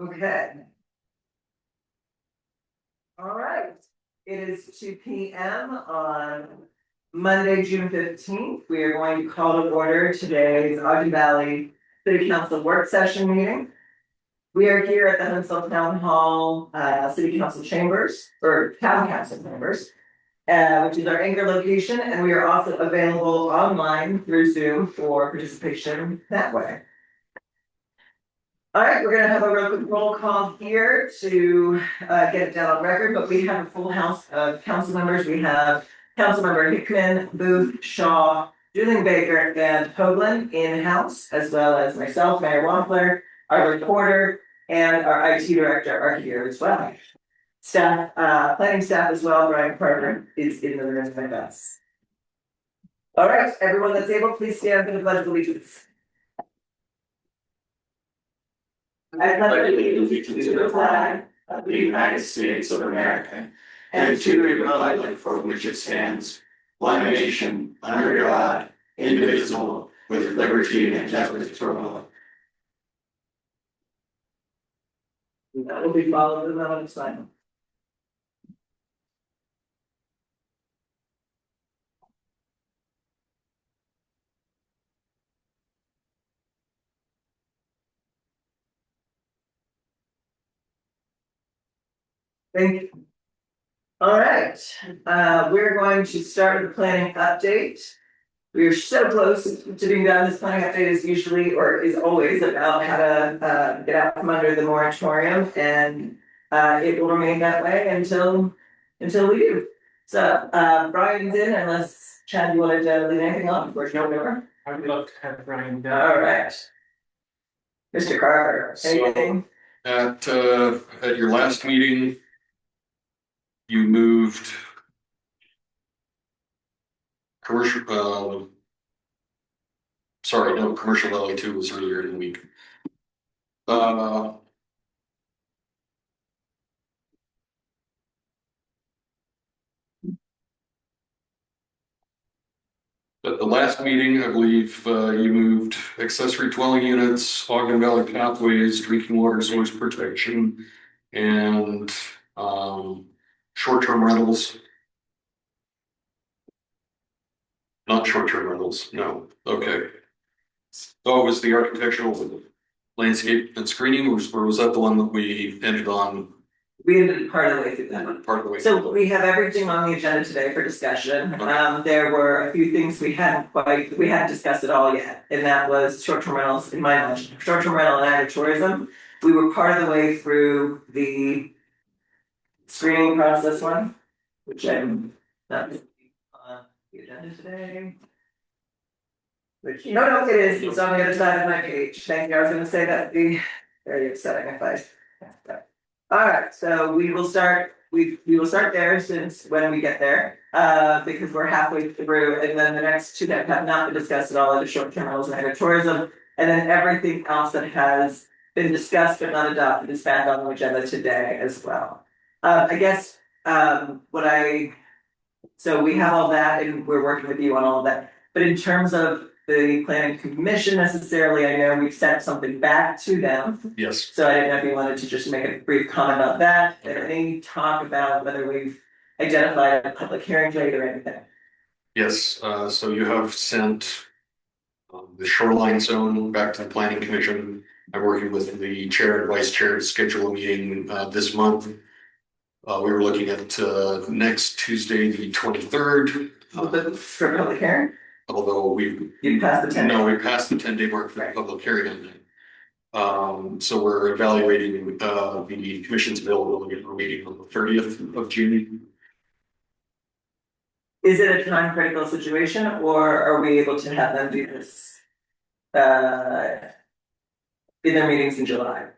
Okay. All right, it is 2 p.m. on Monday, June 15th. We are going to call to order today's Ogden Valley City Council work session meeting. We are here at the Huntsville Town Hall, City Council chambers, or Town Council chambers, which is our anchor location, and we are also available online through Zoom for participation that way. All right, we're gonna have a real quick roll call here to get it down on record, but we have a full house of council members. We have Councilmember Hickman, Booth, Shaw, Julian Baker, and Hoagland in-house, as well as myself, Mayor Wampler, our reporter, and our IT director are here as well. Staff, planning staff as well, Brian Carter is in the room with us. All right, everyone that's able, please stand for the pledge of allegiance. I pledge allegiance to the flag of the United States of America and to the republic for which it stands, one nation, under God, indivisible, with liberty and justice for all. That will be followed with a moment of silence. Thank you. All right, we're going to start with the planning update. We're so close to being done. This planning update is usually, or is always, about how to get out from under the moratorium, and it will remain that way until we do. So Brian's in, unless Chad, you wanted to leave anything on before you go over? I would love to have Brian done. All right. Mr. Carter, anything? So, at your last meeting, you moved commercial, sorry, no, commercial LA2 was earlier in the week. At the last meeting, I believe, you moved accessory dwelling units, Ogden Valley pathways, drinking water source protection, and short-term rentals. Not short-term rentals, no, okay. Oh, it was the architectural landscape and screening, or was that the one that we ended on? We ended part of the way through that one. Part of the way. So we have everything on the agenda today for discussion. Okay. There were a few things we hadn't discussed at all yet, and that was short-term rentals, in my knowledge, short-term rental and agritourism. We were part of the way through the screening process one, which I'm not on the agenda today. Which, no, it is. It's on the other side of my page. Thank you. I was going to say that would be very upsetting if I. All right, so we will start. We will start there since when we get there, because we're halfway through, and then the next two that have not been discussed at all are the short-term rentals and agritourism, and then everything else that has been discussed but not adopted is found on the agenda today as well. I guess so we have all that, and we're working with you on all of that. But in terms of the planning commission necessarily, I know we've sent something back to them. Yes. So I didn't know if you wanted to just make a brief comment about that, and any talk about whether we've identified a public hearing date or anything. Yes, so you have sent the shoreline zone back to the planning commission. I'm working with the chair and vice chair to schedule a meeting this month. We were looking at next Tuesday, the 23rd. For public hearing? Although You passed the 10 day. No, we passed the 10-day mark for the public hearing on that. So we're evaluating the commission's availability for a meeting on the 30th of June. Is it a time critical situation, or are we able to have them do this in their meetings in July?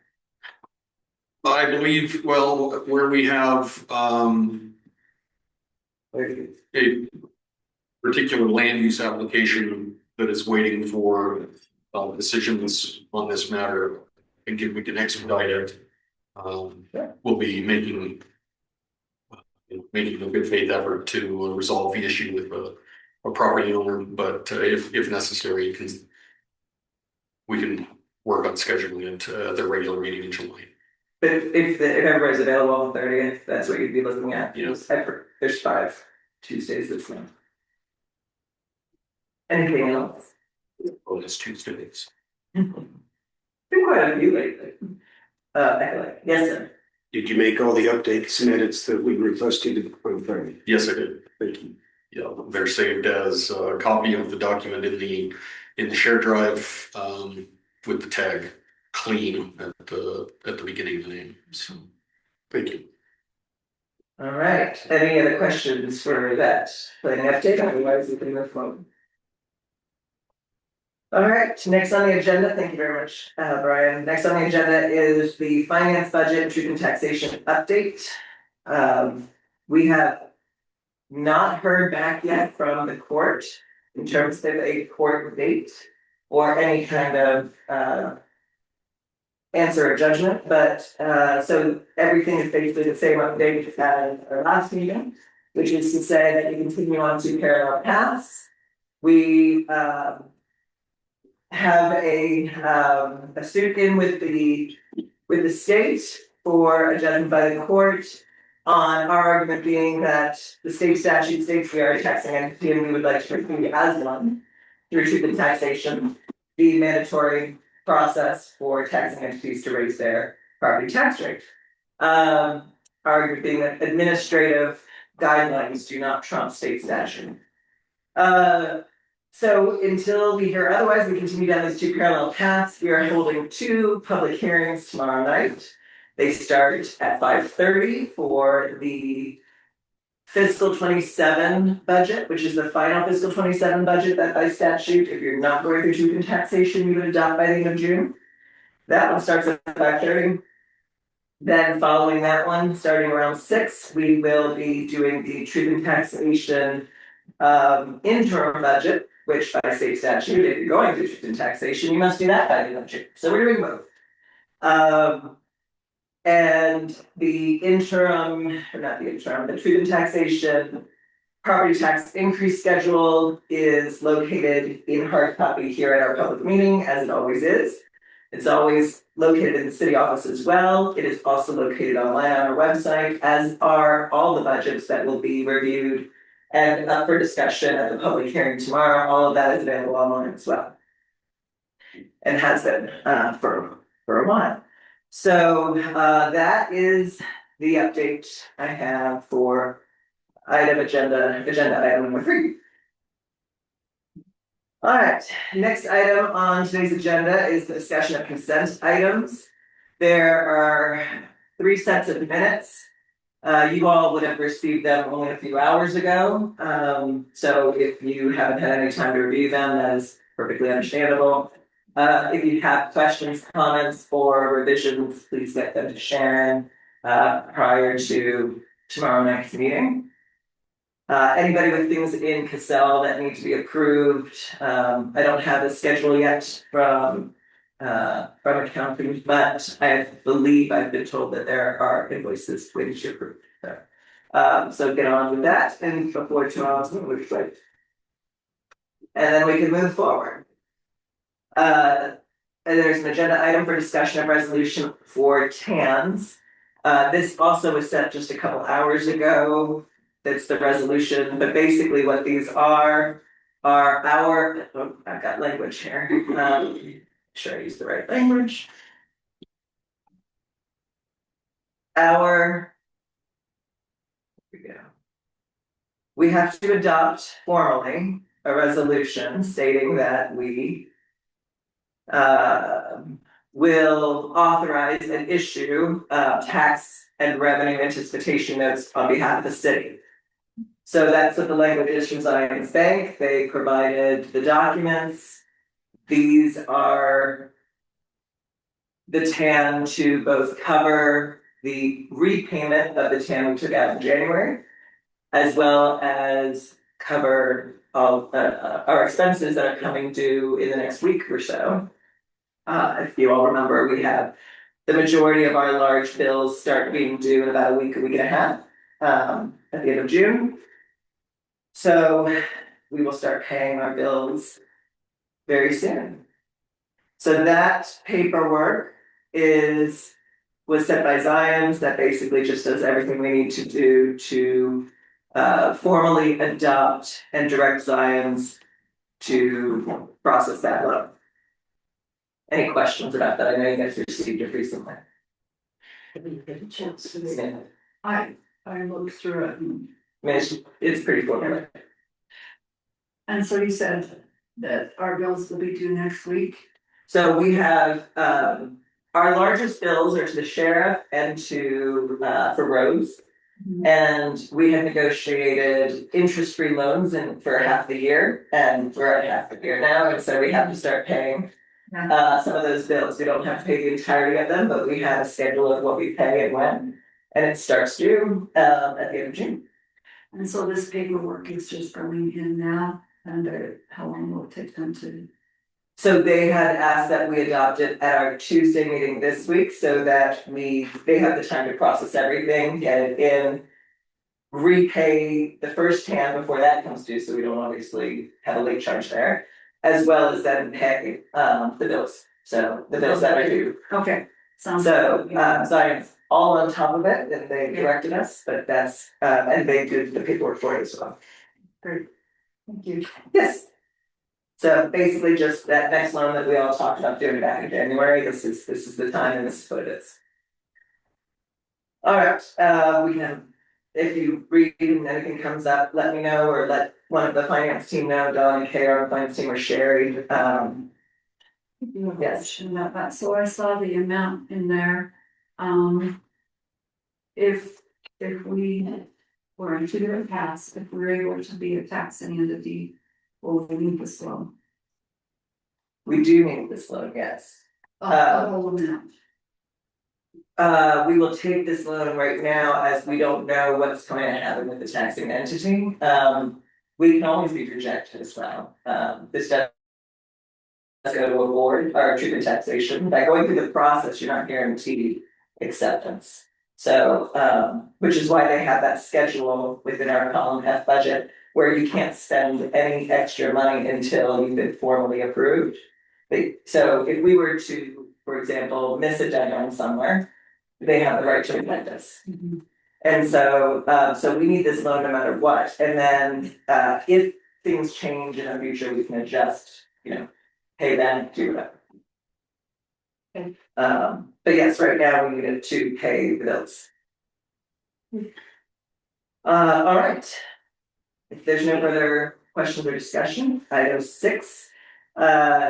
I believe, well, where we have a particular land use application that is waiting for decisions on this matter, and we can expedite it. We'll be making a good faith effort to resolve the issue with a property owner, but if necessary, we can work on scheduling it at the regular meeting in July. if everybody's available on the 30th, that's what you'd be looking at. Yes. There's 5 Tuesdays this month. Anything else? Oh, it's Tuesdays. Been quite a few lately. Anyway, yes, sir. Did you make all the updates and edits that we requested on Friday? Yes, I did. Thank you. Yeah, they're saved as a copy of the document in the shared drive, with the tag clean at the beginning of the name, so. Thank you. All right, any other questions for that planning update, otherwise we can move forward. All right, next on the agenda, thank you very much, Brian. Next on the agenda is the finance budget truth and taxation update. We have not heard back yet from the court in terms of a court date or any kind of answer or judgment, but so everything is basically the same update as our last meeting, which is to say that you continue on 2 parallel paths. We have a suit in with the state for a judgment by the court on our argument being that the state statute states we are a taxing entity and we would like to pursue as one through truth and taxation, the mandatory process for taxing entities to raise their property tax rate. Our argument being that administrative guidelines do not trump state statute. So until we hear otherwise, we continue down these 2 parallel paths. We are holding 2 public hearings tomorrow night. They start at 5:30 for the fiscal 27 budget, which is the final fiscal 27 budget that by statute, if you're not going through truth and taxation, you would adopt by the end of June. That one starts at 5:30. Then following that one, starting around 6, we will be doing the truth and taxation interim budget, which by state statute, if you're going to truth and taxation, you must do that by the end of June. So we're doing both. And the interim, or not the interim, the truth and taxation property tax increase schedule is located in hard copy here at our public meeting, as it always is. It's always located in the city office as well. It is also located online on our website, as are all the budgets that will be reviewed and up for discussion at the public hearing tomorrow. All of that is available online as well. And has been for a while. So that is the update I have for agenda item number 3. All right, next item on today's agenda is the discussion of consent items. There are 3 sets of minutes. You all would have received them only a few hours ago. So if you haven't had any time to review them, that is perfectly understandable. If you have questions, comments, or revisions, please get them to Sharon prior to tomorrow night's meeting. Anybody with things in Cassell that need to be approved, I don't have the schedule yet from accounting, but I believe I've been told that there are invoices waiting to be approved there. So get on with that and before tomorrow's meeting, which is great. And then we can move forward. And there's an agenda item for discussion of resolution for TANs. This also was sent just a couple hours ago. That's the resolution, but basically what these are our, oh, I've got language here. Sure I use the right language. Here we go. We have to adopt formally a resolution stating that we will authorize and issue tax and revenue anticipation notes on behalf of the city. So that's what the language is from Zions Bank. They provided the documents. These are the TAN to both cover the repayment of the TAN we took out in January, as well as cover all our expenses that are coming due in the next week or so. If you all remember, we have the majority of our large bills start being due in about a week and a half at the end of June. So we will start paying our bills very soon. So that paperwork is was sent by Zions that basically just does everything we need to do to formally adopt and direct Zions to process that loan. Any questions about that? I know you guys received it recently. Yeah. I looked through it I mean, it's pretty formulaic. and so you said that our bills will be due next week. So we have, our largest bills are to the sheriff and to, for roads. And we have negotiated interest-free loans for half the year, and we're at half the year now, and so we have to start paying. Some of those bills, we don't have to pay the entirety of them, but we have a schedule of what we pay and when. And it starts due, at the end of June. And so this paperwork is just going in now, and how long will it take them to? So they had asked that we adopt it at our Tuesday meeting this week so that they have the time to process everything, get it in. Repay the first hand before that comes due, so we don't obviously have a late charge there. As well as then pay the bills, so the bills that are due. Okay, sounds. So good. Zion's all on top of it and they directed us, but that's and they did the paperwork for it as well. Great. Thank you. Yes. So basically just that next loan that we all talked about doing back in January, this is the time and this is what it is. All right, we can, if you read and anything comes up, let me know or let one of the finance team know, Dawn and Kay on the finance team or Sherry. You have a Yes. question about that, so I saw the amount in there, if we were to do it pass, if we're able to be a taxing entity, will we need this loan? We do need this loan, yes. The whole amount. We will take this loan right now as we don't know what's going to happen with the taxing entity. We can always be rejected as well. This does go to a board or treatment taxation. By going through the process, you're not guaranteed acceptance. So, which is why they have that schedule within our column F budget, where you can't spend any extra money until you've been formally approved. So if we were to, for example, miss a deadline somewhere, they have the right to reject us. And so, so we need this loan no matter what. And then, if things change in the future, we can adjust, pay them, do whatever. Okay. But yes, right now we needed to pay the bills. All right. If there's no further questions or discussion, item 6.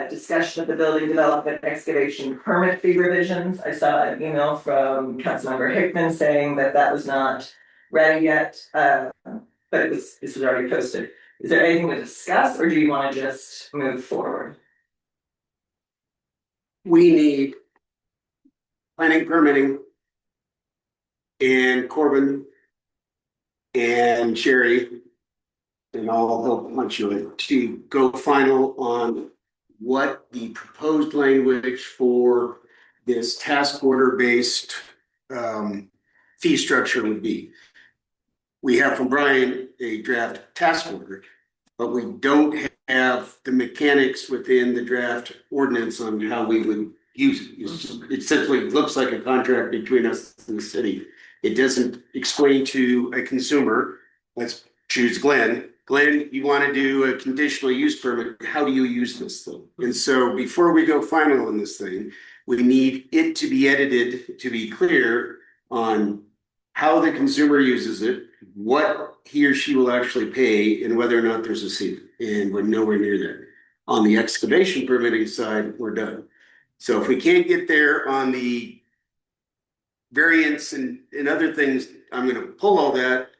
Discussion of the building development excavation permit fee revisions. I saw an email from Councilmember Hickman saying that was not ready yet, but this was already posted. Is there anything to discuss, or do you want to just move forward? We need planning, permitting, and Corbin and Sherry, and I'll help punch you in, to go final on what the proposed language for this task order based fee structure would be. We have from Brian a draft task order, but we don't have the mechanics within the draft ordinance on how we would use it. It simply looks like a contract between us and the city. It doesn't explain to a consumer, let's choose Glenn. Glenn, you want to do a conditional use permit, how do you use this thing? And so before we go final on this thing, we need it to be edited to be clear on how the consumer uses it, what he or she will actually pay, and whether or not there's a seat. And we're nowhere near that. On the excavation permitting side, we're done. So if we can't get there on the variants and other things, I'm going to pull all that.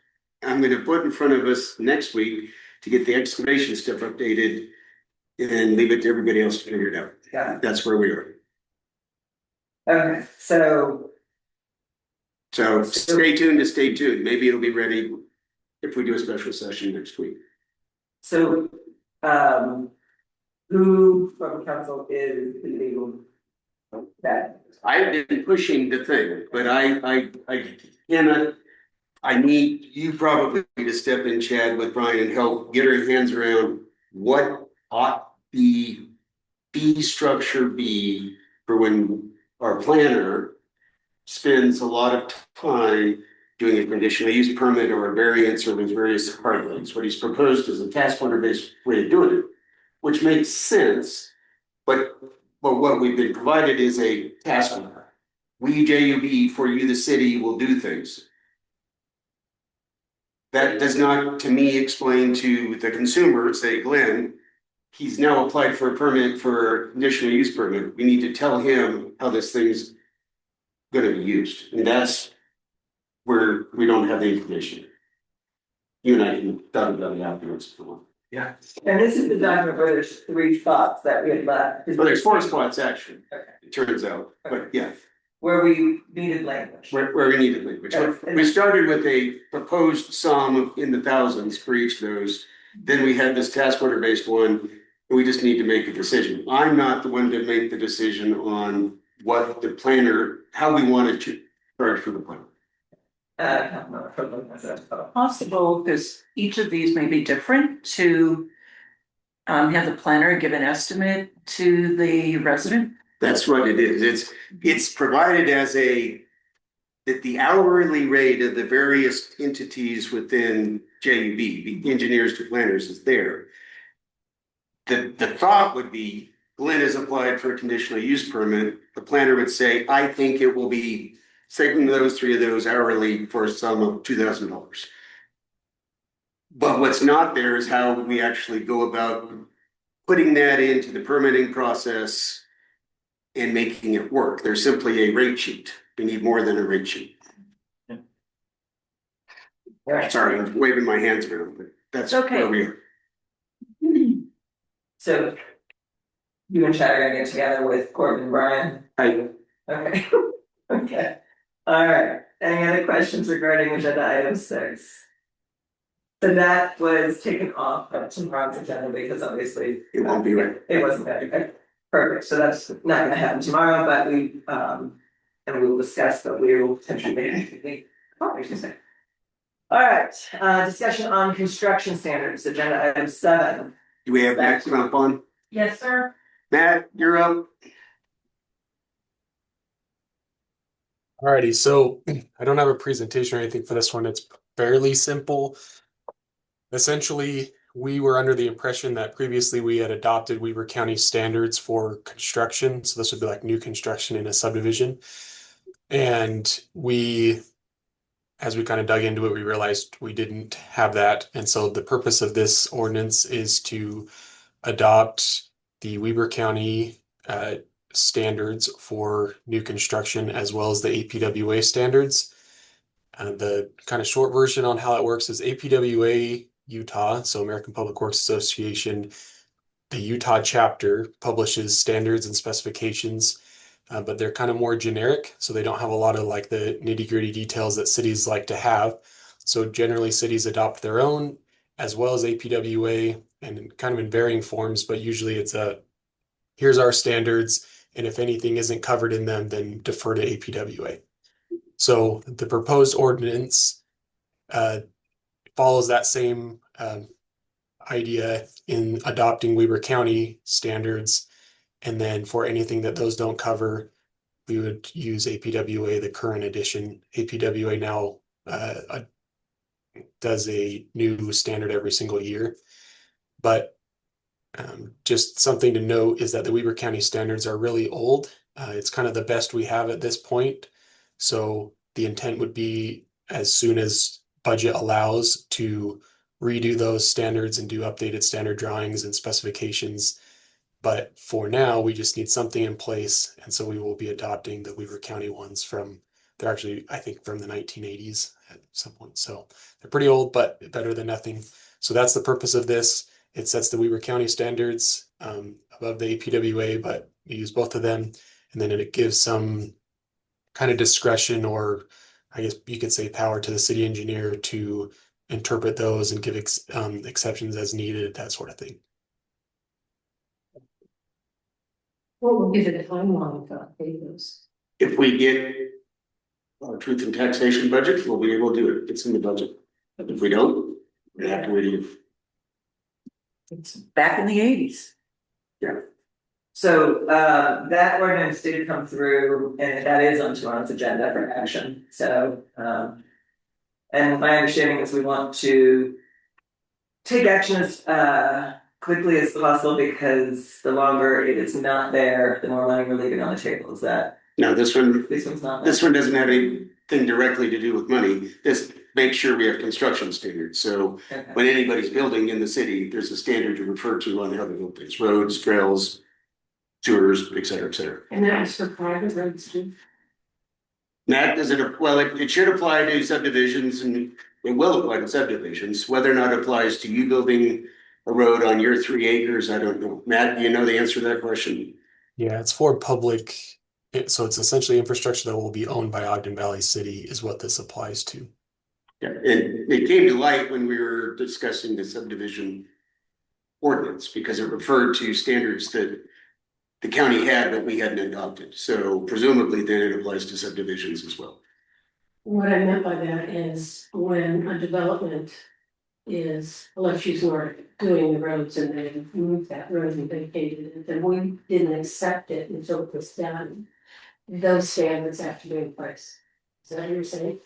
I'm going to put in front of us next week to get the excavation stuff updated and then leave it to everybody else to figure it out. Yeah. That's where we are. Okay, so So stay tuned to stay tuned. Maybe it'll be ready if we do a special session next week. So, who from council is legal? That, I've been pushing the thing, but I cannot. I need you probably to step in, Chad, with Brian and help get our hands around what ought the fee structure be for when our planner spends a lot of time doing a conditional use permit or a variance or those various hard things. What he's proposed is a task order based way of doing it, which makes sense. But what we've been provided is a task order. We, JUB, for you, the city, will do things. That does not, to me, explain to the consumer, say Glenn, he's now applied for a permit for a conditional use permit. We need to tell him how this thing's gonna be used, and that's where we don't have the information. You and I can talk about it afterwards if you want. Yeah. And this is the document where there's 3 spots that we had left. But there's 4 spots actually, Okay. it turns out, but yeah, Where we needed language. where we needed language. We started with a proposed sum in the thousands for each of those. Then we had this task order based one, and we just need to make a decision. I'm not the one to make the decision on what the planner, how we wanted to charge for the plan. Possible, because each of these may be different, to have the planner give an estimate to the resident. That's what it is. It's provided as that the hourly rate of the various entities within JUB, the engineers to planners, is there. The thought would be, Glenn has applied for a conditional use permit, the planner would say, I think it will be, taking those 3 of those hourly for a sum of $2,000. But what's not there is how we actually go about putting that into the permitting process and making it work. There's simply a rate sheet. We need more than a rate sheet. Sorry, I'm waving my hands around, but that's Okay. where we are. So you and Chad are gonna get together with Corbin and Brian? Okay. Okay. All right. Any other questions regarding agenda item 6? So that was taken off of tomorrow's agenda because obviously. It won't be right. It wasn't there. Okay. Perfect. So that's not gonna happen tomorrow, but and we will discuss, but we will potentially make. All right, discussion on construction standards, agenda item 7. Do we have Matt Crump on? Yes, sir. Matt, you're up. Alrighty, so I don't have a presentation or anything for this one. It's fairly simple. Essentially, we were under the impression that previously we had adopted Weber County standards for construction. So this would be like new construction in a subdivision. And as we kind of dug into it, we realized we didn't have that. And so the purpose of this ordinance is to adopt the Weber County standards for new construction as well as the APWA standards. The kind of short version on how it works is APWA Utah, so American Public Works Association, the Utah chapter publishes standards and specifications, but they're kind of more generic, so they don't have a lot of like the nitty-gritty details that cities like to have. So generally cities adopt their own as well as APWA, and kind of in varying forms, but usually it's here's our standards, and if anything isn't covered in them, then defer to APWA. So the proposed ordinance follows that same idea in adopting Weber County standards. And then for anything that those don't cover, we would use APWA, the current edition. APWA now does a new standard every single year. But just something to note is that the Weber County standards are really old. It's kind of the best we have at this point. So the intent would be, as soon as budget allows, to redo those standards and do updated standard drawings and specifications. But for now, we just need something in place. And so we will be adopting the Weber County ones they're actually, I think, from the 1980s at some point. So they're pretty old, but better than nothing. So that's the purpose of this. It sets the Weber County standards above the APWA, but we use both of them. And then it gives some kind of discretion, or I guess you could say power, to the city engineer to interpret those and give exceptions as needed, that sort of thing. What will be the timeline to update those? If we get our truth and taxation budget, we'll be able to do it. It's in the budget. But if we don't, we have to wait. It's back in the 80s. Yeah. So that ordinance did come through and that is on tomorrow's agenda for action, so and my understanding is we want to take action as quickly as possible because the longer it is not there, the more money we're leaving on the table. Is that No, this one, this one's not there? this one doesn't have anything directly to do with money. This makes sure we have construction standards. So Okay. when anybody's building in the city, there's a standard to refer to on how they build things, roads, trails, sewers, et cetera, et cetera. And that was for private roads too. That doesn't, well, it should apply to subdivisions and it will apply to subdivisions. Whether or not it applies to you building a road on your 3 acres, I don't know. Matt, do you know the answer to that question? Yeah, it's for public, so it's essentially infrastructure that will be owned by Ogden Valley City is what this applies to. Yeah, and it came to light when we were discussing the subdivision ordinance because it referred to standards that the county had that we hadn't adopted. So presumably then it applies to subdivisions as well. What I meant by that is when a development is, let's use Nordic, doing the roads and they move that road and vacated it, then we didn't accept it until it was done. Those standards have to be in place. Is that what you're saying?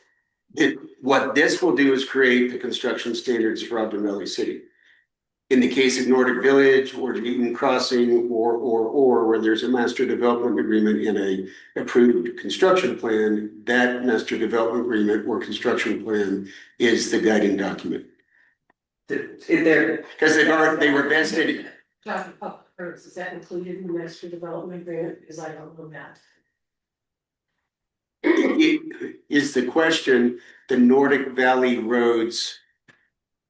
What this will do is create the construction standards for Ogden Valley City. In the case of Nordic Village or Eaton Crossing or where there's a master development agreement and a approved construction plan, that master development agreement or construction plan is the guiding document. If there, Because they were vested, Talking public roads, is that included in the master development agreement? Because I don't know that. is the question, the Nordic Valley roads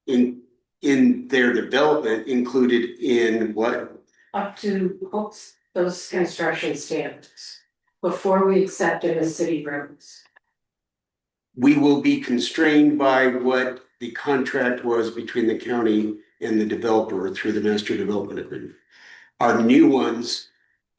in their development included in what? Up to those construction standards before we accept it as city roads. We will be constrained by what the contract was between the county and the developer through the master development agreement. Our new ones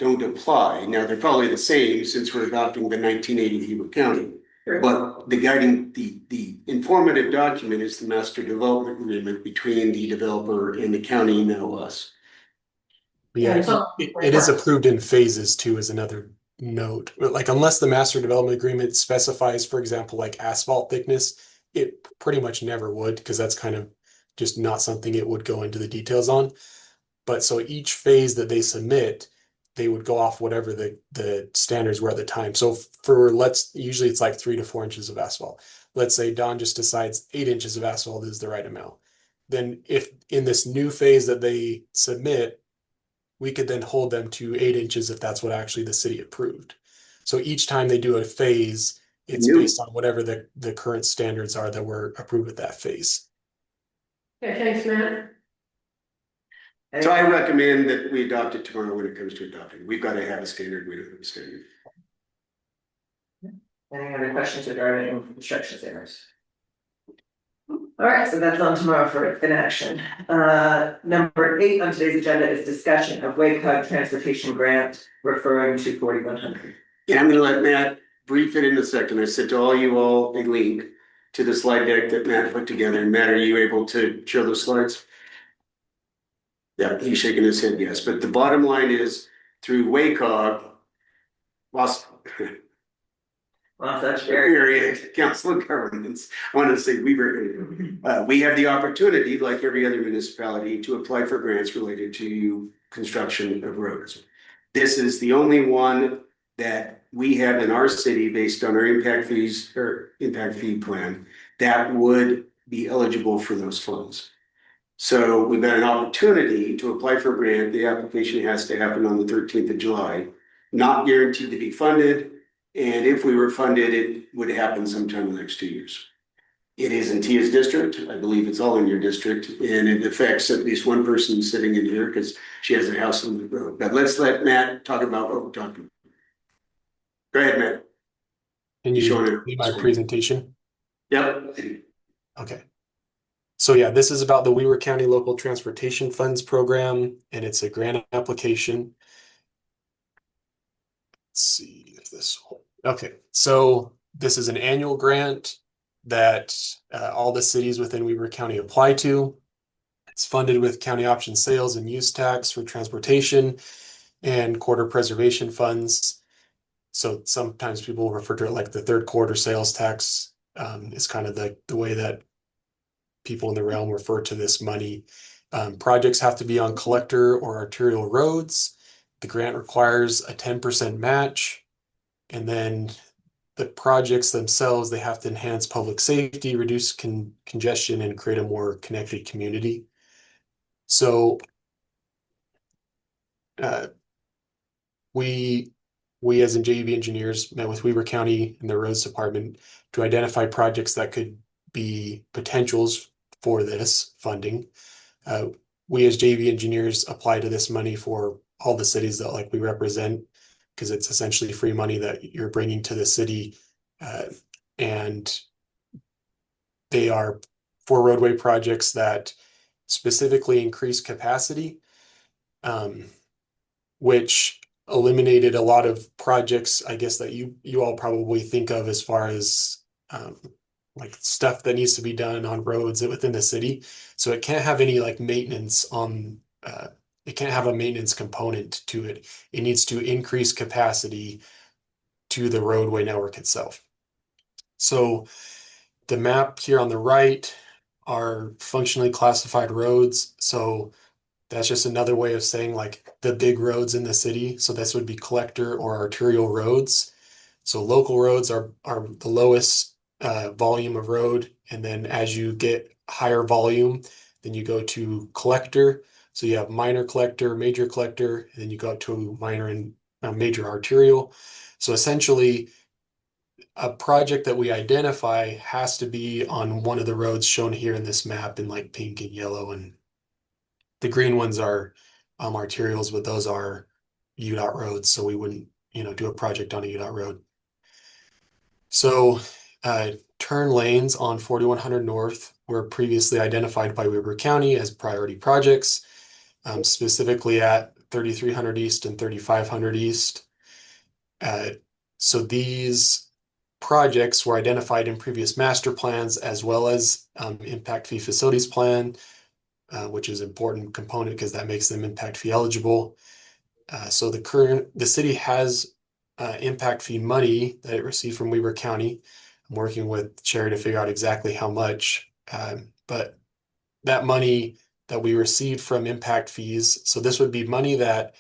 don't apply. Now, they're probably the same since we're adopting the 1980 Heber County. But the informative document is the master development agreement between the developer and the county, now us. But yeah, So- it is approved in phases too, is another note. But like unless the master development agreement specifies, for example, like asphalt thickness, it pretty much never would, because that's kind of just not something it would go into the details on. But so each phase that they submit, they would go off whatever the standards were at the time. So for usually it's like 3 to 4 inches of asphalt. Let's say Don just decides 8 inches of asphalt is the right amount. Then if in this new phase that they submit, we could then hold them to 8 inches if that's what actually the city approved. So each time they do a phase, it's based on whatever the current standards are that were approved at that phase. Okay, thanks, Matt. So I recommend that we adopt it tomorrow when it comes to adopting. We've got to have a standard, we don't have a standard. any other questions regarding construction standards? All right, so that's on tomorrow for inaction. Number 8 on today's agenda is discussion of WACOG transportation grant referring to 4100. And I'm gonna let Matt brief it in a second. I sent to all you all a link to the slide deck that Matt put together. Matt, are you able to show those slides? Yeah, he's shaking his head yes, but the bottom line is through WACOG, Wasatch Area. area council of governments, I want to say we have the opportunity, like every other municipality, to apply for grants related to construction of roads. This is the only one that we have in our city based on our impact fees or impact fee plan that would be eligible for those funds. So we've got an opportunity to apply for a grant. The application has to happen on the 13th of July, not guaranteed to be funded. And if we were funded, it would happen sometime in the next 2 years. It is in Tia's district. I believe it's all in your district, and it affects at least one person sitting in here because she has a house on the road. But let's let Matt talk about what we're talking about. Go ahead, Matt. Can You showing you it? see my presentation? Yep. Okay. So yeah, this is about the Weaver County Local Transportation Funds Program, and it's a grant application. Let's see if this will. Okay, so this is an annual grant that all the cities within Weaver County apply to. It's funded with county option sales and use tax for transportation. and quarter preservation funds. So sometimes people refer to it like the third quarter sales tax, is kind of the way that people in the realm refer to this money. Projects have to be on collector or arterial roads. The grant requires a 10% match. And then the projects themselves, they have to enhance public safety, reduce congestion, and create a more connected community. So we as in JEB engineers met with Weber County and the roads department to identify projects that could be potentials for this funding. We as JEB engineers apply to this money for all the cities that like we represent, because it's essentially free money that you're bringing to the city. And they are for roadway projects that specifically increase capacity, which eliminated a lot of projects, I guess, that you all probably think of as far as like stuff that needs to be done on roads within the city. So it can't have any like maintenance on, it can't have a maintenance component to it. It needs to increase capacity to the roadway network itself. So the map here on the right are functionally classified roads. So that's just another way of saying like the big roads in the city. So this would be collector or arterial roads. So local roads are the lowest volume of road. And then as you get higher volume, then you go to collector. So you have minor collector, major collector, and then you go up to minor and major arterial. So essentially, a project that we identify has to be on one of the roads shown here in this map in like pink and yellow, and the green ones are arterials, but those are UDOT roads, so we wouldn't, do a project on a UDOT road. So turn lanes on 4100 North were previously identified by Weber County as priority projects, specifically at 3300 East and 3500 East. So these projects were identified in previous master plans as well as impact fee facilities plan, which is an important component because that makes them impact fee eligible. So the city has impact fee money that it received from Weber County. I'm working with Cherry to figure out exactly how much, but that money that we received from impact fees, so this would be money that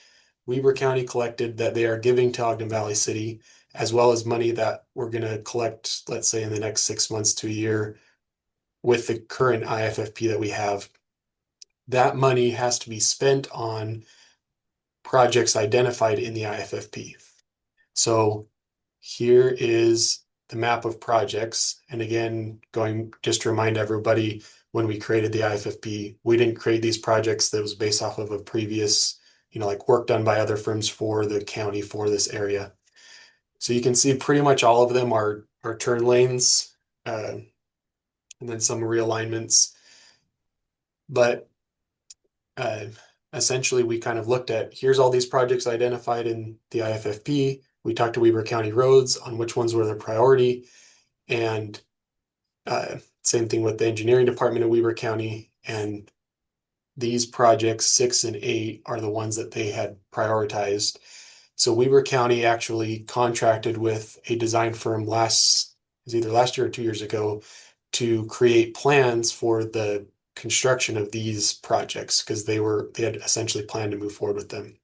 Weber County collected that they are giving to Ogden Valley City, as well as money that we're going to collect, let's say in the next 6 months to a year with the current IFFP that we have. That money has to be spent on projects identified in the IFFP. So here is the map of projects. And again, just to remind everybody, when we created the IFFP, we didn't create these projects that was based off of a previous, like work done by other firms for the county for this area. So you can see pretty much all of them are turn lanes, and then some realignments. But essentially, we kind of looked at, here's all these projects identified in the IFFP. We talked to Weber County Roads on which ones were their priority. And same thing with the engineering department of Weber County. And these projects 6 and 8 are the ones that they had prioritized. So Weber County actually contracted with a design firm either last year or 2 years ago to create plans for the construction of these projects because they had essentially planned to move forward with them.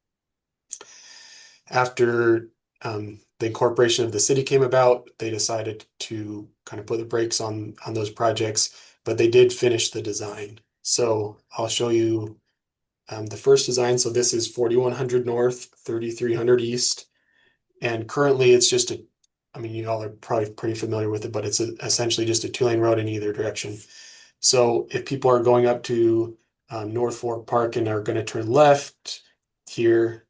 After the incorporation of the city came about, they decided to kind of put the brakes on those projects, but they did finish the design. So I'll show you the first design. So this is 4100 North, 3300 East. And currently it's just you all are probably pretty familiar with it, but it's essentially just a 2-lane road in either direction. So if people are going up to North Fork Park and are going to turn left here,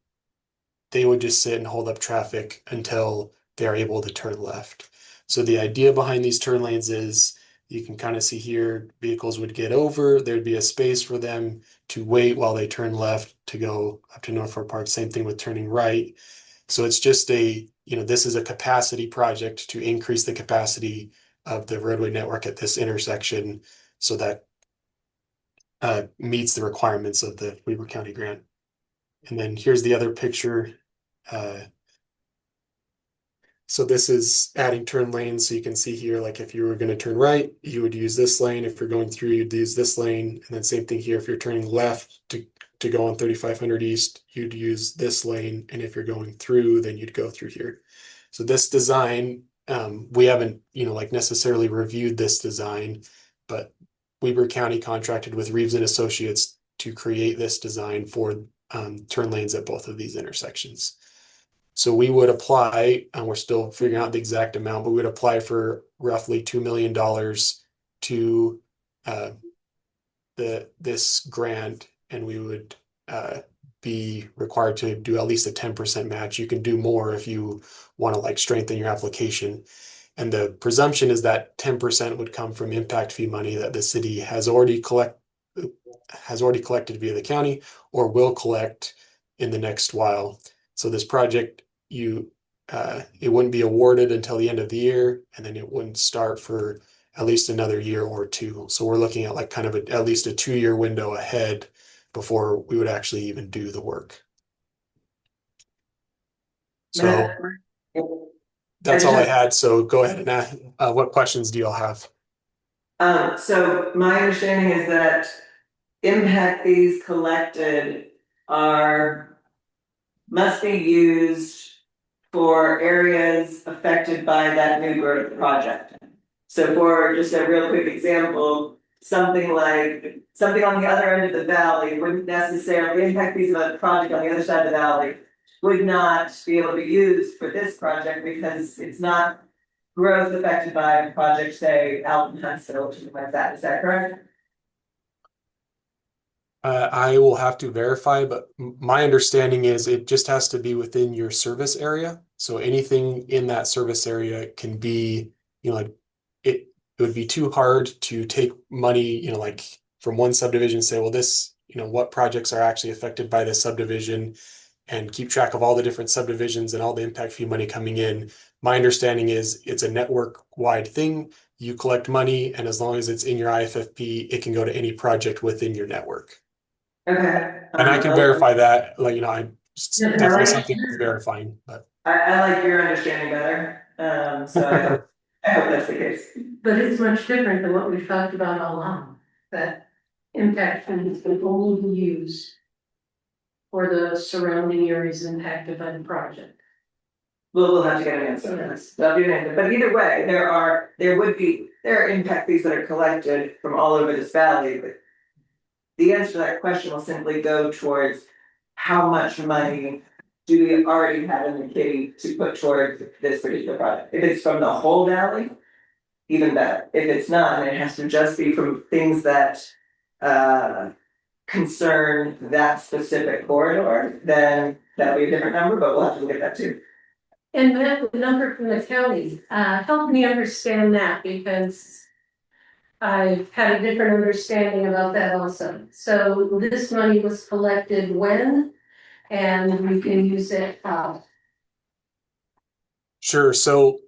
they would just sit and hold up traffic until they're able to turn left. So the idea behind these turn lanes is you can kind of see here, vehicles would get over, there'd be a space for them to wait while they turn left to go up to North Fork Park. Same thing with turning right. So it's just this is a capacity project to increase the capacity of the roadway network at this intersection so that meets the requirements of the Weber County grant. And then here's the other picture. So this is adding turn lanes. So you can see here, like if you were going to turn right, you would use this lane. If you're going through, you'd use this lane. And then same thing here. If you're turning left to go on 3500 East, you'd use this lane. And if you're going through, then you'd go through here. So this design, we haven't, like necessarily reviewed this design, but Weber County contracted with Reeves and Associates to create this design for turn lanes at both of these intersections. So we would apply, and we're still figuring out the exact amount, but we would apply for roughly $2 million to this grant, and we would be required to do at least a 10% match. You can do more if you want to like strengthen your application. And the presumption is that 10% would come from impact fee money that the city has already collected via the county or will collect in the next while. So this project, it wouldn't be awarded until the end of the year, and then it wouldn't start for at least another year or two. So we're looking at like kind of at least a 2-year window ahead before we would actually even do the work. So that's all I had. So go ahead and ask, what questions do y'all have? So my understanding is that impact fees collected must be used for areas affected by that new growth project. So for just a real quick example, something on the other end of the valley wouldn't necessarily impact fees of a project on the other side of the valley would not be able to be used for this project because it's not growth affected by a project, say, out in Huntsville or something like that. Is that correct? I will have to verify, but my understanding is it just has to be within your service area. So anything in that service area can be, it would be too hard to take money, like from one subdivision, say, well, this, what projects are actually affected by this subdivision and keep track of all the different subdivisions and all the impact fee money coming in. My understanding is it's a network-wide thing. You collect money, and as long as it's in your IFFP, it can go to any project within your network. Okay. And I can verify that, it's definitely something worth verifying, but. I like your understanding better, so I hope that's the case. But it's much different than what we've talked about all along, that impact fees can only be used for the surrounding areas impacted by the project. We'll have to get an answer. That'll be an answer. But either way, there are impact fees that are collected from all over this valley, but the answer to that question will simply go towards how much money do we already have in the kitty to put towards this particular project. If it's from the whole valley, even better. If it's not, and it has to just be from things that concern that specific corridor, then that'll be a different number, but we'll have to look at that too. And then the number from the county, help me understand that because I've had a different understanding about that also. So this money was collected when, and we can use it how? Sure. So,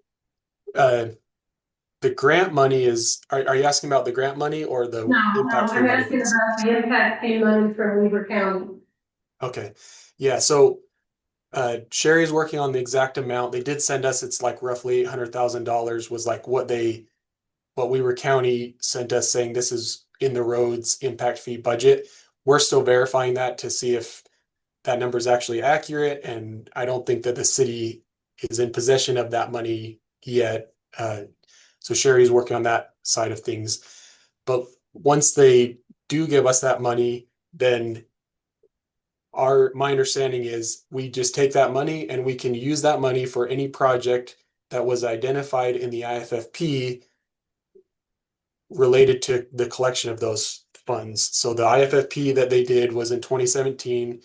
the grant money is, are you asking about the grant money or the impact fee I'm money? asking about the impact fee money from Weber County. Okay. Yeah. So, Sherry's working on the exact amount. They did send us, it's like roughly $800,000 was like what Weber County sent us saying this is in the roads impact fee budget. We're still verifying that to see if that number is actually accurate. And I don't think that the city is in possession of that money yet. So Sherry's working on that side of things. But once they do give us that money, then my understanding is we just take that money and we can use that money for any project that was identified in the IFFP related to the collection of those funds. So the IFFP that they did was in 2017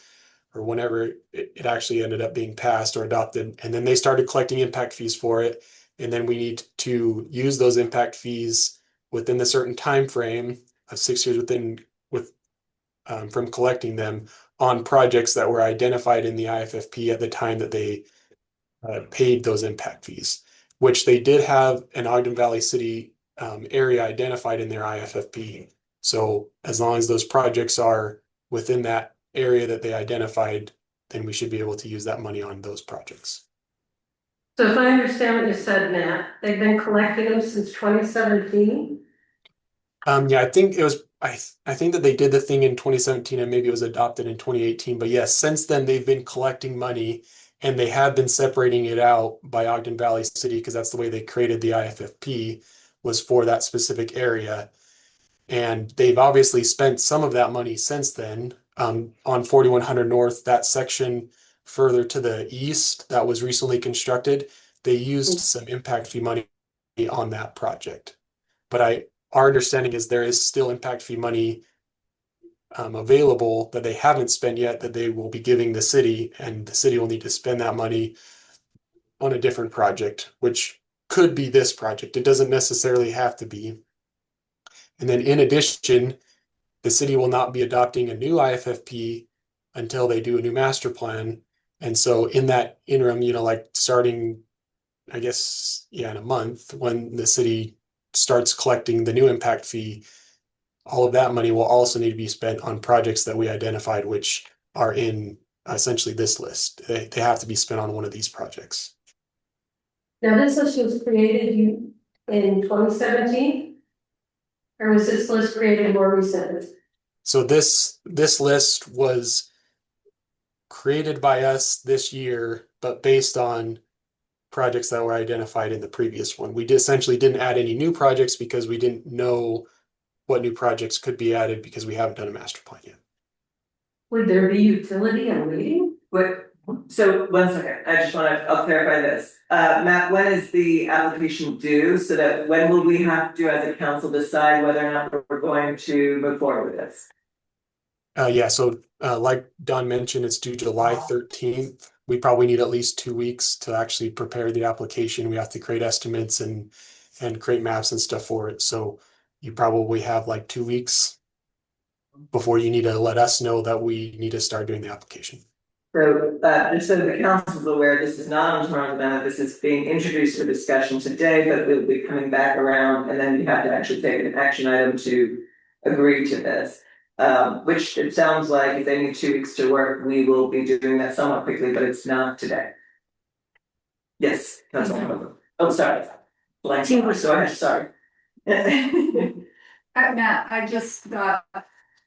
or whenever it actually ended up being passed or adopted. And then they started collecting impact fees for it. And then we need to use those impact fees within the certain time frame of 6 years from collecting them on projects that were identified in the IFFP at the time that they paid those impact fees, which they did have an Ogden Valley City area identified in their IFFP. So as long as those projects are within that area that they identified, then we should be able to use that money on those projects. So if I understand what you said, Matt, they've been collecting them since 2017? Yeah, I think it was, I think that they did the thing in 2017 and maybe it was adopted in 2018, but yes, since then they've been collecting money and they have been separating it out by Ogden Valley City because that's the way they created the IFFP, was for that specific area. And they've obviously spent some of that money since then. On 4100 North, that section further to the east that was recently constructed, they used some impact fee money on that project. But our understanding is there is still impact fee money available that they haven't spent yet that they will be giving the city, and the city will need to spend that money on a different project, which could be this project. It doesn't necessarily have to be. And then in addition, the city will not be adopting a new IFFP until they do a new master plan. And so in that interim, like starting, I guess, in a month, when the city starts collecting the new impact fee, all of that money will also need to be spent on projects that we identified, which are in essentially this list. They have to be spent on one of these projects. Now, this list was created in 2017? Or was this list created more recently? So this list was created by us this year, but based on projects that were identified in the previous one. We essentially didn't add any new projects because we didn't know what new projects could be added because we haven't done a master plan yet. Would there be utility on waiting? So 1 second, I'll clarify this. Matt, when is the application due? So that when will we have to, as a council, decide whether or not we're going to move forward with this? So like Don mentioned, it's due July 13th. We probably need at least 2 weeks to actually prepare the application. We have to create estimates and create maps and stuff for it. So you probably have like 2 weeks before you need to let us know that we need to start doing the application. So, just so the council is aware, this is not on tomorrow's agenda, this is being introduced for discussion today, but we'll be coming back around, and then you have to actually take an action item to agree to this. Which it sounds like if they need 2 weeks to work, we will be doing that somewhat quickly, but it's not today. Yes, Councilwoman. Oh, sorry. Blank. Go ahead, sorry. Matt, I just got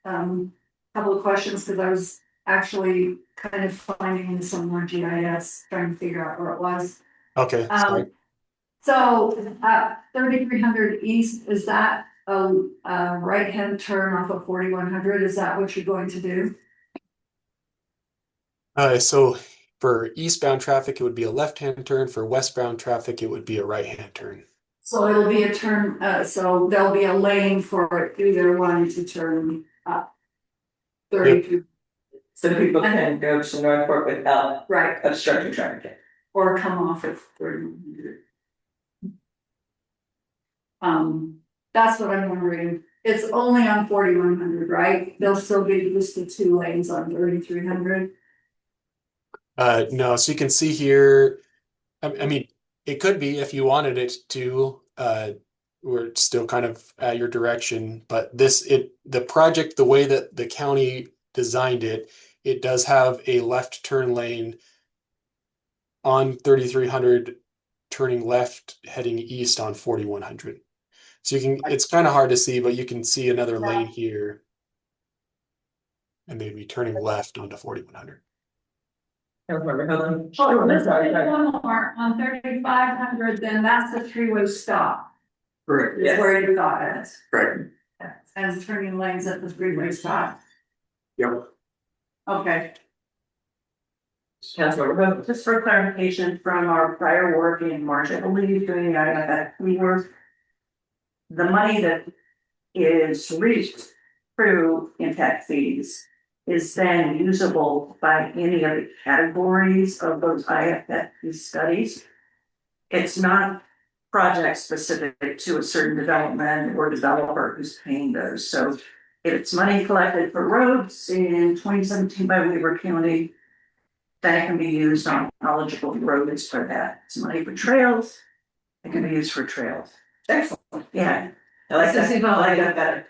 couple of questions because I was actually kind of finding some more GIS, trying to figure out where it was. Okay. Sorry. So 3300 East, is that a right-hand turn off of 4100? Is that what you're going to do? So for eastbound traffic, it would be a left-hand turn. For westbound traffic, it would be a right-hand turn. So it'll be a turn, so there'll be a lane for either one to turn up. 32. So people can go to Northport without Right, obstructing traffic. or come off at 3100. That's what I'm wondering. It's only on 4100, right? They'll still be used to 2 lanes on 3300. No, so you can see here, I mean, it could be if you wanted it to, we're still kind of at your direction, but the project, the way that the county designed it, it does have a left turn lane on 3300 turning left heading east on 4100. So it's kind of hard to see, but you can see another lane here. And they'd be turning left onto 4100. Oh, let's put one more on 3500, then that's a 3-way stop. Correct. Is where you got it. Correct. And turning lanes at the 3-way stop. Yep. Okay. Councilmember. Just for clarification from our prior work in March, I believe, doing that we were. The money that is reached through impact fees is then usable by any of the categories of those IFFP studies. It's not project specific to a certain development or developer who's paying those. So if it's money collected for roads in 2017 by Weaver County, that can be used on eligible roads for that. It's money for trails, it can be used for trails. Excellent. Yeah. I like that. I like that better.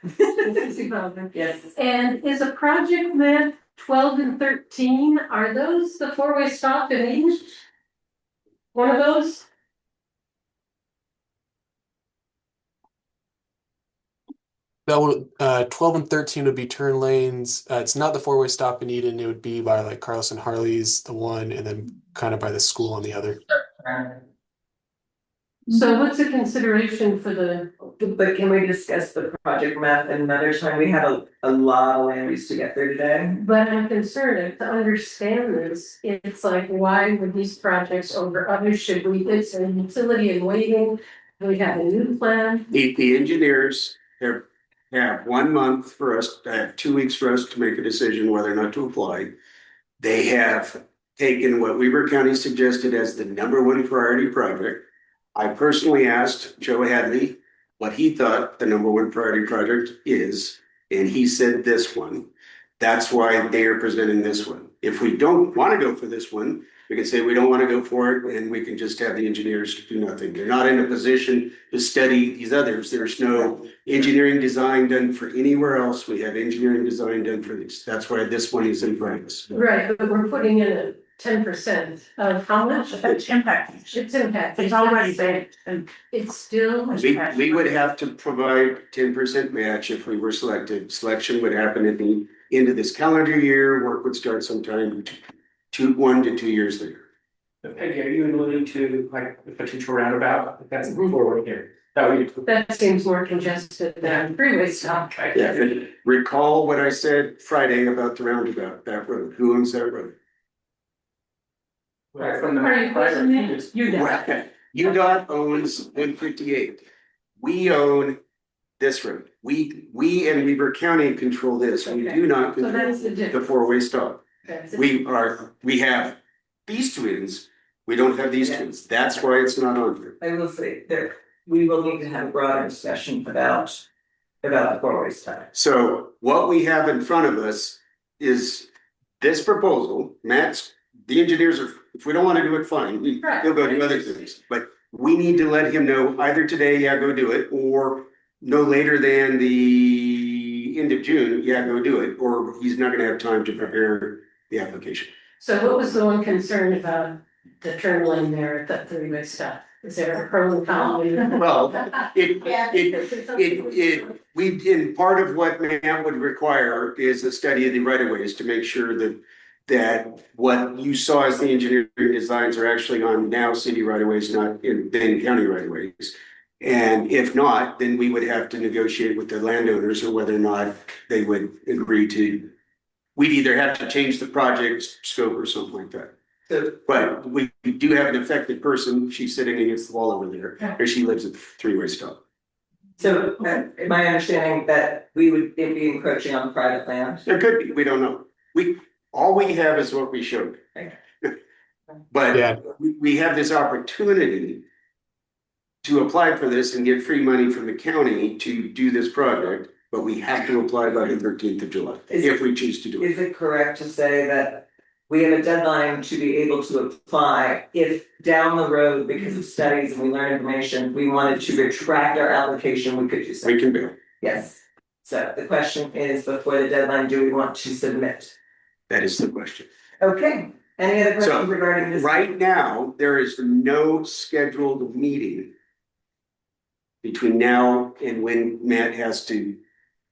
Development. Yes. And is a project meant 12 and 13, are those the four-way stop in Eden? One of those? That would 12 and 13 would be turn lanes. It's not the four-way stop in Eden. It would be by like Carlos and Harley's the one, and then kind of by the school on the other. So what's the consideration for the, But can we discuss the project map another time? We have a lot of land use to get through today. but I'm concerned to understand this, it's like, why would these projects over others, should we, it's a utility in waiting? We have a new plan, The engineers have 1 month for us, 2 weeks for us to make a decision whether or not to apply. They have taken what Weber County suggested as the #1 priority project. I personally asked Joe Hadley what he thought the #1 priority project is, and he said this one. That's why they are presenting this one. If we don't want to go for this one, we can say we don't want to go for it, and we can just have the engineers do nothing. They're not in a position to study these others. There's no engineering design done for anywhere else. We have engineering design done for these. That's why this one is in front of us. right, but we're putting in a 10% of how much? It's impact. It's impact. It's already baked and It's still, We would have to provide 10% match if we were selected. Selection would happen at the end of this calendar year. Work would start sometime 1 to 2 years later. Peggy, are you alluding to like the potential roundabout? If that's moving forward here. That would be. that seems more congested than freeway stop. Yeah. Recall what I said Friday about the roundabout, that road. Who owns that road? Right from the. Are you questioning it? You know. UDOT owns 158. We own this road. We and Weber County control this. We Okay. do not So control that's the the difference. four-way stop. Okay. We have these twins. We don't have these twins. That's why it's not on here. I will say there, we will need to have a broader discussion about the four-way stop. So what we have in front of us is this proposal. The engineers are, if we don't want to do it, fine. He'll go do other things. But we need to let him know either today, yeah, go do it, or no later than the end of June, yeah, go do it, or he's not gonna have time to prepare the application. So what was the one concern about the turn lane there at that three-way stop? Is there a pro and con? Well, in part of what MAP would require is a study of the right of ways to make sure that what you saw as the engineering designs are actually on now city right of ways, not in then county right of ways. And if not, then we would have to negotiate with the landowners or whether or not they would agree to. We'd either have to change the project scope or something like that. So, But we do have an affected person. She's sitting against the wall over there, or she lives at the three-way stop. so my understanding that we would be encroaching on private land. There could be, we don't know. All we have is what we showed. Okay. But Yeah. we have this opportunity to apply for this and get free money from the county to do this project, but we have to apply by the 13th of July, if we choose to do it. Is it correct to say that we have a deadline to be able to apply if down the road, because of studies and we learn information, we wanted to retract our application, we could do so? We can do it. Yes. So the question is, before the deadline, do we want to submit? That is the question. Okay, any other So, questions regarding this? Right now, there is no scheduled meeting between now and when Matt has to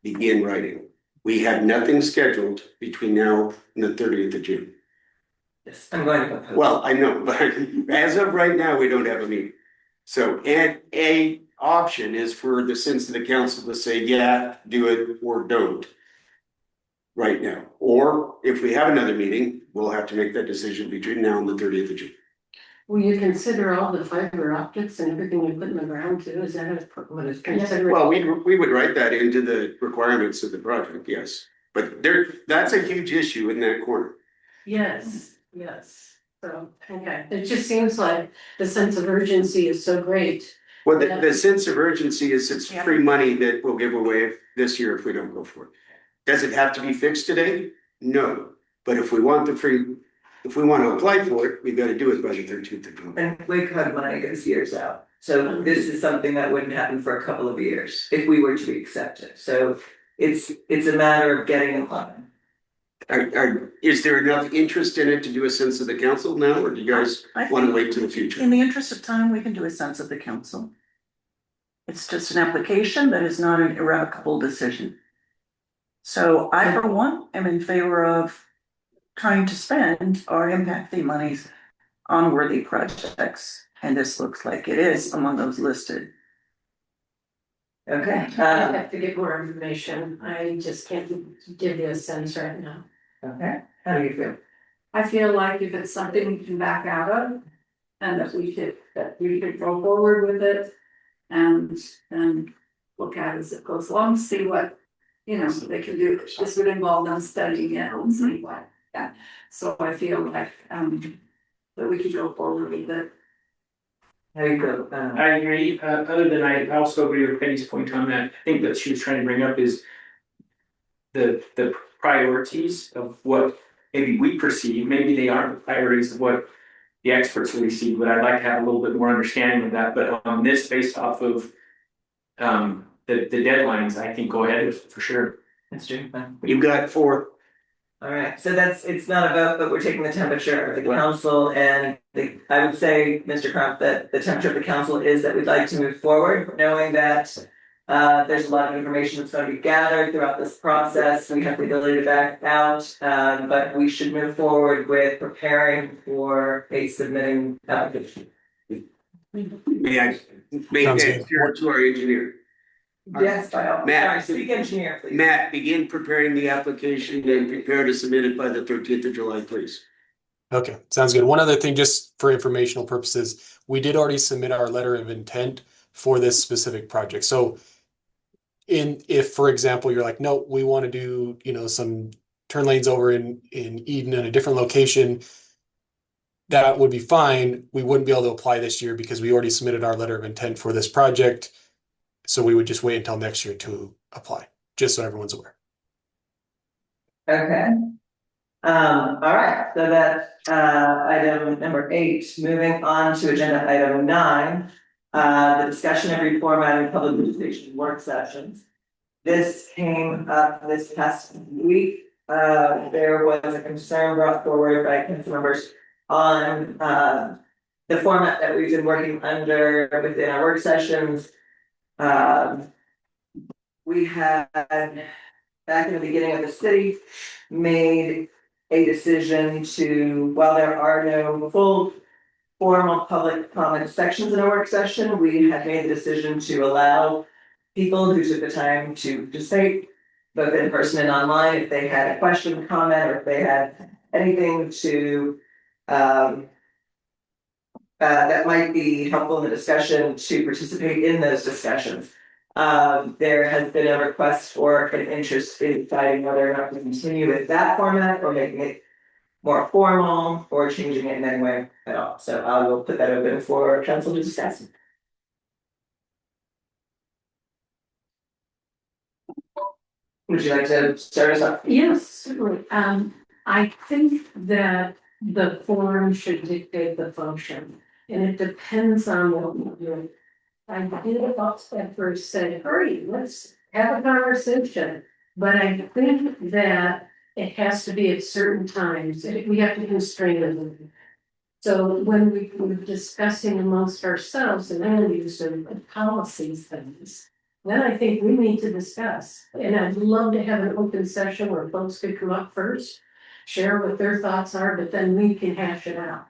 begin writing. We have nothing scheduled between now and the 30th of June. Yes, I'm going to propose. Well, I know, but as of right now, we don't have a meeting. So, and a option is for the sense of the council to say, yeah, do it or don't. Right now, or if we have another meeting, we'll have to make that decision between now and the 30th of June. Will you consider all the fiber optics and everything you put in the ground too? Is that what is considered? Well, we would write that into the requirements of the project, yes. But that's a huge issue in that corner. Yes, yes. So, okay, it just seems like the sense of urgency is so great. Well, the sense of urgency is it's free money that we'll give away this year if we don't go for it. Does it have to be fixed today? No, but if we want if we want to apply for it, we've got to do it by the 13th of June. And WCOG money goes years out, so this is something that wouldn't happen for a couple of years if we were to be accepted, so it's a matter of getting in line. Is there enough interest in it to do a sense of the council now, or do you guys I want to think wait to the future? in the interest of time, we can do a sense of the council. It's just an application that is not an irrevocable decision. So I, for one, am in favor of trying to spend our impact fee monies on worthy projects. And this looks like it is among those listed. Okay, I have to get more information. I just can't give you a sense right now. okay, how do you feel? I feel like if it's something we can back out of, and that we could go forward with it. And look at it as it goes along, see what, they can do. This would involve them studying it and see what, yeah. So I feel like, that we could go forward with it. How do you feel? I agree, other than I also agree with Penny's point on that, I think that she was trying to bring up is the priorities of what maybe we perceive, maybe they aren't the priorities of what the experts will receive, but I'd like to have a little bit more understanding of that, but on this, based off of the deadlines, I think go ahead for sure. That's true. You've got 4. All right, so it's not a vote, but we're taking the temperature of the council, and I would say, Mr. Crump, that the temperature of the council is that we'd like to move forward, knowing that there's a lot of information that's going to be gathered throughout this process. We have the ability to back out, but we should move forward with preparing for a submitting application. May I make Sounds that good. clear to our engineer? Yes, by all. Matt. Sorry, speak engineer, please. Matt, begin preparing the application and prepare to submit it by the 13th of July, please. Okay, sounds good. One other thing, just for informational purposes, we did already submit our letter of intent for this specific project. So if, for example, you're like, no, we want to do, some turn lanes over in Eden in a different location, that would be fine. We wouldn't be able to apply this year because we already submitted our letter of intent for this project. So we would just wait until next year to apply, just so everyone's aware. Okay. All right, so that's item number 8. Moving on to agenda item 9, the discussion of reformatting public participation work sessions. This came up this past week. There was a concern brought forward by council members on the format that we've been working under within our work sessions. We had, back in the beginning of the city, made a decision to, while there are no full formal public comment sections in a work session, we had made the decision to allow people who took the time to participate, both in person and online, if they had a question, comment, or if they had anything to that might be helpful in the discussion, to participate in those discussions. There has been a request for an interest in deciding whether or not to continue with that format or making it more formal or changing it in any way at all. So I will put that open for council to discuss. Would you like to start us off? Yes, certainly. I think that the form should dictate the function, and it depends on what we're doing. I did at first say, hurry, let's have a conversation. But I think that it has to be at certain times, we have to constrain it. So when we were discussing amongst ourselves and values and policies things, then I think we need to discuss. And I'd love to have an open session where folks could come up first, share what their thoughts are, but then we can hash it out.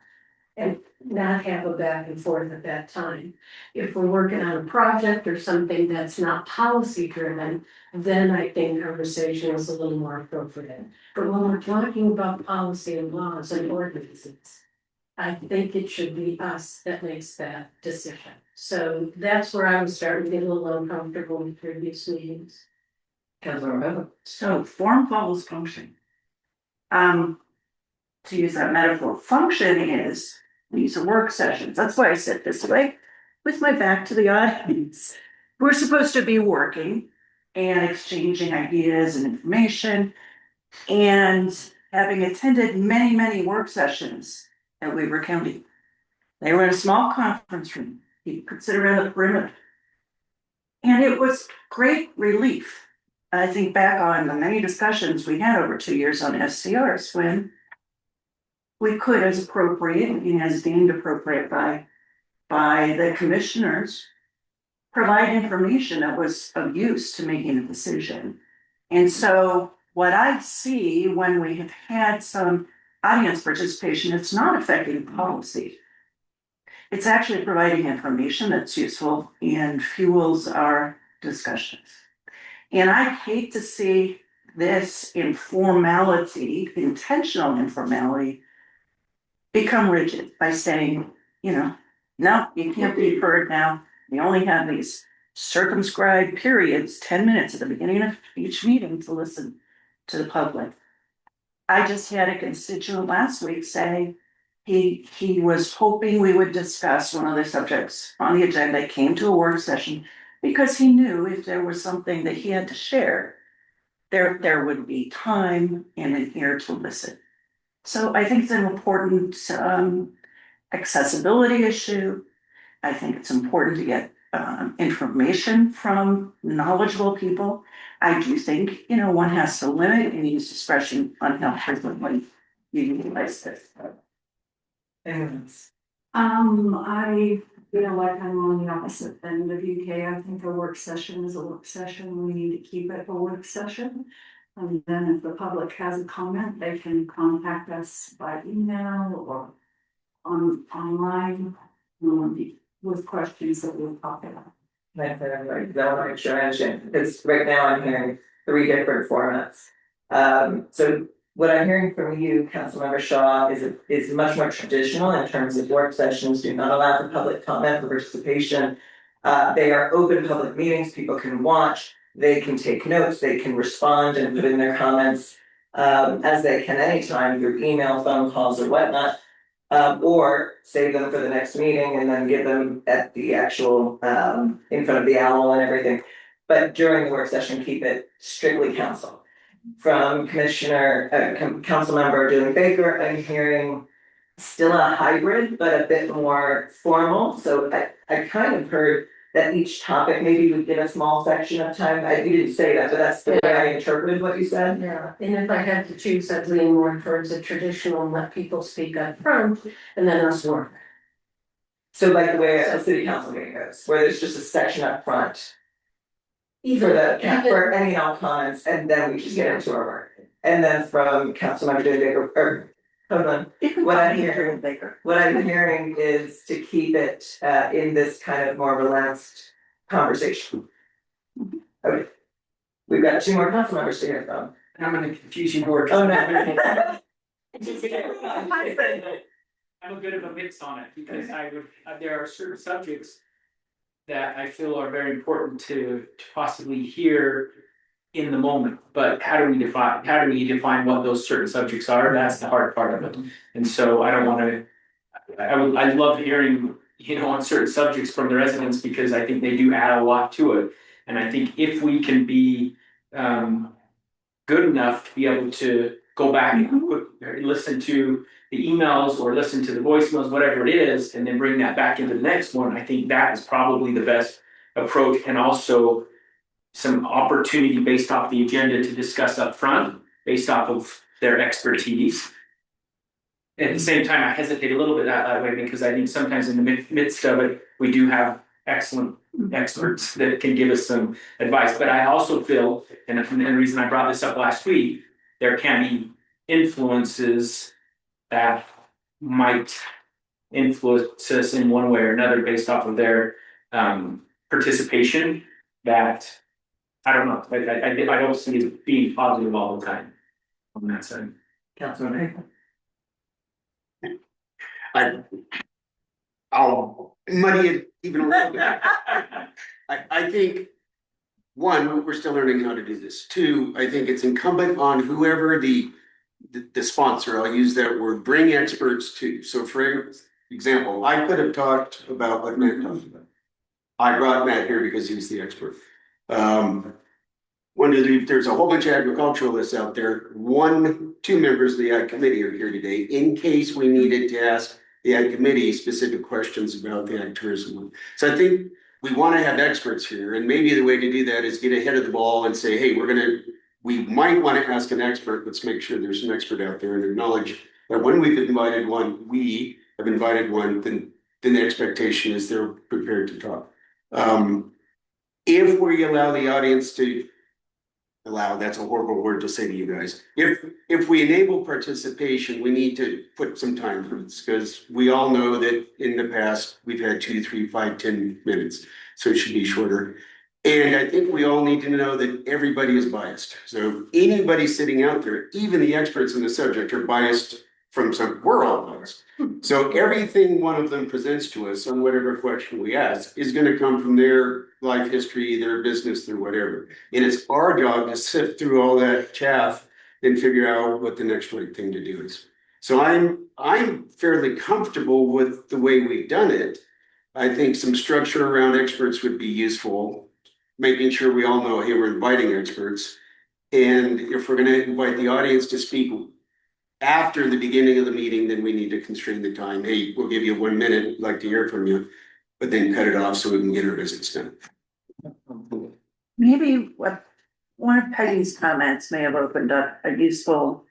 And not have a back and forth at that time. If we're working on a project or something that's not policy driven, then I think conversation is a little more appropriate. But when we're talking about policy and laws and ordinances, I think it should be us that makes that decision. So that's where I was starting to get a little uncomfortable in previous meetings. Councilor Romero. So form follows function. To use that metaphor, function is, these are work sessions. That's why I said this way, with my back to the audience. We're supposed to be working and exchanging ideas and information. And having attended many, many work sessions at Weaver County, they were in a small conference room. You could sit around the perimeter. And it was great relief I think back on the many discussions we had over 2 years on SCRs when we could, as appropriate and as deemed appropriate by the commissioners, provide information that was of use to making a decision. And so what I see when we have had some audience participation, it's not affecting policy. It's actually providing information that's useful and fuels our discussions. And I hate to see this informality, intentional informality, become rigid by saying, no, you can't be heard now. You only have these circumscribed periods, 10 minutes at the beginning of each meeting to listen to the public. I just had a constituent last week say he was hoping we would discuss one of the subjects on the agenda, came to a work session, because he knew if there was something that he had to share, there would be time and an ear to listen. So I think it's an important accessibility issue. I think it's important to get information from knowledgeable people. I do think, one has to limit and use discretion on how frequently you utilize this. Anyways, I feel like I'm on the opposite end of UK. I think a work session is a work session. We need to keep it a work session. And then if the public has a comment, they can contact us by email or online with questions that we'll talk about. right, I want to make sure I understand, because right now I'm hearing 3 different formats. So what I'm hearing from you, Councilmember Shaw, is much more traditional in terms of work sessions, do not allow for public comment, for participation. They are open public meetings, people can watch, they can take notes, they can respond and put in their comments as they can anytime through email, phone calls or whatnot. Or save them for the next meeting and then give them at the actual in front of the owl and everything. But during the work session, keep it strictly council. From council member Julie Baker, I'm hearing still a hybrid, but a bit more formal. So I kind of heard that each topic maybe would get a small section of time. You didn't say that, but that's the way I interpreted what you said. Yeah, and if I had to choose, I'd lean more towards the traditional and let people speak up front and then us work. So like the way a city council meeting goes, where there's just a section up front. For any and all comments, and then we just get into our work. And then from Councilmember Baker, or hold on, what I'm hearing is to keep it in this kind of more relaxed conversation. Okay. We've got 2 more council members to hear from. I'm gonna confuse you more. Oh, no. I'm a bit of a mix on it, because there are certain subjects that I feel are very important to possibly hear in the moment, but how do we define what those certain subjects are? That's the hard part of it. And so I don't wanna, I love hearing, on certain subjects from the residents, because I think they do add a lot to it. And I think if we can be good enough to be able to go back and listen to the emails or listen to the voicemails, whatever it is, and then bring that back into the next one, I think that is probably the best approach, and also some opportunity based off the agenda to discuss up front, based off of their expertise. At the same time, I hesitate a little bit that way, because I think sometimes in the midst of it, we do have excellent experts that can give us some advice. But I also feel, and the reason I brought this up last week, there can be influences that might influence us in one way or another based off of their participation, that I don't know, I don't see it being positive all the time on that side. Councilmember. I'll muddy it even a little bit. I think, 1, we're still learning how to do this. 2, I think it's incumbent on whoever the sponsor, I'll use that word, bring experts to. So for example, I could have talked about what Matt talked about. I brought Matt here because he was the expert. There's a whole bunch of agriculturalists out there. 1, 2 members of the Ag Committee are here today in case we needed to ask the Ag Committee specific questions about the ag tourism. So I think we want to have experts here, and maybe the way to do that is get ahead of the ball and say, hey, we might want to ask an expert. Let's make sure there's an expert out there and acknowledge that when we have invited one, then the expectation is they're prepared to talk. If we allow the audience to that's a horrible word to say to you guys. If we enable participation, we need to put some time limits, because we all know that in the past, we've had 2, 3, 5, 10 minutes, so it should be shorter. And I think we all need to know that everybody is biased. So anybody sitting out there, even the experts in the subject, are biased we're all biased. So everything one of them presents to us on whatever question we ask is going to come from their life history, their business, their whatever. And it's our job to sift through all that chaff and figure out what the next right thing to do is. So I'm fairly comfortable with the way we've done it. I think some structure around experts would be useful, making sure we all know, hey, we're inviting experts. And if we're going to invite the audience to speak after the beginning of the meeting, then we need to constrain the time. Hey, we'll give you 1 minute, I'd like to hear from you, but then cut it off so we can get our business done. Maybe one of Peggy's comments may have opened up a useful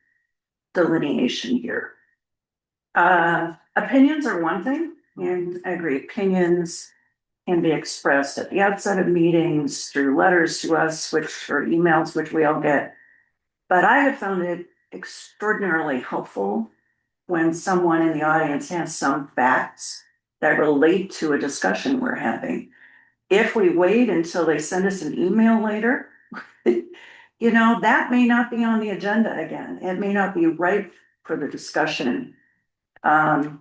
delineation here. Opinions are one thing, and I agree, opinions can be expressed at the outset of meetings through letters to us, or emails, which we all get. But I have found it extraordinarily helpful when someone in the audience has some facts that relate to a discussion we're having. If we wait until they send us an email later, that may not be on the agenda again. It may not be right for the discussion. And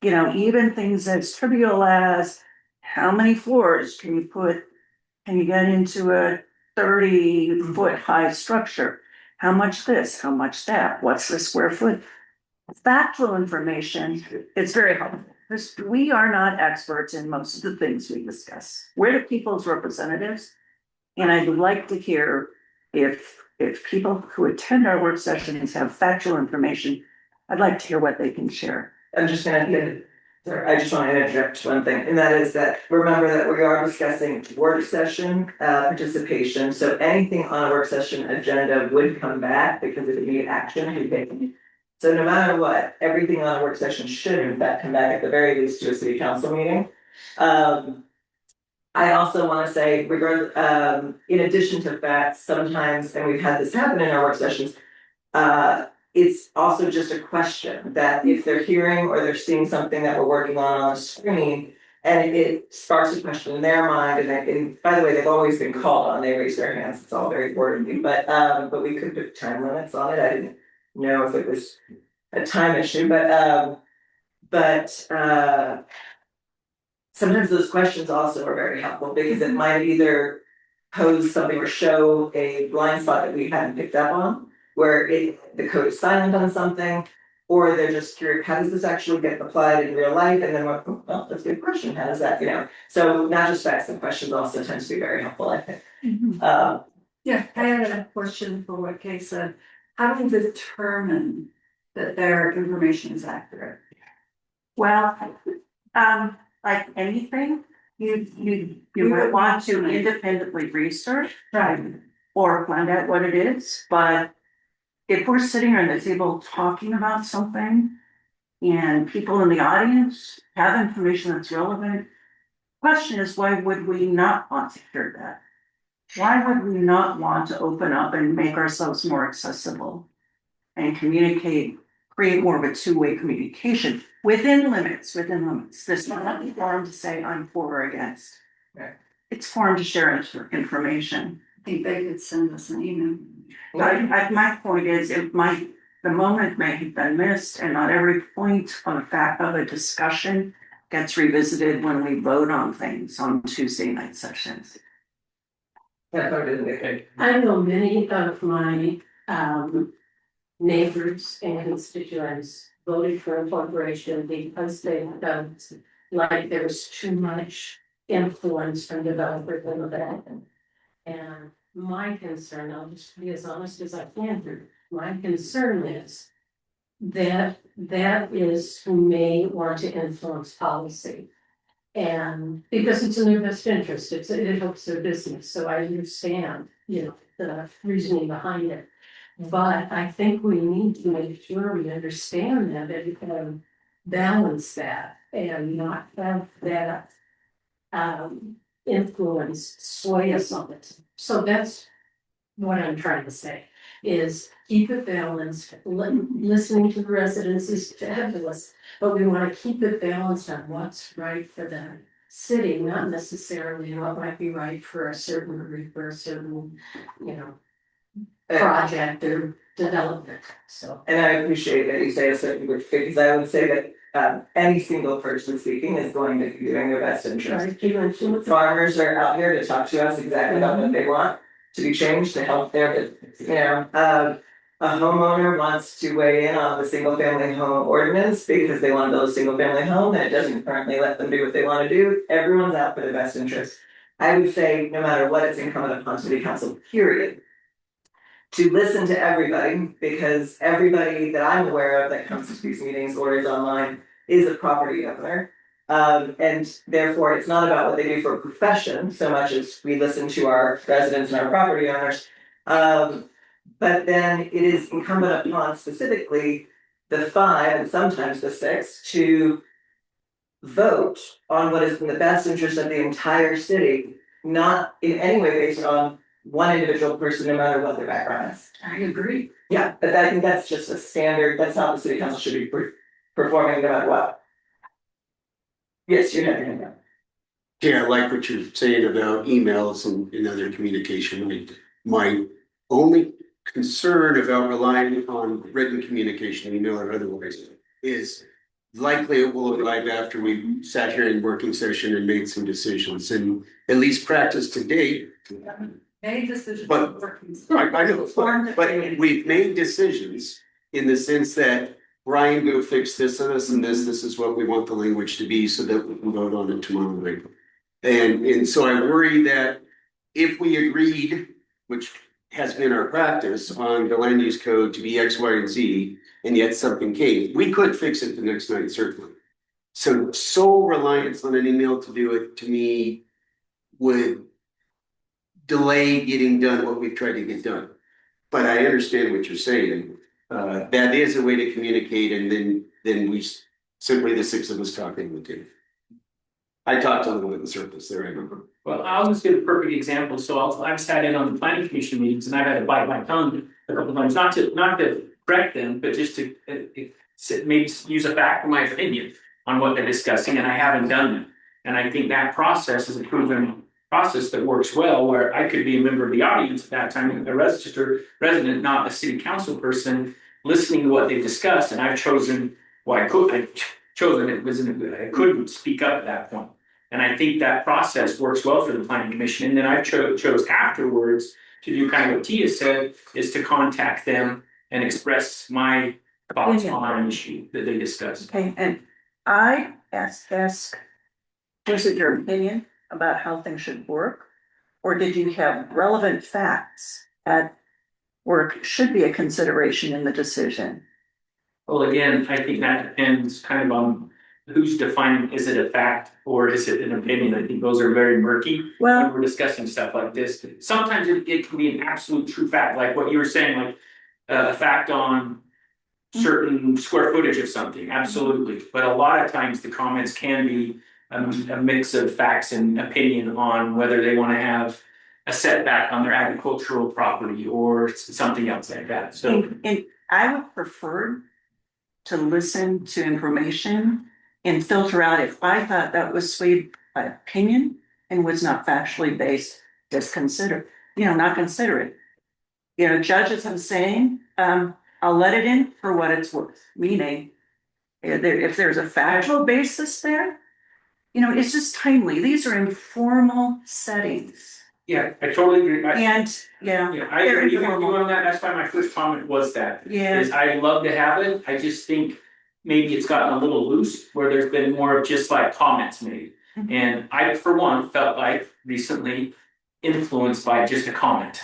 even things as trivial as how many floors can you get into a 30-foot high structure? How much this, how much that, what's the square foot? Factual information, it's very helpful. We are not experts in most of the things we discuss. We're the people's representatives. And I'd like to hear if people who attend our work sessions have factual information, I'd like to hear what they can share. I'm just gonna I just want to interject one thing, and that is that remember that we are discussing work session participation. So anything on a work session agenda would come back because it would need action to be taken. So no matter what, everything on a work session should in fact come back at the very least to a city council meeting. I also want to say, in addition to facts, sometimes, and we've had this happen in our work sessions, it's also just a question that if they're hearing or they're seeing something that we're working on the screen, and it sparks a question in their mind, and by the way, they've always been called on, they raise their hands, it's all very important to me, but we could put time limits on it. I didn't know if it was a time issue, but sometimes those questions also are very helpful because it might either pose something or show a blind spot that we hadn't picked up on, where the code is silent on something, or they're just curious, how does this actually get applied in real life? And then well, that's a good question. How does that, so not just facts and questions also tends to be very helpful, I think. Yeah, I had a question for what Kay said. How do you determine that their information is accurate? Well, like anything, you might want to independently research. Right. Or find out what it is, but if we're sitting around the table talking about something and people in the audience have information that's relevant, question is, why would we not want to hear that? Why would we not want to open up and make ourselves more accessible and communicate, create more of a two-way communication within limits? There's not a forum to say I'm for or against. Right. It's forum to share information. I think they could send us an email. My point is, the moment may have been missed, and not every point on the fact of a discussion gets revisited when we vote on things on Tuesday night sessions. I know many of my neighbors and constituents voted for incorporation because they felt like there was too much influence from developers in the back. And my concern, I'll just be as honest as I can here, my concern is that is who may want to influence policy. And because it's in their best interest, it helps their business, so I understand, the reasoning behind it. But I think we need to make sure we understand that and balance that and not have that influence sway us on it. So that's what I'm trying to say, is keep it balanced. Listening to the residents is fabulous, but we want to keep it balanced on what's right for the city, not necessarily what might be right for a certain group or a certain, project or development, so. And I appreciate that you say a certain group, because I would say that any single person speaking is going to be doing their best interest. Right, you mentioned. Farmers are out here to talk to us exactly about what they want to be changed to help their business, a homeowner wants to weigh in on the single family home ordinance because they want to build a single family home and it doesn't currently let them do what they want to do. Everyone's out for their best interest. I would say no matter what, it's incumbent upon city council, period, to listen to everybody, because everybody that I'm aware of that comes to these meetings or is online is a property owner. And therefore, it's not about what they do for a profession so much as we listen to our residents and our property owners. But then it is incumbent upon specifically the 5 and sometimes the 6 to vote on what is in the best interest of the entire city, not in any way based on one individual person, no matter what their background is. I agree. Yeah, but I think that's just a standard, that's how the city council should be performing no matter what. Yes, you have your hand up. Yeah, I like what you're saying about emails and other communication. My only concern about relying on written communication, email or otherwise, is likely it will arrive after we sat here in working session and made some decisions, and at least practice to date. Any decision. But- Right, I know, but we've made decisions in the sense that Brian, go fix this and this and this is what we want the language to be so that we can vote on it tomorrow night. And so I worry that if we agreed, which has been our practice, on the land use code to be X, Y, and Z, and yet something came, we could fix it the next night, certainly. So sole reliance on an email to do it, to me, would delay getting done what we've tried to get done. But I understand what you're saying. That is a way to communicate, and then we simply the 6 of us talking with you. I talked to them in the surface there, I remember. Well, I'll just give a perfect example. So I've sat in on the planning commission meetings and I've had to bite my tongue a couple of times, not to correct them, but just to maybe use a fact for my opinion on what they're discussing, and I haven't done it. And I think that process is a proven process that works well, where I could be a member of the audience at that time, a resident, not a city council person, listening to what they discussed, and I've chosen, I couldn't speak up at that point. And I think that process works well for the planning commission. And then I chose afterwards to do kind of what Tia said, is to contact them and express my thoughts on an issue that they discussed. Okay, and I ask, was it your opinion about how things should work? Or did you have relevant facts at work should be a consideration in the decision? Well, again, I think that depends kind of on who's defining, is it a fact or is it an opinion? I think those are very murky Well, when we're discussing stuff like this. Sometimes it can be an absolute true fact, like what you were saying, like a fact on certain square footage of something, absolutely. But a lot of times the comments can be a mix of facts and opinion on whether they want to have a setback on their agricultural property or something else like that, so. and I would prefer to listen to information and filter out if I thought that was swayed by opinion and was not factually based, just not consider it. Judges, I'm saying, I'll let it in for what it's worth, meaning if there's a factual basis there, it's just timely. These are informal settings. Yeah, I totally agree. Yeah, I agree with you on that. That's why my first comment was that. yeah. Is I love to have it. I just think maybe it's gotten a little loose where there's been more of just like comments made. Mhm. And I, for one, felt like recently influenced by just a comment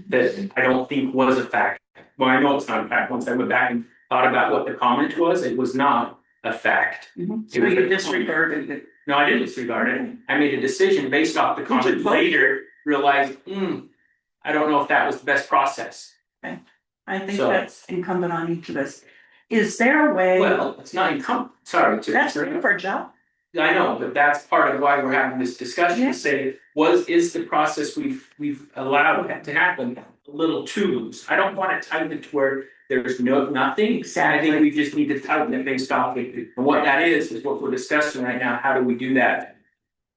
that I don't think was a fact. Well, I know it's not a fact. Once I went back and thought about what the comment was, it was not effect. So you disregarded it. No, I didn't disregard it. I made a decision based off the comment later, realized, I don't know if that was the best process. I think So- that's incumbent on each of us. Is there a way? Well, it's not sorry. That's our job. I know, but that's part of why we're having this discussion, Yeah. to say, is the process we've allowed to happen a little too loose? I don't wanna tighten it to where there's nothing. I think we just need to tighten it based off it, and what that is what we're discussing right now. How do we do that?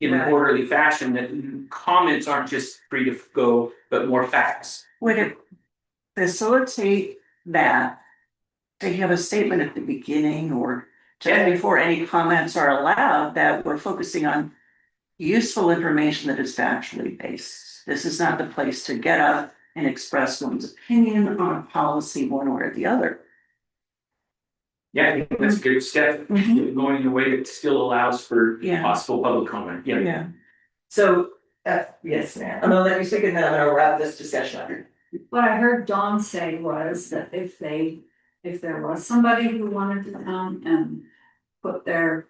In an Right. orderly fashion, that comments aren't just free to go, but more facts. Would it facilitate that? To have a statement at the beginning or just Yeah. before any comments are allowed, that we're focusing on useful information that is factually based. This is not the place to get up and express one's opinion on a policy one way or the other. Yeah, I think that's a good step, going in a way that still allows for Yeah. possible public comment, yeah. So, yes, ma'am, I'm gonna let you speak and then I'm gonna wrap this discussion up. What I heard Dawn say was that if there was somebody who wanted to come and put their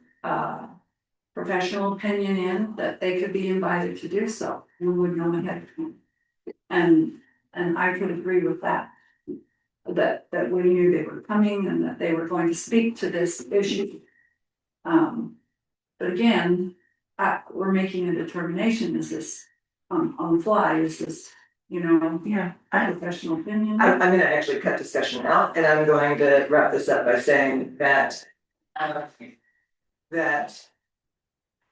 professional opinion in, that they could be invited to do so, we would know ahead of time. And I could agree with that. That we knew they were coming and that they were going to speak to this issue. But again, we're making a determination, is this on the fly, is this, Yeah. professional opinion? I'm gonna actually cut discussion out and I'm going to wrap this up by saying that. That.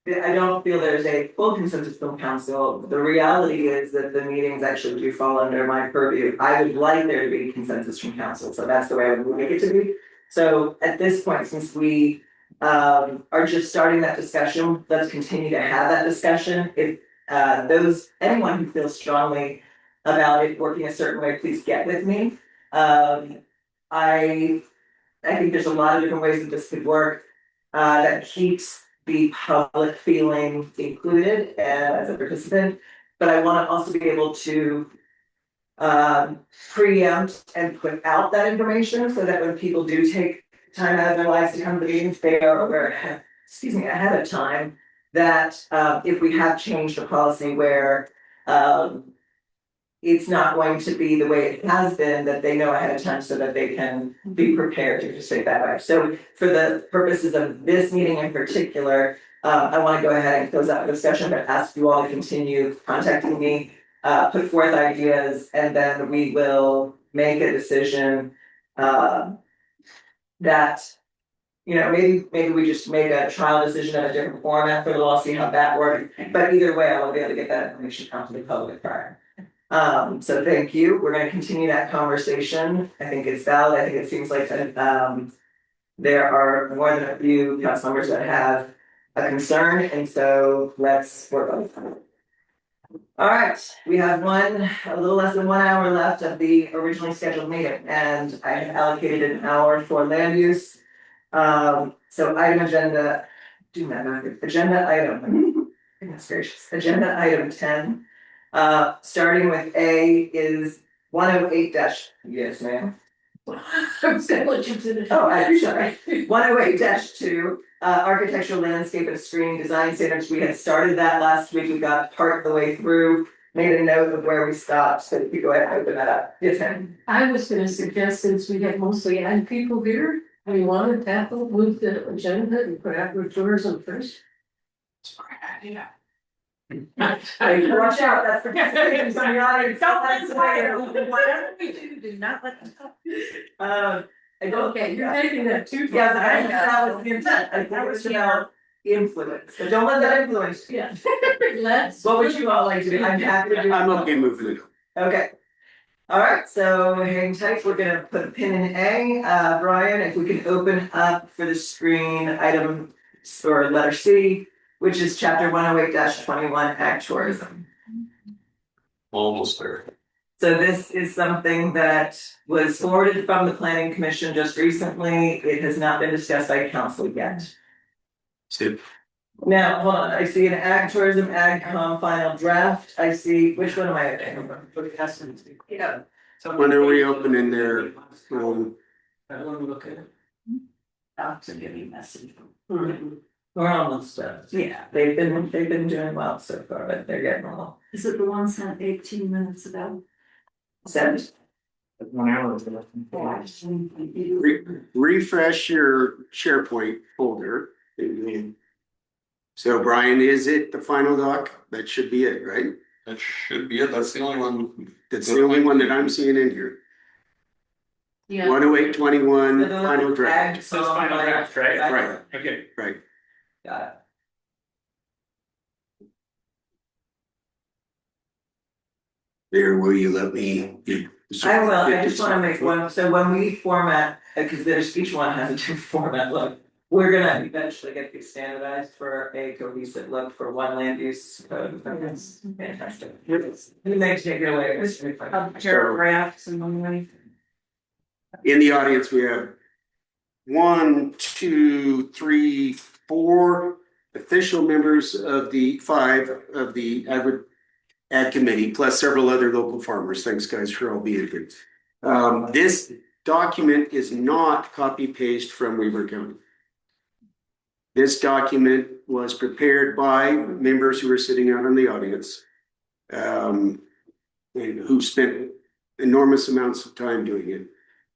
I don't feel there's a full consensus from council. The reality is that the meetings actually do fall under my purview. I would like there to be consensus from council, so that's the way I would make it to be. So at this point, since we are just starting that discussion, let's continue to have that discussion. If anyone who feels strongly about it working a certain way, please get with me. I think there's a lot of different ways that this could work that keeps the public feeling included as a participant, but I want to also be able to preempt and put out that information so that when people do take time out of their lives to come to the meetings, they are aware ahead of time that if we have changed a policy where it's not going to be the way it has been, that they know ahead of time so that they can be prepared to say it that way. So for the purposes of this meeting in particular, I want to go ahead and close out the discussion, but ask you all to continue contacting me, put forth ideas, and then we will make a decision that, maybe we just make a trial decision of a different format for the law, see how that works. But either way, I will be able to get that information out to the public prior. So thank you. We're gonna continue that conversation. I think it's valid. I think it seems like there are more than a few council members that have a concern, and so let's work on it. All right, we have a little less than 1 hour left of the originally scheduled meeting, and I have allocated an hour for land use. So agenda item, goodness gracious, agenda item 10. Starting with A is 108 yes, ma'am. I'm gonna let you finish. Oh, I'm sorry. 108-2, architectural landscape and screening design standards. We had started that last week. We got part of the way through, made a note of where we stopped, so if you go ahead and open that up. Yes, ma'am. I was gonna suggest, since we have mostly young people here, we want to tackle with the agenda and perhaps with tourism first. It's a great idea. Watch out, that's for participation from the audience. Whatever we do not let them talk. I don't. Okay, you're taking that too far. Yeah, but I think that was the intent. I think it was about influence, so don't let that influence you. Yeah. Let's. What would you all like to do? I'm happy to do. I'm okay moving it. Okay. All right, so hang tight, we're gonna put a pin in A. Brian, if we can open up for the screen item or letter C, which is chapter 108-21, Ag Tourism. Almost there. So this is something that was forwarded from the planning commission just recently. It has not been discussed by council yet. Steve, Now, hold on, I see an ag tourism, AgCom final draft. I see, which one am I? Yeah. When are we opening there? I want to look at it. That's a good message. Mhm. We're almost done. Yeah. They've been doing well so far, but they're getting a little. Is it the one sent 18 minutes ago? Send. 1 hour is left. Refresh your SharePoint folder. So Brian, is it the final doc? That should be it, right? That should be it. That's the only one. That's the only one that I'm seeing in here. Yeah. 10821 final draft. So it's final draft, right? Right. Okay. Right. Got it. There, will you let me? I will, I just wanna make one, so when we format, because there's, each one has a different format look. We're gonna eventually get these standardized for a cohesive look for one land use code. That's fantastic. You may take it away. It's really fun. Paragraphs and one way. In the audience, we have 1, 2, 3, 4 official members of the 5 of the Ag Committee, plus several other local farmers. Thanks, guys, for all being here. This document is not copy paste from Weber County. This document was prepared by members who are sitting out in the audience, and who spent enormous amounts of time doing it.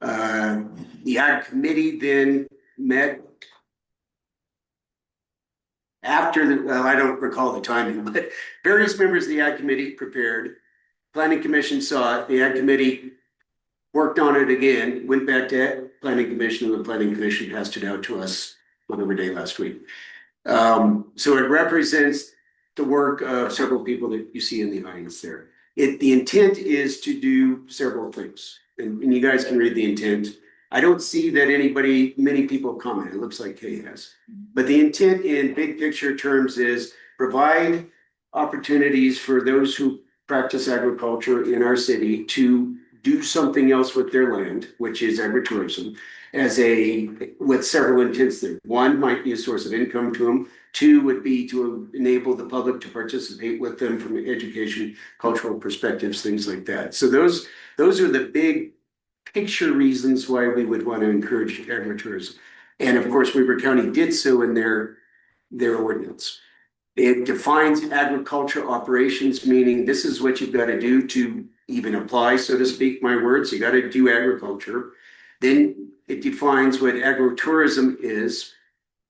The Ag Committee then met after well, I don't recall the timing, but various members of the Ag Committee prepared. Planning Commission saw it. The Ag Committee worked on it again, went back to Planning Commission, and the Planning Commission passed it out to us whatever day last week. So it represents the work of several people that you see in the audience there. The intent is to do several things, and you guys can read the intent. I don't see that many people comment. It looks like Kay has. But the intent in big picture terms is provide opportunities for those who practice agriculture in our city to do something else with their land, which is agritourism, with several intents there. One might be a source of income to them. 2 would be to enable the public to participate with them from education, cultural perspectives, things like that. So those are the big picture reasons why we would want to encourage agritourism. And of course, Weber County did so in their ordinance. It defines agriculture operations, meaning this is what you've got to do to even apply, so to speak, my words. You got to do agriculture. Then it defines what agritourism is.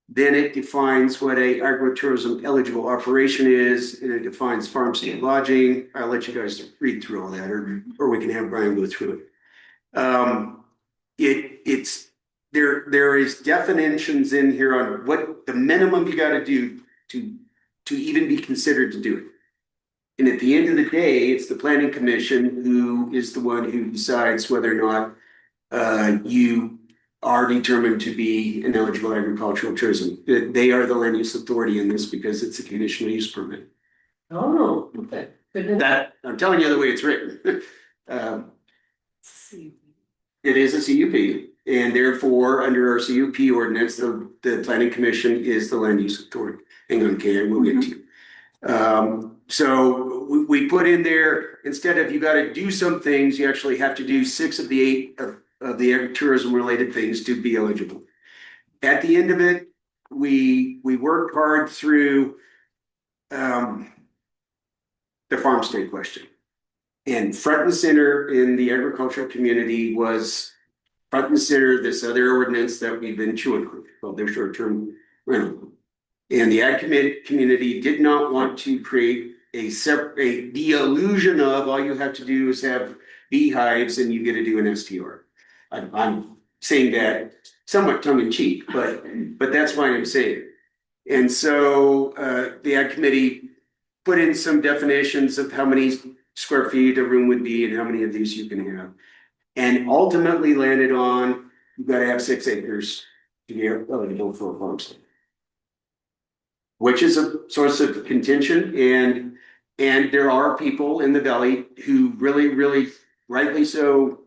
Then it defines what a agritourism eligible operation is, and it defines farm stand lodging. I'll let you guys read through all that, or we can have Brian go through it. There is definitions in here on what the minimum you got to do to even be considered to do it. And at the end of the day, it's the Planning Commission who is the one who decides whether or not you are determined to be an eligible agricultural tourism. They are the land use authority in this because it's a conditional use permit. Oh, okay. Good. That I'm telling you the way it's written. It is a CUP, and therefore, under our CUP ordinance, the Planning Commission is the land use authority. Hang on, Kay, we'll get to you. So we put in there, instead of you got to do some things, you actually have to do 6 of the 8 of the agritourism related things to be eligible. At the end of it, we worked hard through the farmstead question. And front and center in the agricultural community was front and center this other ordinance that we've been chewing on, called their short-term rental. And the ag community did not want to create the illusion of all you have to do is have beehives and you get to do an STR. I'm saying that somewhat tongue in cheek, but that's why I'm saying it. And so the ag committee put in some definitions of how many square feet a room would be and how many of these you can have. And ultimately landed on, you've got to have 6 acres to be eligible for a farmstead. Which is a source of contention, and there are people in the valley who really, rightly so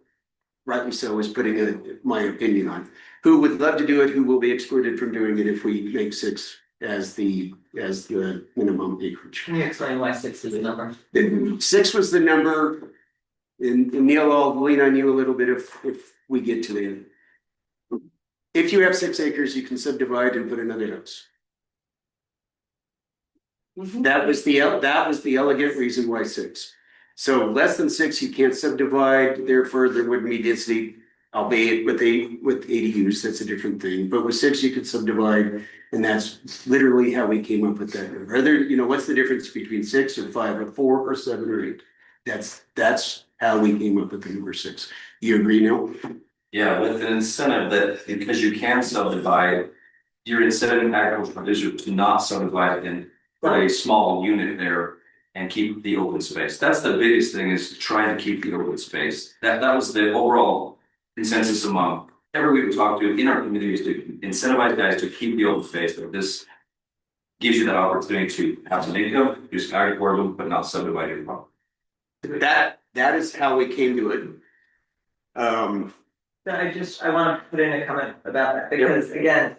is putting my opinion on, who would love to do it, who will be excluded from doing it if we make 6 as the minimum acreage. Can you explain why 6 is the number? 6 was the number, and Neil, I'll lean on you a little bit if we get to the end. If you have 6 acres, you can subdivide and put another house. That was the elegant reason why 6. So less than 6, you can't subdivide, therefore there wouldn't be density, albeit with ADUs, that's a different thing. But with 6, you could subdivide, and that's literally how we came up with that number. What's the difference between 6 or 5 or 4 or 7 or 8? That's how we came up with the number 6. You agree, Neil? Yeah, with an incentive that because you can subdivide, you're incentivizing agricultural producers to not subdivide and put a small unit there and keep the open space. That's the biggest thing, is trying to keep the open space. That was the overall consensus among everybody we talked to in our community, is to incentivize guys to keep the open space. But this gives you that opportunity to have some income, do some agriculture, but not subdivide your property. That is how we came to it. I want to put in a comment about that, because again,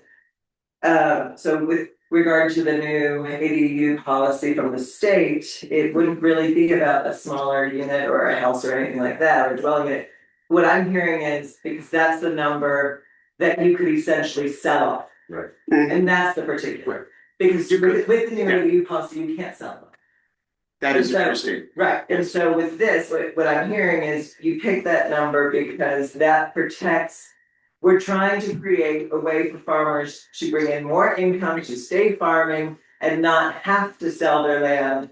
so with regard to the new ADU policy from the state, it wouldn't really be about a smaller unit or a house or anything like that, or dwelling unit. What I'm hearing is, because that's the number that you could essentially sell off. Right. And that's the particular, because with the new ADU policy, you can't sell them. That is So- interesting. Right, and so with this, what I'm hearing is you pick that number because that protects. We're trying to create a way for farmers to bring in more income, to stay farming and not have to sell their land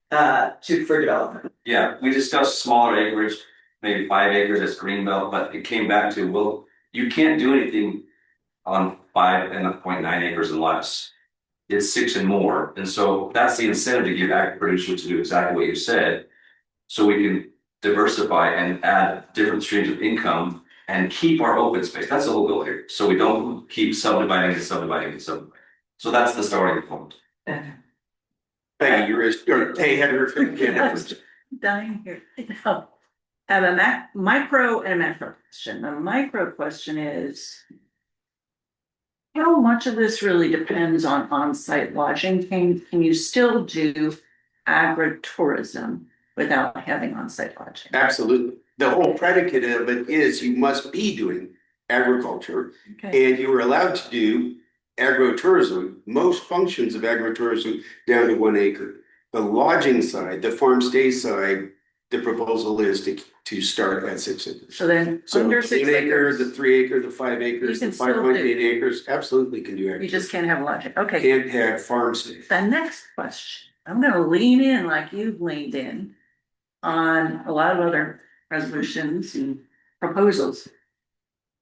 for development. Yeah, we discussed smaller acreage, maybe 5 acres as greenbelt, but it came back to, well, you can't do anything on 5.9 acres and less. It's 6 and more, and so that's the incentive to give ag producers to do exactly what you said, so we can diversify and add different streams of income and keep our open space. That's the whole goal here, so we don't keep subdividing and subdividing and subdividing. So that's the starting point. Peggy, Tay had her hand. Dying here. I have a micro and a macro question. The micro question is, how much of this really depends on site lodging? Can you still do agritourism without having on-site lodging? Absolutely. The whole predicate of it is you must be doing agriculture, Okay, and you are allowed to do agritourism, most functions of agritourism down to 1 acre. The lodging side, the farm stay side, the proposal is to start at 6 acres. so then So under 1 6 acre, acres, the 3 acre, the 5 acres, can the still 5.8 do- acres, absolutely can do you agriculture. just can't have lodging. Okay. Can't have farm stay. The next question, I'm gonna lean in like you've leaned in on a lot of other resolutions and proposals.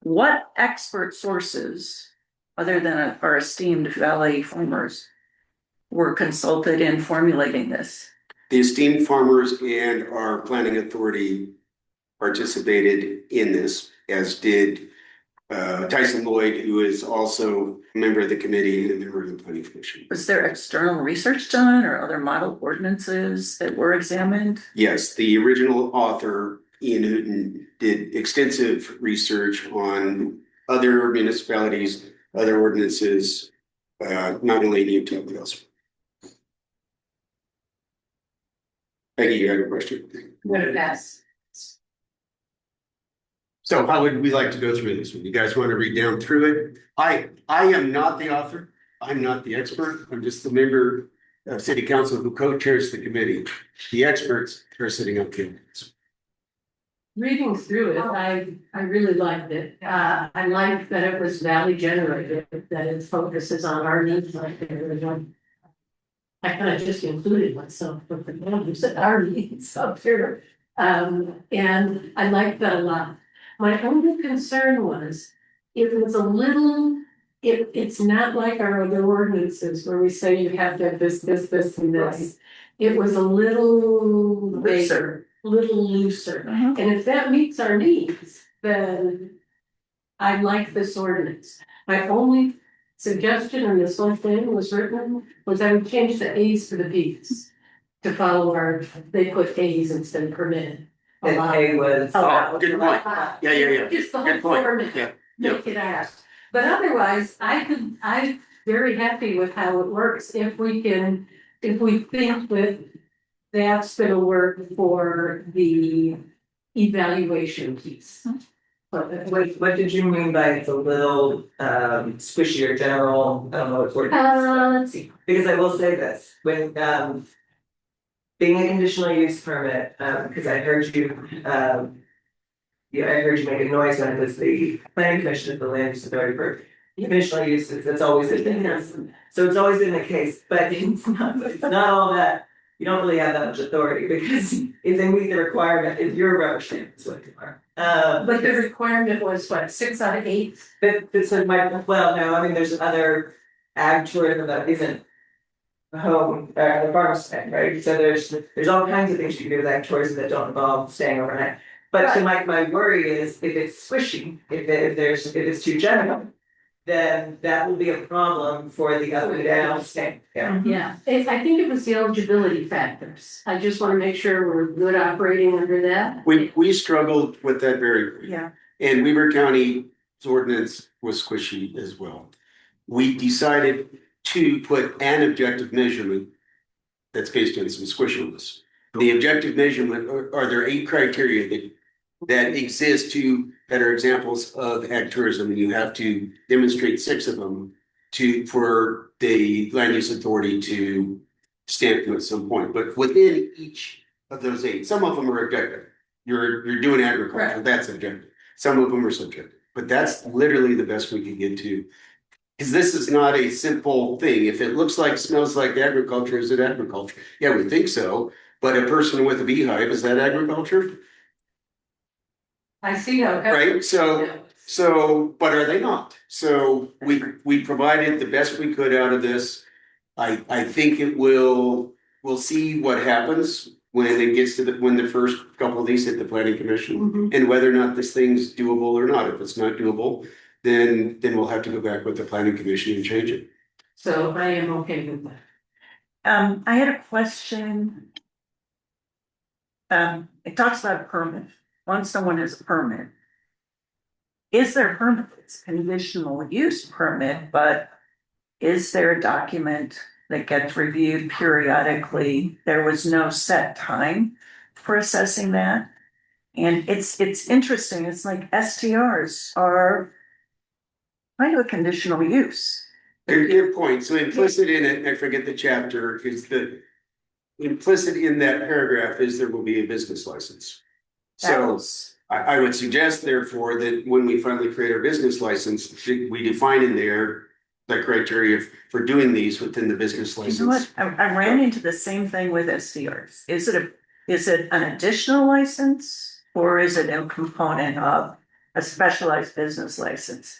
What expert sources, other than our esteemed Valley farmers, were consulted in formulating this? The esteemed farmers and our planning authority participated in this, as did Tyson Lloyd, who is also a member of the committee and a member of the planning commission. Was there external research done or other model ordinances that were examined? Yes, the original author, Ian Hooton, did extensive research on other municipalities, other ordinances, not only in Utah, but elsewhere. Peggy, you had a question? Yes. So how would we like to go through this one? You guys want to read down through it? I am not the author. I'm not the expert. I'm just the member of city council who co-chairs the committee. The experts are sitting up here. Reading through it, I really liked it. I liked that it was valley generated, that it focuses on our needs like everyone. I kind of just included myself with the numbers that our needs up here. And I liked that a lot. My only concern was, it was a little, it's not like our other ordinances where we say you have to have this, and this. It was a little vaguer, little looser. And if that meets our needs, then I like this ordinance. My only suggestion on this whole thing was I would change the A's to the B's. To follow they put A's instead of permitted. And A was. Oh, good point. Yeah. Just the Good whole point. format, Yeah. make it ask. But otherwise, I'm very happy with how it works if we think that that's gonna work for the evaluation piece. What did you mean by it's a little squishy or general, I don't know what word. Let's see. Because I will say this, when being a conditional use permit, because I heard you, yeah, I heard you make a noise when it was the planning commission of the land use authority for conditional uses, that's always been the case. So it's always been the case, but it's not all that, you don't really have that much authority, because if they meet the requirement, if you're a rubber stamp, is what you are. But the requirement was what, 6 out of 8? That's like well, no, I mean, there's other ag tourism that isn't home, the farmstead, right? So there's all kinds of things you can do with ag tourism that don't involve staying overnight. But so my worry is if it's squishy, if it's too general, then that will be a problem for the up and down staying. Yeah. Yeah, I think it was the eligibility factors. I just wanna make sure we're good operating under that. We struggled with that very. Yeah. And Weaver County's ordinance was squishy as well. We decided to put an objective measurement that's based on some squishiness. The objective measurement, are there 8 criteria that exist that are examples of ag tourism, and you have to demonstrate 6 of them for the land use authority to stamp them at some point. But within each of those 8, some of them are objective. You're doing agriculture, Right. that's objective. Some of them are subjective, but that's literally the best we could get to. Because this is not a simple thing. If it looks like, smells like agriculture, is it agriculture? Yeah, we think so, but a person with a beehive, is that agriculture? I see how. Right, so, but are they not? So we provided the best we could out of this. I think we'll see what happens when it gets to when the first couple of these hit the planning commission. And whether or not this thing's doable or not. If it's not doable, then we'll have to go back with the planning commission and change it. So I am okay with that. I had a question. It talks about a permit. Once someone has a permit. Is there a permit? It's a conditional use permit, but is there a document that gets reviewed periodically? There was no set time for assessing that. And it's interesting, it's like STRs are kind of a conditional use. Good point. So implicit in it, I forget the chapter, is the implicit in that paragraph is there will be a business license. So I would suggest therefore that when we finally create our business license, we define in there the criteria for doing these within the business license. You know what? I ran into the same thing with STRs. Is it an additional license or is it a component of a specialized business license?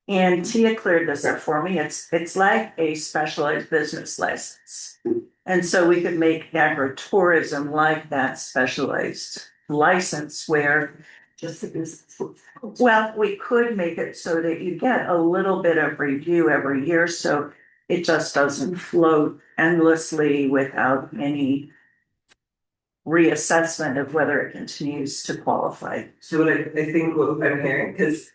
And Tia cleared this up for me. It's like a specialized business license. And so we could make agritourism like that specialized license where Just a business. well, we could make it so that you get a little bit of review every year, so it just doesn't float endlessly without any reassessment of whether it continues to qualify. So what I think what I'm hearing, because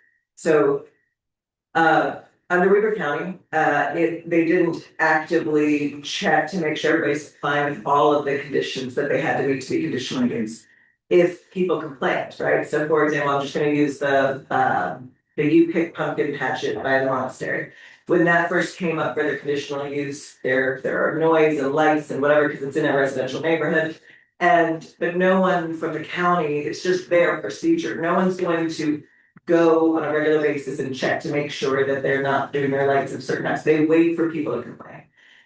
under Weaver County, they didn't actively check to make sure everybody's fine with all of the conditions that they had to meet to be conditional use. If people complained, right? So for example, I'm just gonna use the You Pick Pumpkin Patch by the monastery. When that first came up for their conditional use, there are noise and lights and whatever, because it's in a residential neighborhood. But no one from the county, it's just their procedure. No one's going to go on a regular basis and check to make sure that they're not doing their lights at certain times. They wait for people to complain.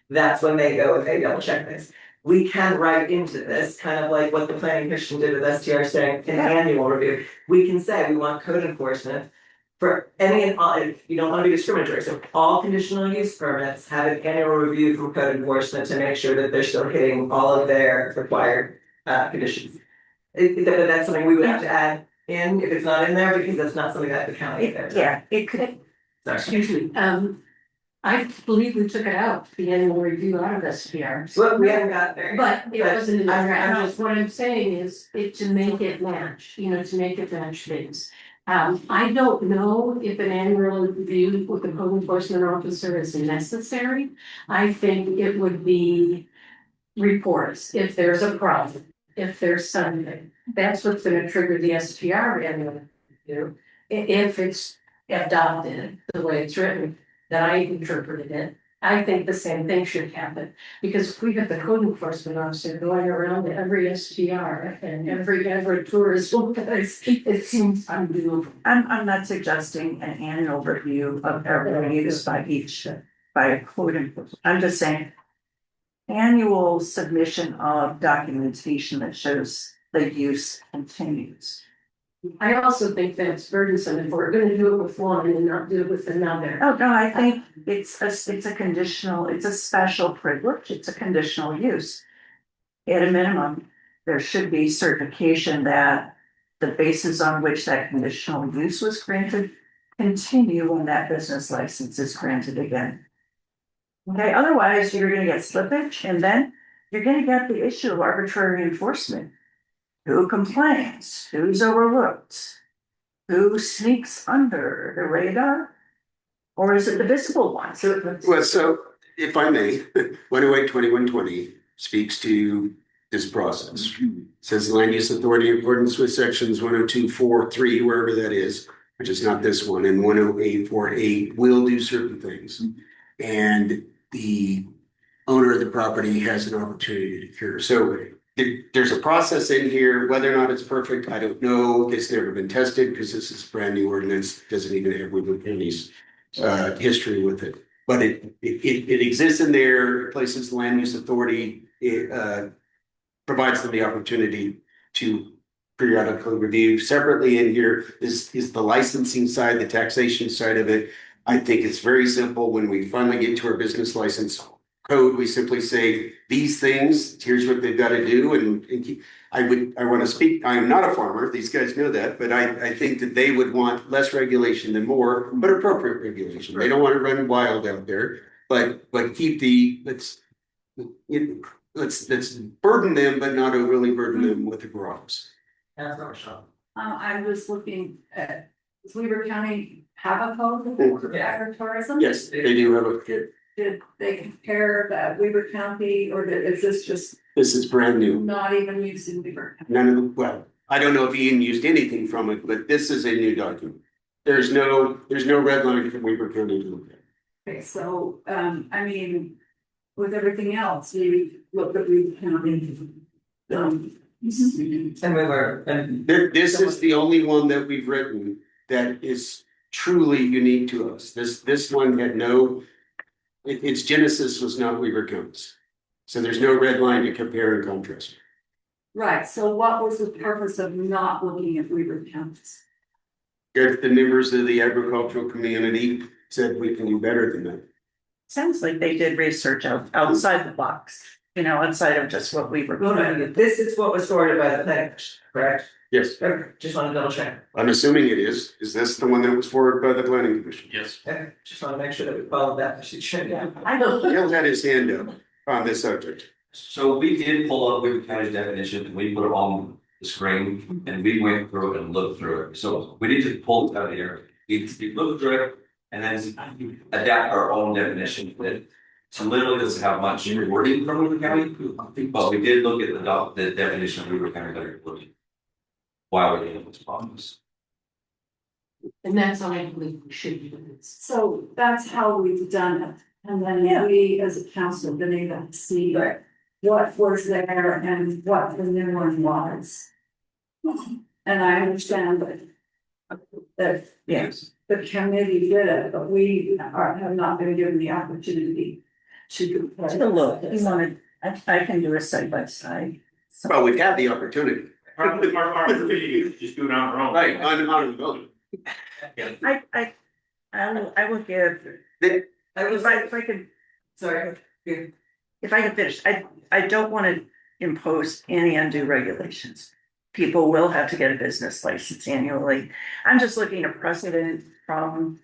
That's when they go and they double check this. We can write into this, kind of like what the planning commission did with STR saying an annual review. We can say we want code enforcement for any and all, if you don't want to be discriminatory, so all conditional use permits have an annual review from code enforcement to make sure that they're still hitting all of their required conditions. That's something we would have to add in if it's not in there, because that's not something that the county does. Yeah, it could. Sorry. Excuse me, I believe we took it out, the annual review out of SPRs. Well, we haven't got there. But it wasn't in the I'm- draft, what I'm saying is, to make it match, to make it match things. I don't know if an annual review with the code enforcement officer is necessary. I think it would be reports, if there's a problem, if there's something. That's what's gonna trigger the SPR annual review. if it's adopted the way it's written, that I interpreted it, I think the same thing should happen. Because if we have the code enforcement officer going around to every STR and every tourism place, it seems undoable. I'm not suggesting an annual review of every use by code enforcement. I'm just saying. Annual submission of documentation that shows the use continues. I also think that it's burdensome if we're gonna do it with one and not do it with another. Oh, no, I think it's a conditional, it's a special privilege, it's a conditional use. At a minimum, there should be certification that the basis on which that conditional use was granted continue when that business license is granted again. Okay, otherwise you're gonna get slippage and then you're gonna get the issue of arbitrary enforcement. Who complains? Who's overlooked? Who sneaks under the radar? Or is it the visible one? Well, so if I may, 108-2120 speaks to this process. Says the land use authority in accordance with sections 102-4-3, wherever that is, which is not this one, and 108-4-8 will do certain things. And the owner of the property has an opportunity to cure. So there's a process in here, whether or not it's perfect, I don't know. It's never been tested because this is a brand new ordinance, doesn't even have Woodland County's history with it. But it exists in there, places the land use authority, provides them the opportunity to periodically review. Separately in here is the licensing side, the taxation side of it. I think it's very simple. When we finally get to our business license code, we simply say, these things, here's what they've got to do. And I want to speak, I'm not a farmer, these guys know that, but I think that they would want less regulation than more, but appropriate regulation. They don't want to run wild out there, but keep let's burden them, but not overly burden them with the grows. I was looking at, does Weaver County have a code for agritourism? Yes, they do have a, Did they compare that Weaver County, or is this just this is brand new. not even using Weaver County? None of the, well, I don't know if Ian used anything from it, but this is a new document. There's no red line from Weaver County to look at. Okay, so, I mean, with everything else, we looked at Weaver County. And we were, and This is the only one that we've written that is truly unique to us. This one had no, its genesis was not Weaver County's. So there's no red line to compare and contrast. Right, so what was the purpose of not looking at Weaver Counties? If the members of the agricultural community said we can do better than that. Sounds like they did research outside the box, outside of just what we were. this is what was sorted by the planning commission, correct? Yes, Okay, just want to double check. I'm assuming it is. Is this the one that was forwarded by the planning commission? Yes. Okay, just want to make sure that we followed that procedure. I don't. Neil had his hand up on this subject. So we did pull up Weaver County's definition, and we put it on the screen, and we went through it and looked through it. So we need to pull it out of here, we look through it, and then adapt our own definition. It literally doesn't have much wording from Weaver County, but we did look at the definition of Weaver County that are looking. While we're dealing with this problems. And that's how I believe we should do this. So that's how we've done it, and then Yeah. we as a council have been able to see what was there and what the new one was. And I understand that Yes. the committee did it, but we have not been given the opportunity to. To look, you wanted, I can do a side by side. Well, we've had the opportunity. Our just do it on our own. Right, on the vote. I will give, I was if I could, sorry. if I could finish, I don't want to impose any undue regulations. People will have to get a business license annually. I'm just looking at precedent from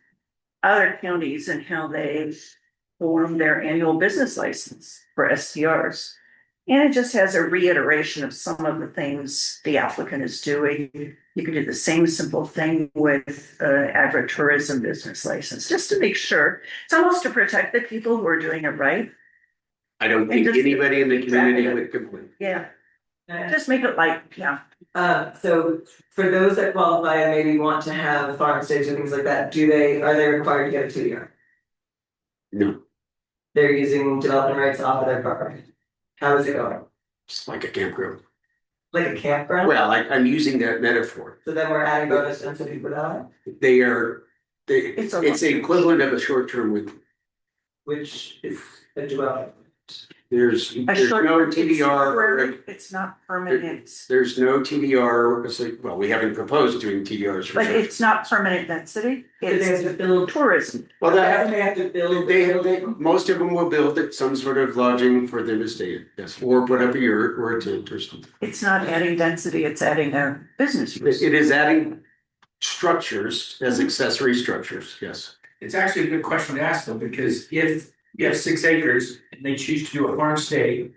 other counties and how they form their annual business license for STRs. And it just has a reiteration of some of the things the applicant is doing. You can do the same simple thing with agritourism business license, just to make sure. It's almost to protect the people who are doing it right. I don't think anybody in the community would complain. Yeah. Just make it like, yeah, So for those that qualify and maybe want to have farm stays or things like that, are they required to get a 2 year? No, They're using development rights off of their property. How is it going? it's like a campground. Like a campground? Well, I'm using that metaphor. So then we're adding bonus density for that, It's a- it's the equivalent of a short-term rental. which is a dwelling. There's a no short, it's TDR. temporary, it's not permanent, There's no TDR, well, we haven't proposed doing TDRs. for but sure. it's not permanent density, But they have to it's build, tourism. Well, that, they have to build. most of them will build it, some sort of lodging for them to stay in, yes, or put up a yurt or a tent or something. It's not adding density, it's adding a business use. It is adding structures as accessory structures, yes. It's actually a good question to ask though, because if you have 6 acres and they choose to do a farm stay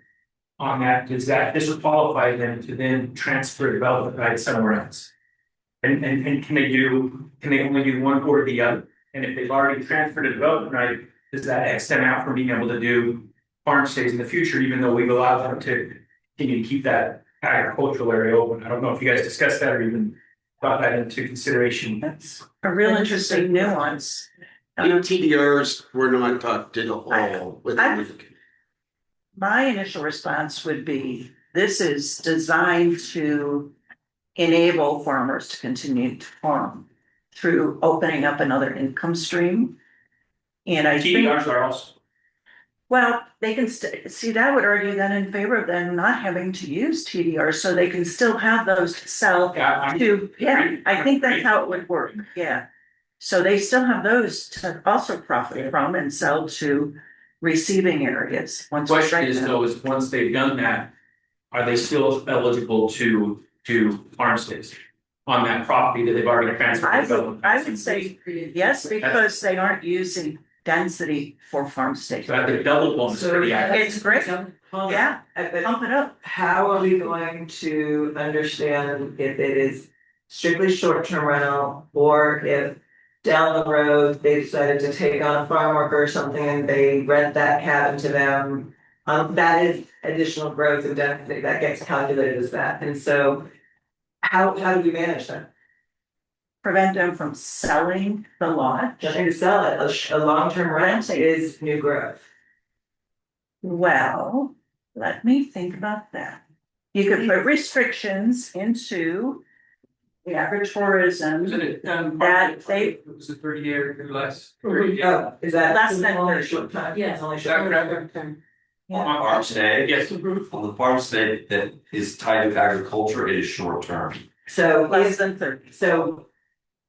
on that, does that disqualify them to then transfer development rights somewhere else? And can they only do one or the other? And if they've already transferred a development right, does that X them out from being able to do farm stays in the future, even though we've allowed them to continue to keep that agricultural area open? I don't know if you guys discussed that or even brought that into consideration. That's a real interesting nuance. TDRs were not talked at all with. My initial response would be, this is designed to enable farmers to continue to farm through opening up another income stream. And I think, TDRs are also. well, they can see, that would argue then in favor of them not having to use TDR, so they can still have those to sell Yeah, I think that's how it would work, yeah. So they still have those to also profit from and sell to receiving areas. The Once we question strike is that. though, is once they've done that, are they still eligible to do farm stays on that property that they've already transferred? I would say yes, because they aren't using density for farm state. So that's a double bonus for the ag. It's great, yeah, But pump it up. how are we going to understand if it is strictly short-term rental or if down the road they decided to take on a farm worker or something and they rent that cabin to them? That is additional growth and density that gets calculated as that, and so how do we manage that? Prevent them from selling the lot. Nothing to sell it, a long-term rent is new growth. Well, let me think about that. You could put restrictions into the agritourism. Isn't it, That they- it was a 30-year or less. Oh, is that? Less than only 30. short time? Yeah. It's only Is that short correct? term. On my farm stay, Yes. on the farm stay that is tied to agriculture, it is short term. So Less than 30. so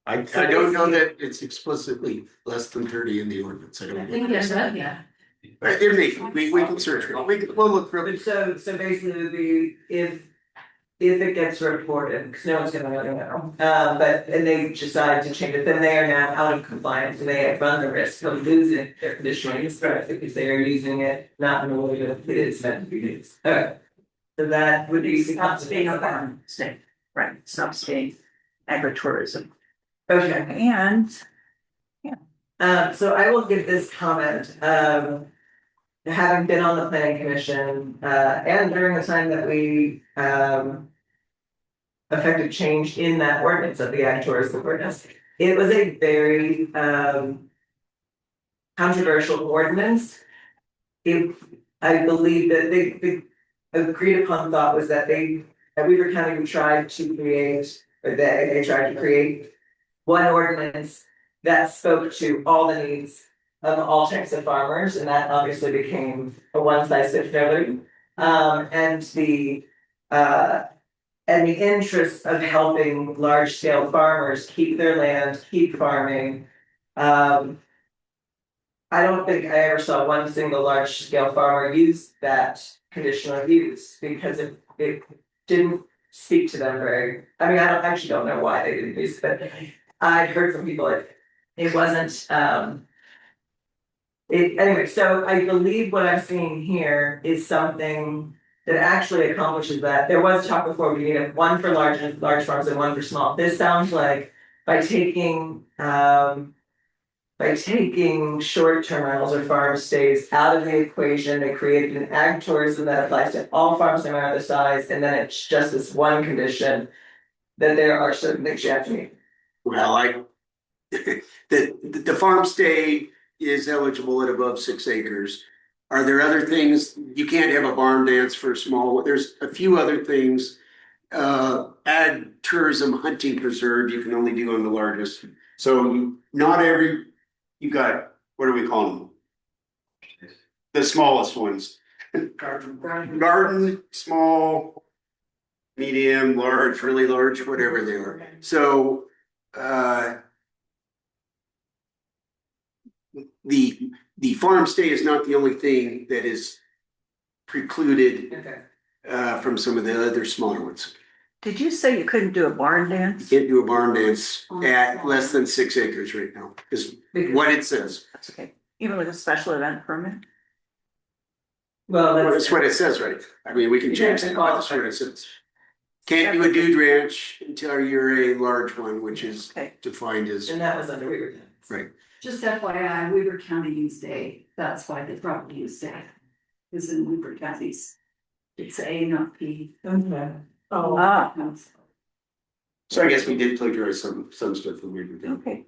I don't know that it's explicitly less than 30 in the ordinance, I I don't. think there's that, yeah. We can search, we'll look through but it. so basically it would be if it gets reported, because no one's gonna really know, but and they decide to change it, then they are now out of compliance and they run the risk of losing their conditioning because they are using it not in the way that it is meant to be used. Okay. So that would be. It stops being a farm state, right, stops being agritourism. Okay. And So I will give this comment, having been on the planning commission, and during the time that we, effective change in that ordinance of the agritourism ordinance, it was a very, controversial ordinance. I believe that the agreed upon thought was that Weaver County tried to create, or they tried to create one ordinance that spoke to all the needs of all types of farmers, and that obviously became a one size fits everybody. And the interest of helping large scale farmers keep their land, keep farming. I don't think I ever saw one single large scale farmer use that conditional use because it didn't speak to them very, I mean, I don't know why they didn't use it, but I heard from people like it wasn't, anyway, so I believe what I'm seeing here is something that actually accomplishes that. There was talk before, we needed one for large farms and one for small. This sounds like by taking, by by taking short-term rentals or farm stays out of the equation, they created an ag tourism that applies to all farms no matter the size, and then it's just this one condition that there are certain things you have to meet. Well, the farm stay is eligible at above 6 acres. Are there other things? You can't have a barn dance for a small, there's a few other things. Ag tourism hunting preserve, you can only do on the largest. So not every, you got, what do we call them? The smallest ones. Garden, small, medium, large, really large, whatever they are. So, the farm stay is not the only thing that is precluded Okay. from some of the other smaller ones. Did you say you couldn't do a barn dance? You can't do a barn dance at less than 6 acres right now, is what it says. That's okay, even with a special event permit? Well, That's what it says, right? I mean, we can change that, but that's what it says. Can't do a dude ranch until you're a large one, which is Okay. defined as, and that was under Weaver County. right. Just FYI, Weaver County use day, that's why the property use day is in Weaver County's. It's A, not P. Okay. Oh. So I guess we did plagiarize some stuff from Weaver County. Okay.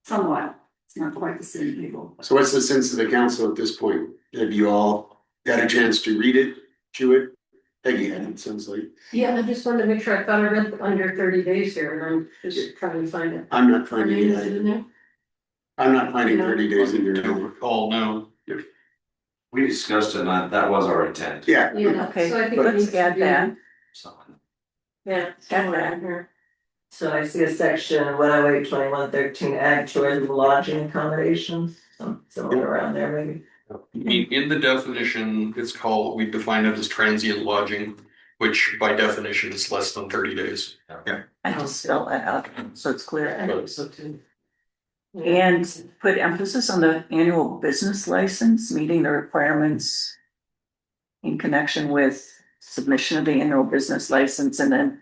Somewhat, it's not quite the same people. So what's the sense of the council at this point? Have you all got a chance to read it, chew it? Peggy had, it sounds like. Yeah, I just wanted to make sure, I thought I read under 30 days here, and I'm just trying to find it. I'm not Are finding you in it. there? I'm not finding 30 days in Don't there. recall, no. We discussed it, and that was our intent. Yeah, Yeah, Okay, so I think let's we need to add do- that. So, Yeah, somewhere in here. So I see a section 108-2113 ag tourism lodging accommodations, somewhere around there maybe. In the definition, it's called, we define it as transient lodging, which by definition is less than 30 days. I just spell that out, so it's clear. I think so too. And put emphasis on the annual business license, meeting the requirements in connection with submission of the annual business license, and then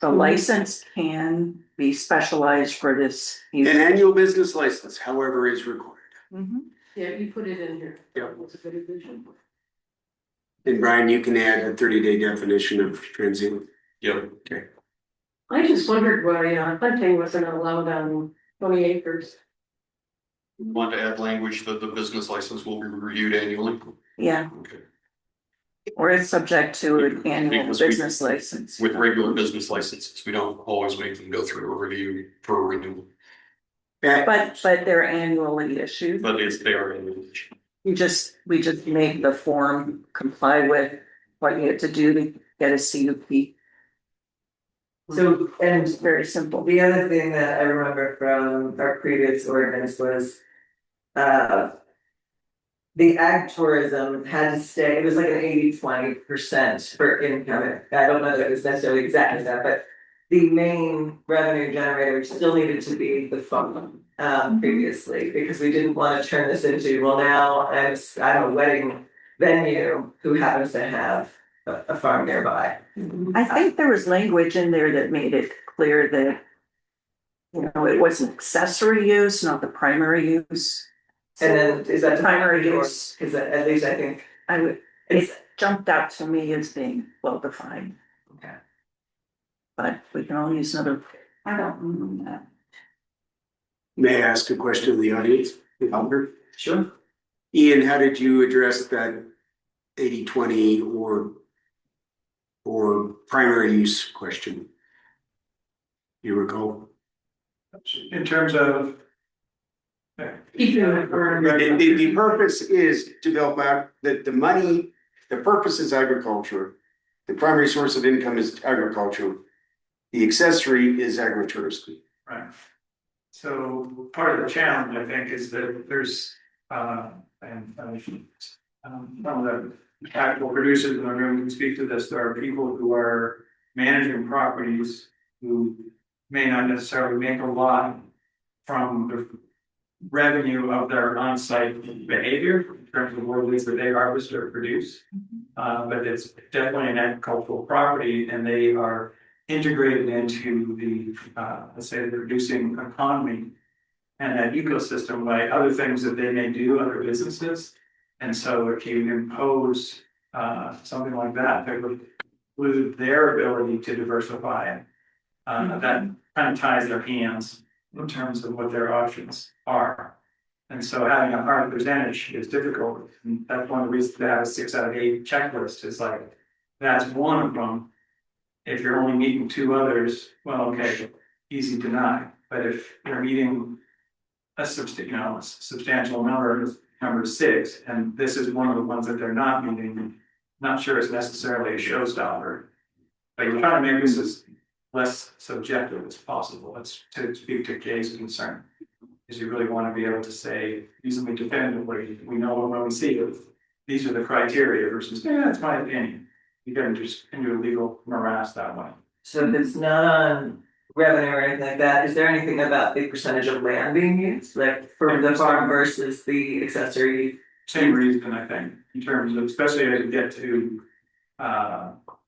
the license can be specialized for this. an annual business license, however, is required. Mhm. Yeah, you put it in here. Yeah. That's a good addition. And Brian, you can add a 30-day definition of transient. Yep. I just wondered why hunting wasn't allowed on 20 acres. We want to add language that the business license will be reviewed annually. Yeah, Okay. or it's subject to an annual Because we- business license. With regular business licenses, we don't always make them go through a review for a renewal, But they're annually issued. but they are annual. We just make the form comply with what you have to do to get a CUP. So, and It's very simple. the other thing that I remember from our previous ordinance was, the ag tourism had to stay, it was like an 80-20% for income. I don't know that it was necessarily exactly that, but the main revenue generator still needed to be the farm, previously, because we didn't want to turn this into, well, now I'm a wedding venue who happens to have a farm nearby. I think there was language in there that made it clear that, you know, it was an accessory use, not the primary use. And then is that Primary or, use. cause at least I think I would, it's, it jumped out to me as being well defined, okay. but we can all use another. I don't remember that. May I ask a question of the audience? Albert? Sure. Ian, how did you address that 80-20 or primary use question? You recall? In terms of. Keeping it for. The purpose is to build back the money, the purpose is agriculture. The primary source of income is agriculture. The accessory is agritourism. Right. So part of the challenge, I think, is that there's, some of the actual producers in the room can speak to this. There are people who are managing properties who may not necessarily make a lot from the revenue of their on-site behavior in terms of what it is that they harvest or produce. But it's definitely an agricultural property, and they are integrated into the, let's say, the producing economy and that ecosystem by other things that they may do, other businesses. And so if you impose something like that, that would include their ability to diversify, that kind of ties their hands in terms of what their options are. And so having a hard percentage is difficult. And that's one of the reasons to have a 6 out of 8 checklist is like, that's one of them. If you're only meeting 2 others, well, okay, easy to deny. But if you're meeting a substantial number 6, and this is one of the ones that they're not meeting, not sure it's necessarily a showstopper. But you're trying to make this as less subjective as possible. Let's to speak to Kay's concern. Is you really want to be able to say reasonably definitively, we know when we see it, these are the criteria versus, yeah, that's my opinion. You get just into a legal morass that way. So if it's not on revenue or anything like that, is there anything about the percentage of land being used, like for the farm versus the accessory? Same reason, I think, in terms of, especially as you get to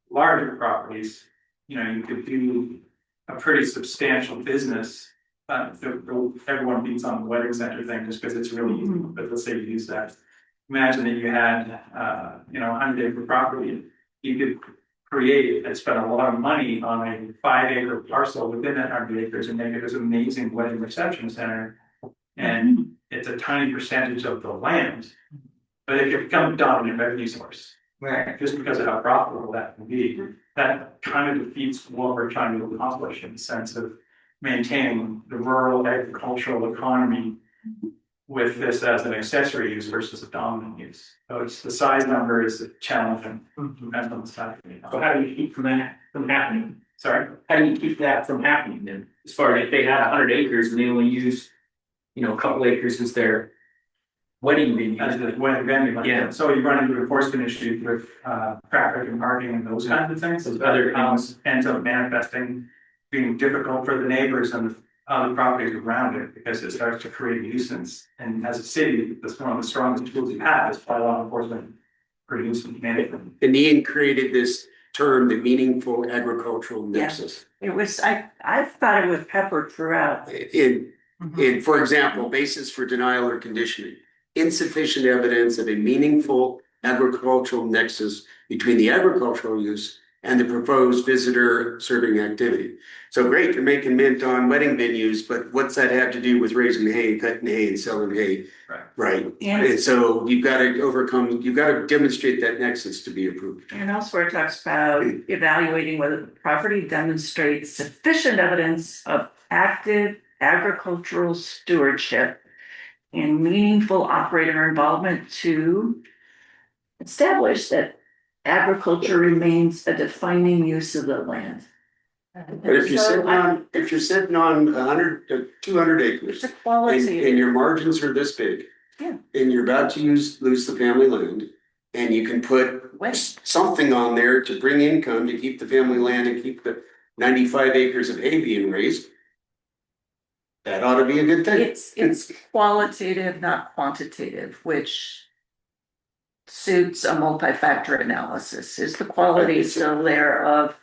larger properties, you know, you could do a pretty substantial business. Everyone beats on the wedding center thing just because it's really easy, but let's say you use that. Imagine that you had, 100-acre property, you could create and spend a lot of money on a 5-acre parcel within that 100 acres and make it this amazing wedding reception center. And it's a tiny percentage of the land, but it could become a dominant revenue source. Right. Just because of how profitable that can be, that kind of defeats what we're trying to accomplish in the sense of maintaining the rural agricultural economy with this as an accessory use versus a dominant use. So it's the size number is challenging. Depends on the size. So how do you keep that from happening? Sorry, How do you keep that from happening then? As far as if they had 100 acres and they only use, a couple acres as their wedding venue. as the wedding venue. Yeah. So you run into enforcement issues with traffic and parking and those kinds of things. Those other things. Ends up manifesting, being difficult for the neighbors and the other properties around it because it starts to create nuisance. And as a city, that's one of the strongest tools you have is by law enforcement for nuisance management. And Ian created this term, the meaningful agricultural nexus. It was, I thought it was peppered throughout. In, for example, basis for denial or conditioning, insufficient evidence of a meaningful agricultural nexus between the agricultural use and the proposed visitor serving activity. So great, you're making mint on wedding venues, but what's that have to do with raising hay, cutting hay and selling hay? Right. And so you've got to demonstrate that nexus to be approved. And elsewhere it talks about evaluating whether the property demonstrates sufficient evidence of active agricultural stewardship and meaningful operator involvement to establish that agriculture remains a defining use of the land. But if you're sitting on 200 acres It's a quality. and your margins are this big. Yeah. And you're about to lose the family land and you can put something on there to bring income to keep the family land and keep the 95 acres of hay being raised. That ought to be a good thing. It's qualitative, not quantitative, which suits a multi-factor analysis. Is the quality still there of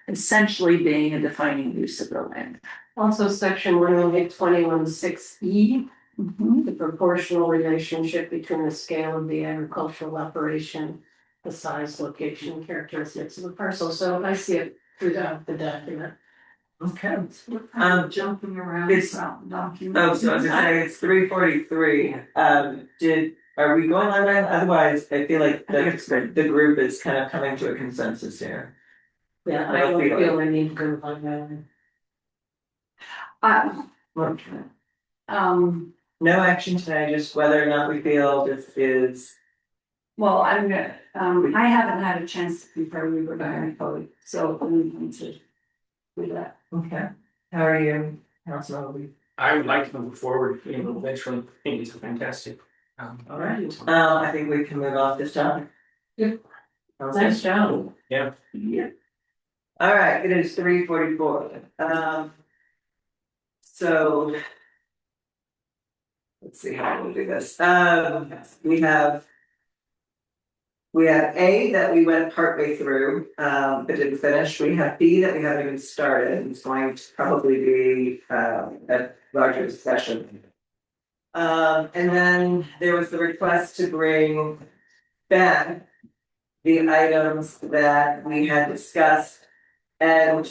essentially being a defining use of the land? Also, section 121.6E, Mhm. the proportional relationship between the scale of the agricultural operation, the size, location, characteristics of the parcel. So I see it throughout the document. Okay. Jumping around. It's- Document. Oh, so I was gonna say, it's 3:43. Are we going on that? Otherwise, I feel like I think it's good. the group is kind of coming to a consensus here. Yeah, I don't feel I need to go on that. No action today, just whether or not we feel this is. Well, I'm gonna, I haven't had a chance to compare with Rebecca fully, so I'm going to do that. Okay. How are you, Councilor? I would like to move forward, eventually. I think it's fantastic. All right. I think we can move off this topic. Yep. Nice job. Yeah. Yeah. All right, it is 3:44. So. Let's see how we'll do this. We have. We have A that we went partway through, but didn't finish. We have B that we haven't even started. It's going to probably be, a larger discussion. And then there was the request to bring back the items that we had discussed and,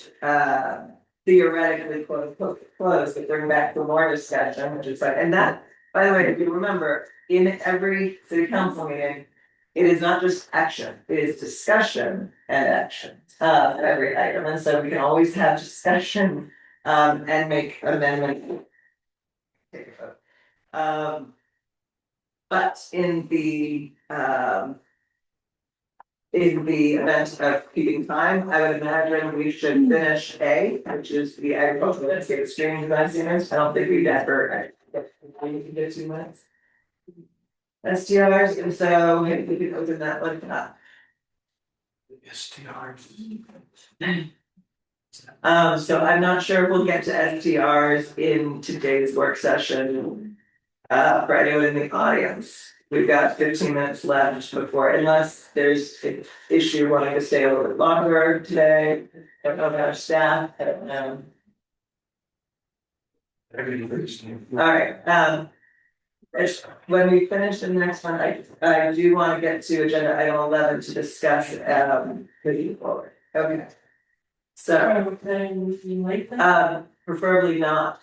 theoretically close, but bring back for more discussion, which is like, and that, by the way, if you remember, in every city council meeting, it is not just action, it is discussion and action, of every item, and so we can always have discussion, and make amendment. But in the event of keeping time, I would imagine we should finish A, which is the agricultural landscape screening design standards. I don't think we've ever, we can get 2 minutes. STRs, and so maybe we could open that one up. STRs. So I'm not sure if we'll get to STRs in today's work session. For anyone in the audience, we've got 15 minutes left before, unless there's an issue wanting to stay a little bit longer today. I don't know about our staff, I don't know. Alright, when we finish the next one, I do wanna get to agenda item 11 to discuss, moving forward, okay. So, preferably not,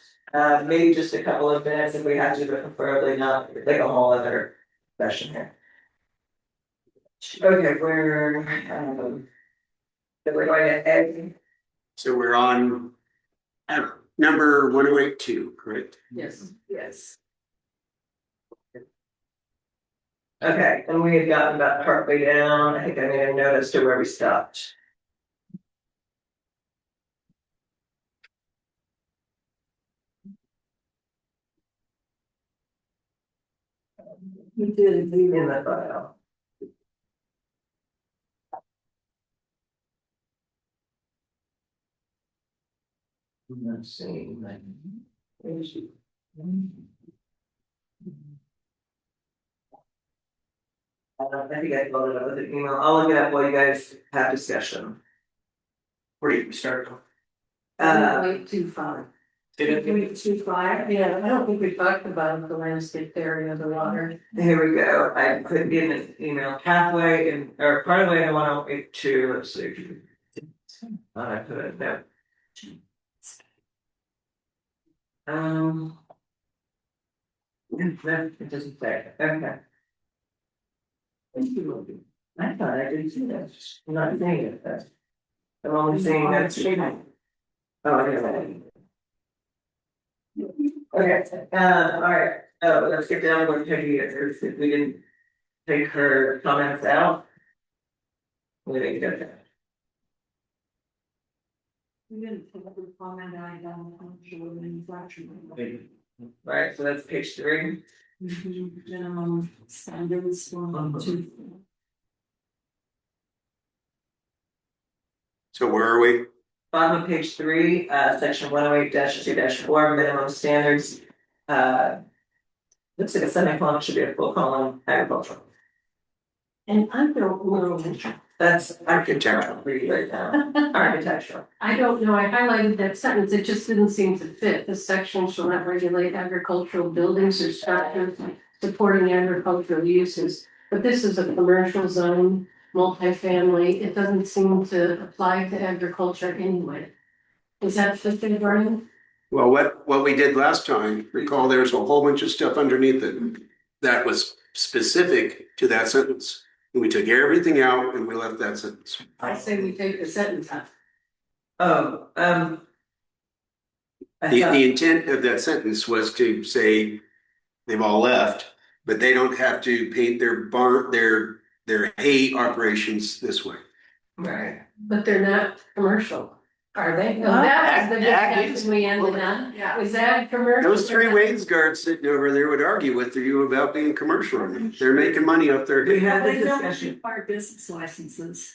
maybe just a couple of minutes if we have to, but preferably not, like a whole other session here. Okay, we're going to A. So we're on number 1082, correct? Yes. Yes. Okay, and we had gotten about partway down, I think I made a note as to where we stopped. We did leave in that file. I'm not seeing that. Where is she? I think I followed up with an email. I'll look it up while you guys have discussion. Where do you start? Way too far. Did it? Way too far, yeah, I don't think we talked about the landscape area of the water. Here we go. I put in an email halfway in, or part of the way I want to wait to, let's see. I put it there. It doesn't say, okay. I thought I didn't see that, I'm not saying it, that's. I'm only saying that's. Oh, I got that. Okay, alright, let's get down to what Peggy is, if we didn't take her comments out. We didn't get that. We didn't take the comment I done on shore manufacturing. Right, so that's page 3. Minimum standards 1, 2. So where are we? Bottom of page 3, section 108-2-4, minimum standards. Looks like a semicolon, should be a full column, agricultural. And I don't know, That's Architectural. Read right now, architectural. I don't know, I highlighted that sentence, it just didn't seem to fit. This section shall not regulate agricultural buildings or structures supporting agricultural uses. But this is a commercial zone, multifamily, it doesn't seem to apply to agriculture anyway. Is that fitting, Brian? Well, what we did last time, recall there's a whole bunch of stuff underneath it that was specific to that sentence. And we took everything out and we left that sentence. I say we take the sentence out. Oh, I The thought- intent of that sentence was to say they've all left, but they don't have to paint their barn, their hay operations this way. Right, But they're not commercial, are they? No, Ag- that was the ag- discussion we ended on. Yeah. Is that commercial? Those 3 Waynes guards sitting over there would argue with you about being commercial. They're making money up there. we had They this don't discussion, require business licenses.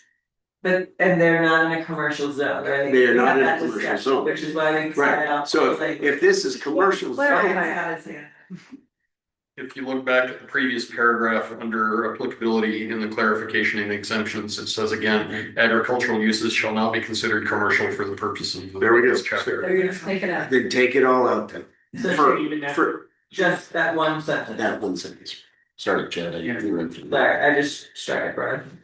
but, and they're not in a commercial zone, right? They are not We in a had that commercial discussion, zone. which is why we started Right, out. so like- if this is commercial Clarify zone, how to say it. If you look back at the previous paragraph under applicability in the clarification and exemptions, it says again, agricultural uses shall not be considered commercial for the purposes of There we go. this chapter. They're gonna take it out. Then take it all out then. For Just that one sentence. that one sentence. Sorry, Chad. I interrupted. Sorry, I just struck it, Brian.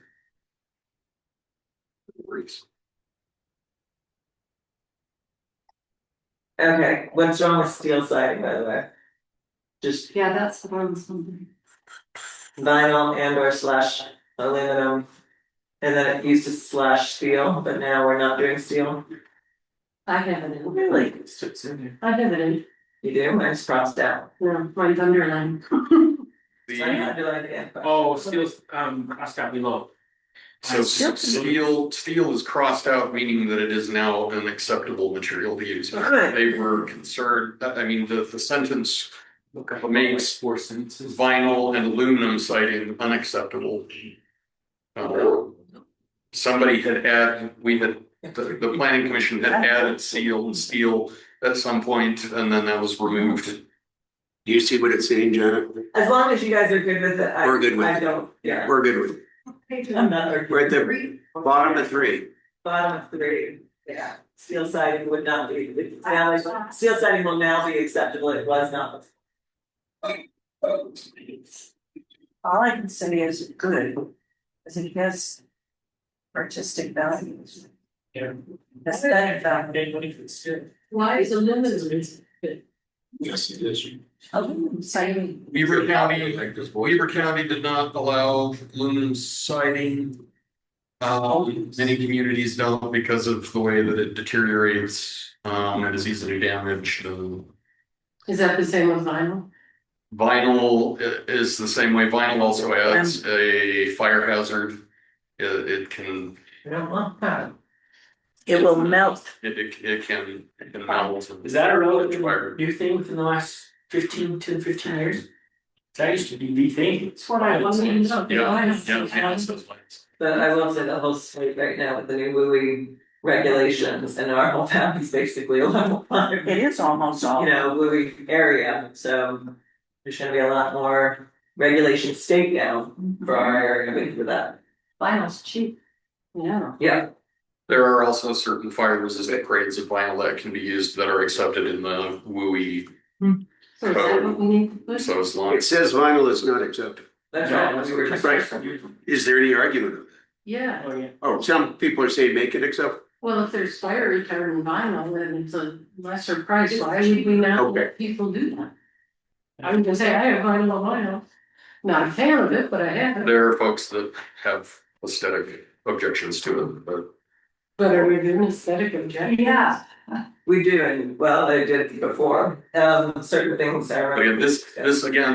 Okay, what's wrong with steel siding, by the way? Just Yeah, that's the one, something. vinyl and or slash aluminum. And then it used to slash steel, but now we're not doing steel. I have it in. Really? I have it in. You do? Mine's crossed out. No, mine's underlined. So I The, had to like it. Oh, steel's, crossed out below. so steel is crossed out, meaning that it is now an acceptable material to use. Alright. They were concerned, I mean, the sentence makes Four sentences. vinyl and aluminum siding unacceptable. Somebody had the planning commission had added steel at some point, and then that was removed. Do you see what it's saying, Janet? As long as you guys are good with it, We're good with I it. don't, yeah. We're good with it. I'm not arguing. We're at the bottom of 3. Bottom of 3, yeah, steel siding would not be, it's now, steel siding will now be acceptable, it was not. All I can say is good, is it has artistic values. Yeah. Aesthetic values. Why is aluminum? Yes, it is. Aluminum siding. Weaver County did not allow aluminum siding. Many communities don't because of the way that it deteriorates, and is easily damaged. Is that the same with vinyl? Vinyl is the same way. Vinyl also adds a fire hazard. It can, I don't want that. It will melt. it can melt. Is that a Fire. relatively new thing within the last 15 years? That used to be the thing. It's what I want to know. Yeah. But I will say the whole state right now with the new WUI regulations and our whole town is basically a level 5. It is almost all. You know, WUI area, so there's gonna be a lot more regulation state down for our area because of that. Vinyl's cheap. Yeah. Yeah, There are also certain fire resistant grades of vinyl that can be used that are accepted in the WUI. So is that what we need to put? So as long It as, says vinyl is not acceptable. that's right, we were just. Right. Is there any argument of that? Yeah, Oh, yeah. Oh, some people are saying make it acceptable. well, if there's fire retardant vinyl, then it's a lesser price, why would we not Okay. let people do that? I would just say, I have vinyl, not a fan of it, but I have it. there are folks that have aesthetic objections to it, but But are we doing aesthetic objections? Yeah. We do, and well, they did it before, certain things are. again,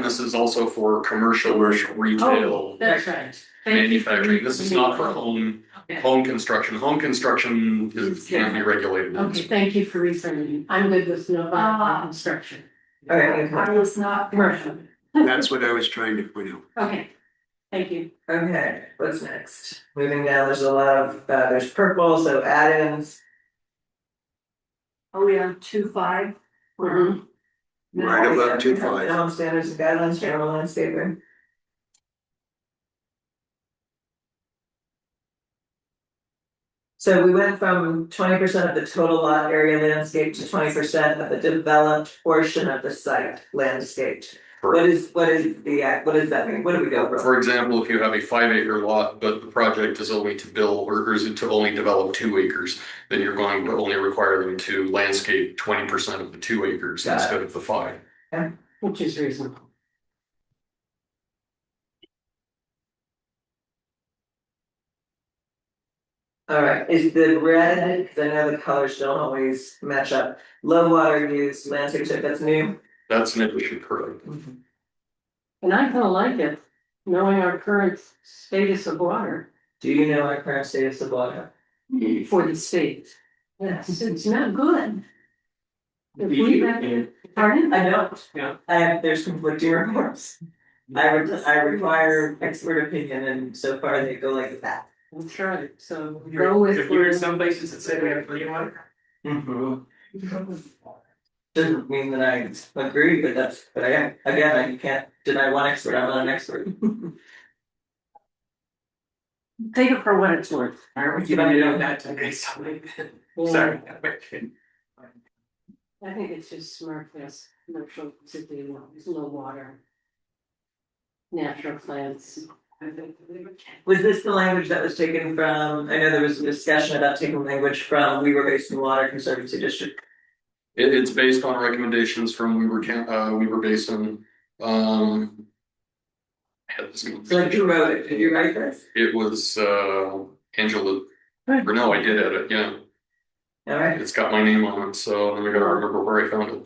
this is also for commercial retail Oh, that's right. Thank you for manufacturing. This is not for reframing. home construction. Home construction can be regulated. Okay, thank you for reframing. I'm good with no vinyl construction. Okay, I was not commercial. That's what I was trying to point out. Okay, thank you. okay, what's next? Moving down, there's a lot of, there's purple, so add-ins. Are we on 2.5? Mhm. Right above 2.5. Home standards and guidelines, general landscaping. So we went from 20% of the total lot area landscape to 20% of the developed portion of the site landscaped. What is that mean? What do we go from? For example, if you have a 5-acre lot, but the project is only to build, or is it to only develop 2 acres, then you're going to only require them to landscape 20% of the 2 acres Got it. instead of the 5. Which is reasonable. Alright, is the red, cause I know the colors don't always match up, low water use, landscape tip, that's new? That's an issue, correct? And I kinda like it, knowing our current status of water Do you know our current status of water? for the state. Yes, it's not good. If You we do, have, yeah. pardon? I don't. Yeah. There's conflicting reports. I require expert opinion and so far they go like that. That's right, so You're, go with. you're in some places that say we have plenty of water. Doesn't mean that I agree, but I can't Did I want expert? I'm not an expert. Take it for what it's worth. Aren't we giving it on that today, something? Sorry. I think it's just smart for us, commercial to do low water. Natural plants. Was this the language that was taken from, I know there was a discussion about taking language from Weaver Basin Water Conservancy District. It's based on recommendations from Weaver Basin, So like who wrote it? Did you write this? it was, Angela, or no, I did edit, yeah, All right. it's got my name on it, so I gotta remember where I found it.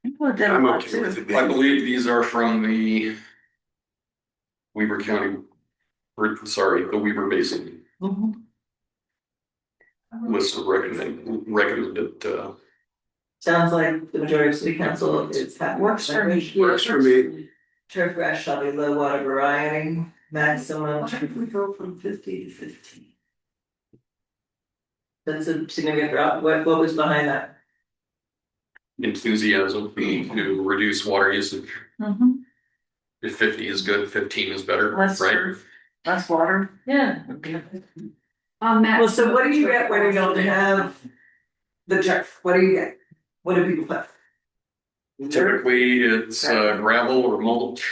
People have done a I'm lot okay with too. it. I believe these are from the Weaver County, or sorry, the Weaver Basin list of recommended, Sounds like the majority of city council is happy. Works for me. Works for me. Turf grass shall be low water variety, maximum. What if we go from 50 to 15? That's a significant drop. What was behind that? enthusiasm to reduce water usage. If 50 is good, 15 is better, Less right? surf, less water. Yeah. Well, so what do you get when you don't have the turf? What do you get? What do people put? Typically, it's gravel or mulch.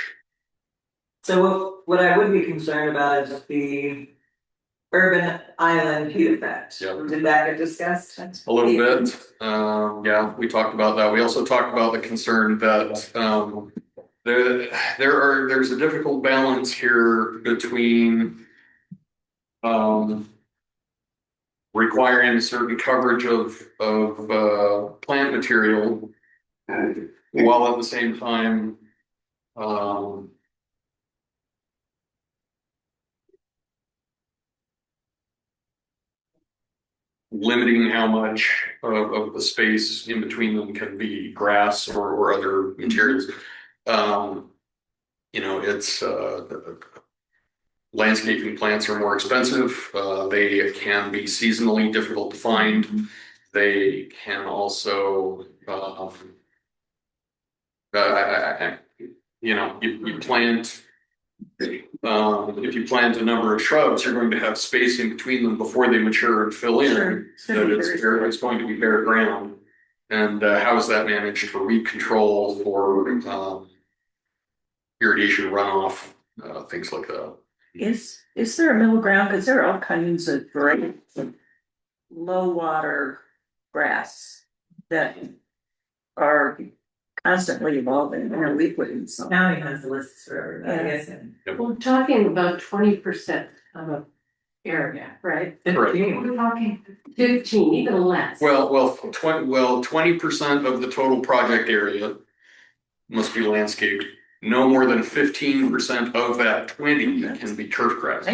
So what I would be concerned about is the urban island heat effect. Yep. Did that get discussed? A little bit, yeah, we talked about that. We also talked about the concern that there's a difficult balance here between requiring certain coverage of plant material while at the same time limiting how much of the space in between them can be grass or other materials. You know, it's landscaping plants are more expensive. They can be seasonally difficult to find. They can also, you know, you plant. If you plant a number of shrubs, you're going to have space in between them before they mature and fill in. Sure. That it's going to be bare ground. And how is that managed for weed control, for irrigation runoff, things like that. Is there a middle ground? Because there are all kinds of varieties of low water grass that are constantly evolving and we put in some. County has lists for everybody, I guess. We're talking about 20% of an area, right? Correct. We're talking 15, even less. Well, 20% of the total project area must be landscaped. No more than 15% of that 20 can be turf grass,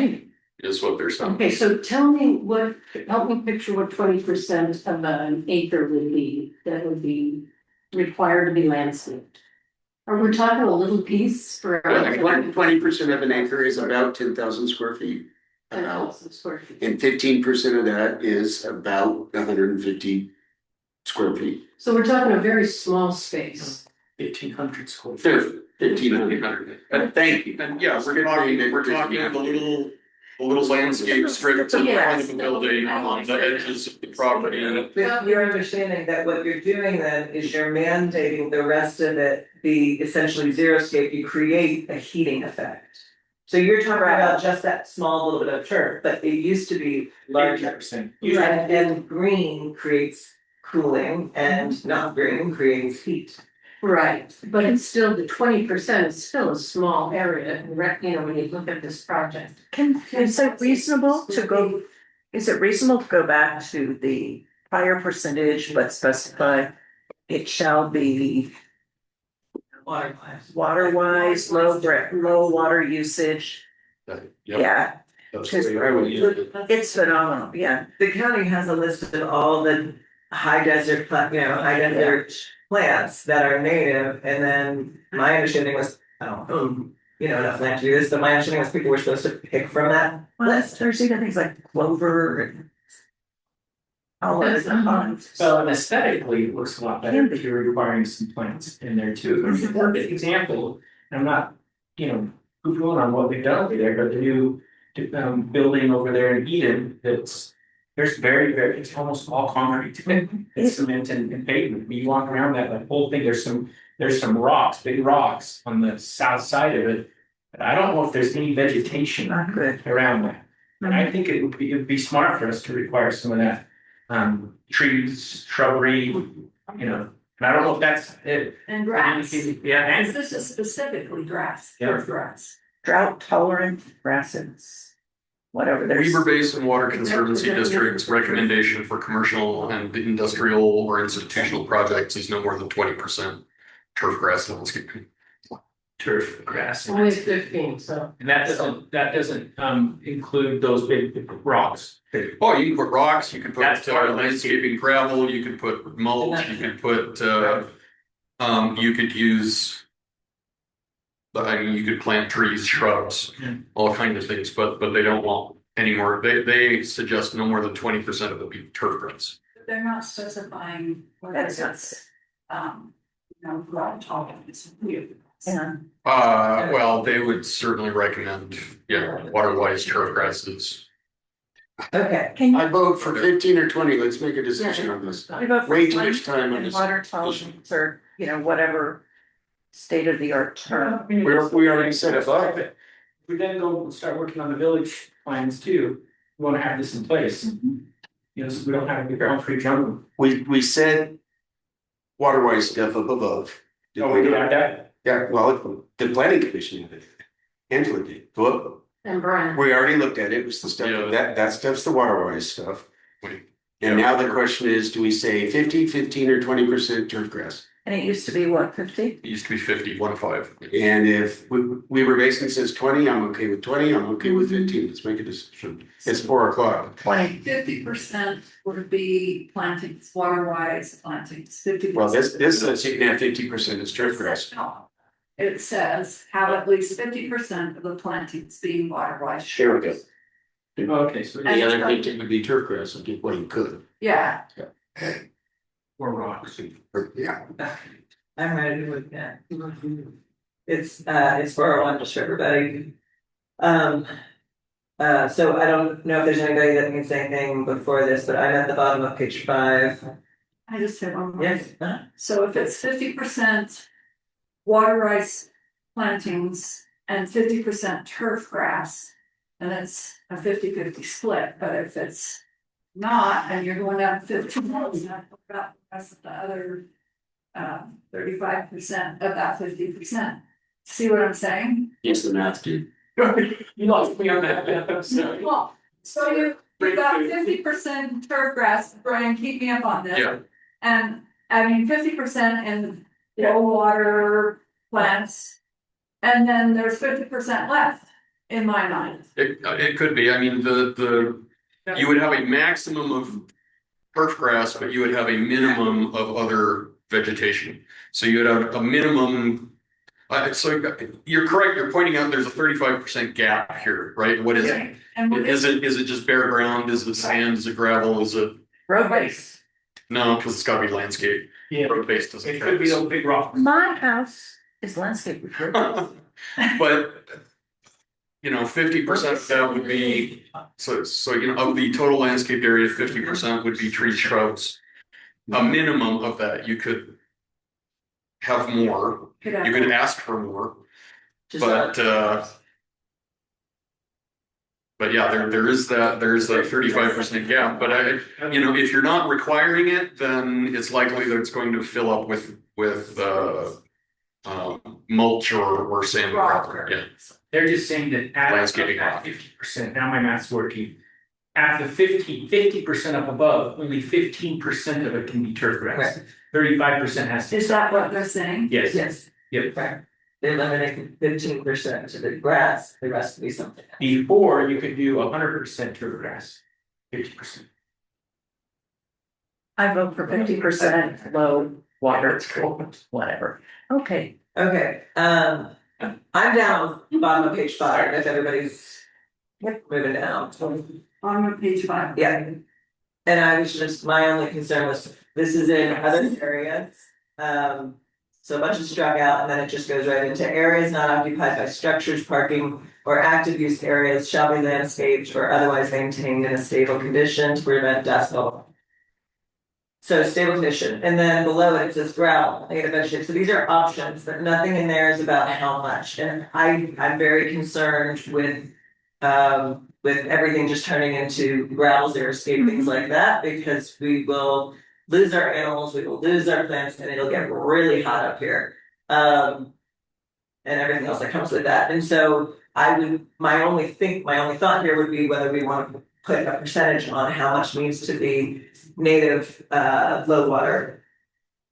is what they're saying. Okay, so help me picture what 20% of an acre would be, that would be required to be landscaped. Are we talking a little piece for? 20% of an acre is about 10,000 square feet. 10,000 square feet. And 15% of that is about 150 square feet. So we're talking a very small space. 1,500 square feet. 1,500. And thank you. And yeah, we're talking the little landscape strips in front of the building on the edges of the property. But you're understanding that what you're doing then is you're mandating the rest of it be essentially xeriscape, you create a heating effect. So you're talking about just that small little bit of turf, but it used to be larger. 80%. And green creates cooling and not green creates heat. Right, but it's still, the 20% is still a small area, you know, when you look at this project. Is it reasonable to go back to the prior percentage, but specify it shall be water-wise, low water usage? Yeah, That's the way I would use it. it's phenomenal, yeah. The county has a list of all the high desert plants that are native, and then my understanding was, I don't know, enough land to do this, but my understanding was people were supposed to pick from that list. There's even things like clover and all of it. So and aesthetically, it looks a lot better if you're requiring some plants in there too. There's a perfect example, and I'm not poo-pooing on what we've done over there, but the new building over there in Eden, there's it's almost all concrete. It's cement and pavement. You walk around that whole thing, there's some rocks, big rocks on the south side of it. But I don't know if there's any vegetation Not good. around that. And I think it'd be smart for us to require some of that, trees, shrubbery, and I don't know if that's it. And grass, Yeah, because this is specifically grass, Yeah. turf grass. Drought tolerant grasses, whatever. There's Weber Basin Water Conservancy District's recommendation for commercial and industrial or institutional projects is no more than 20% turf grass landscaping. turf grass. Only 15, so. And that doesn't include those big rocks. Oh, you can put rocks, you can put That's part of landscaping gravel, you could put mulch, you could put, you could use. I mean, you could plant trees, shrubs, all kinds of things, but they don't want any more. They suggest no more than 20% of it be turf grass. They're not specifying whether That's it's, drought tolerant. Yeah. Well, they would certainly recommend, water-wise turf grasses. Okay, I vote for 15 or 20, let's make a decision on this. What about Way too much time on this. water tolerance or, whatever state of the art term. We already said above. If we then go and start working on the village plans too, we wanna have this in place. So we don't have a big concrete jungle. We said water-wise stuff up above. Did Oh, we did not? have that? Yeah, well, the planning commission did. Angela did, go up. And Brian. We already looked at it, it was the stuff, Yeah. that stuff's the water-wise stuff. Yeah. And now the question is, do we say 50, 15, or 20% turf grass? And it used to be what, 50? It used to be 50, 15. And if Weber Basin says 20, I'm okay with 20, I'm okay with 15, let's make a decision. It's 4 o'clock. 50% would be plantings, water wise plantings, 50%. Well, this says you can have 50% as turf grass. No. It says have at least 50% of the plantings being water wise. There we go. Okay, so The other 50 would be turf grass, and what you could. Yeah, or rocks. Yeah. I'm ready to look at. It's 401 just for everybody. So I don't know if there's anybody that needs anything before this, but I'm at the bottom of page 5. I just have one more. Yes. So if it's 50% waterized plantings and 50% turf grass, then it's a 50-50 split, but if it's not, and you're going down 15%, about the rest of the other 35% of that 50%. See what I'm saying? Yes, the math dude. You lost me on that. So, Well, so you've got 50% turf grass, Brian, keep me up on this. Yeah. And I mean 50% in low water plants. And then there's 50% left, in my mind. It could be, I mean, you would have a maximum of turf grass, but you would have a minimum of other vegetation. So you would have a minimum, so you're correct, you're pointing out there's a 35% gap here, right? What is it? And what Is it just bare ground? Is it sand? Is it gravel? Is it? Road base. No, because it's gotta be landscape. yeah, Road base doesn't. it could be those big rocks. My house is landscaped with road base. But, 50% of that would be, so, of the total landscaped area, 50% would be trees, shrubs. A minimum of that, you could have more, you could ask for more, but yeah, there is that 35% gap, but if you're not requiring it, then it's likely that it's going to fill up with mulch or sand. Yeah. They're just saying that at Landscaping. 50%, now my math's working. At the 50% up above, only 15% of it can be turf grass. 35% has to. Is that what they're saying? Yes. Yes. Yep. Right. They're limiting 15% to the grass, the rest will be something. Before, you could do 100% turf grass, 50%. I vote for 50% low water, whatever. Okay. Okay, I'm down bottom of page 5, if everybody's moving down. On page 5. Yeah. And I was just, my only concern was, this is in other areas. So a bunch is struck out, and then it just goes right into areas not occupied by structures, parking, or active use areas shall be landscaped or otherwise maintained in a stable condition to prevent dust. So stable condition, and then below it says gravel, native vegetation, so these are options, but nothing in there is about how much, and I'm very concerned with everything just turning into gravel, xeriscape, things like that, because we will lose our animals, we will lose our plants, and it'll get really hot up here. And everything else that comes with that, and so my only thought here would be whether we want to put a percentage on how much needs to be native, low water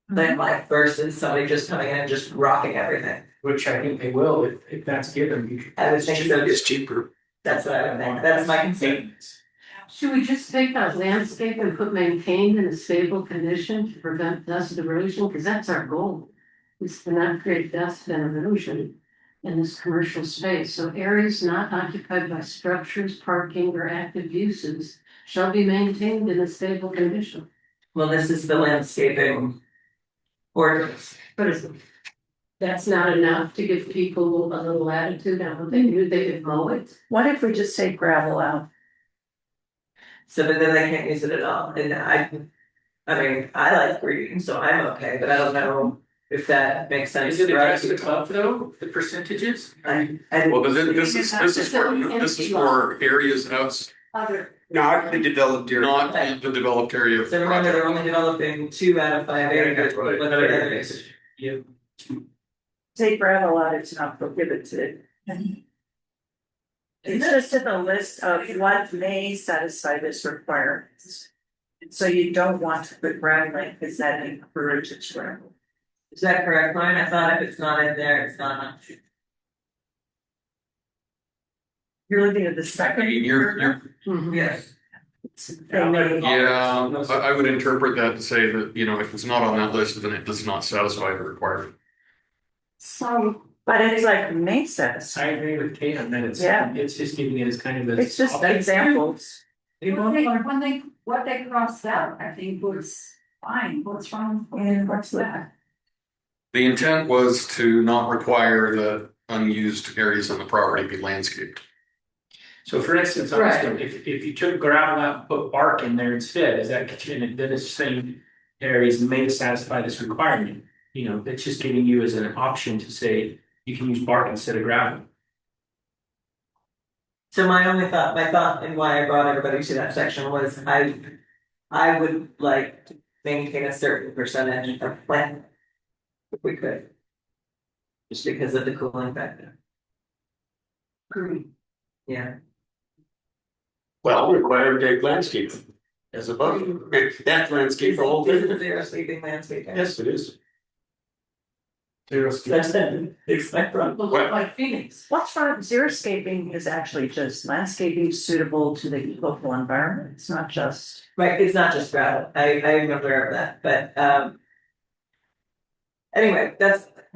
land life versus somebody just coming in and just rocking everything. Which I think they will if that's given. I would think so. It's cheaper. That's what I would think. That's my concern. Should we just take out landscape and put maintained in a stable condition to prevent dust erosion? Because that's our goal. Is to not create dust and erosion in this commercial space. So areas not occupied by structures, parking, or active uses shall be maintained in a stable condition. Well, this is the landscaping ordinance. But is that's not enough to give people a little latitude on what they do, they could mow it. What if we just take gravel out? So but then they can't use it at all, and I mean, I like green, so I'm okay, but I don't know if that makes sense. Is it for addressed other the people. club though, the percentages? I Well, but this is for areas outs, Other. Not the developed area. not in the developed area. of the So remember, they're project. only developing 2 out of 5 acres, but what are the others? Yeah. Take gravel out, it's not prohibited. It's just in the list of what may satisfy this requirement. So you don't want to put gravel in, because that encourages gravel. Is that correct, Ryan? I thought if it's not in there, it's not an option. You're looking at the second. You're, Yes. They may- yeah, I would interpret that to say that, you know, if it's not on that list, then it does not satisfy the requirement. So, But it's like may satisfy. I agree with Kate on that, Yeah. it's just giving it as kind of a. It's just examples. What they crossed out, I think was fine, what's wrong? And what's that? The intent was to not require the unused areas on the property be landscaped. So for instance, I'm just gonna- if you took gravel out and put bark in there instead, is that then it's saying areas may satisfy this requirement? You know, it's just giving you as an option to say you can use bark instead of gravel. So my thought and why I brought everybody to that section was I would like to maintain a certain percentage of plant. If we could. Just because of the cooling factor. Yeah. Well, required to landscape as above. That landscape the whole Is thing. it zero sleeping landscaping? Yes, it is. That's it, expect from. look like Phoenix. What's wrong, xeriscaping is actually just landscaping suitable to the local environment, it's not just. Right, it's not just gravel, I am aware of that, but anyway,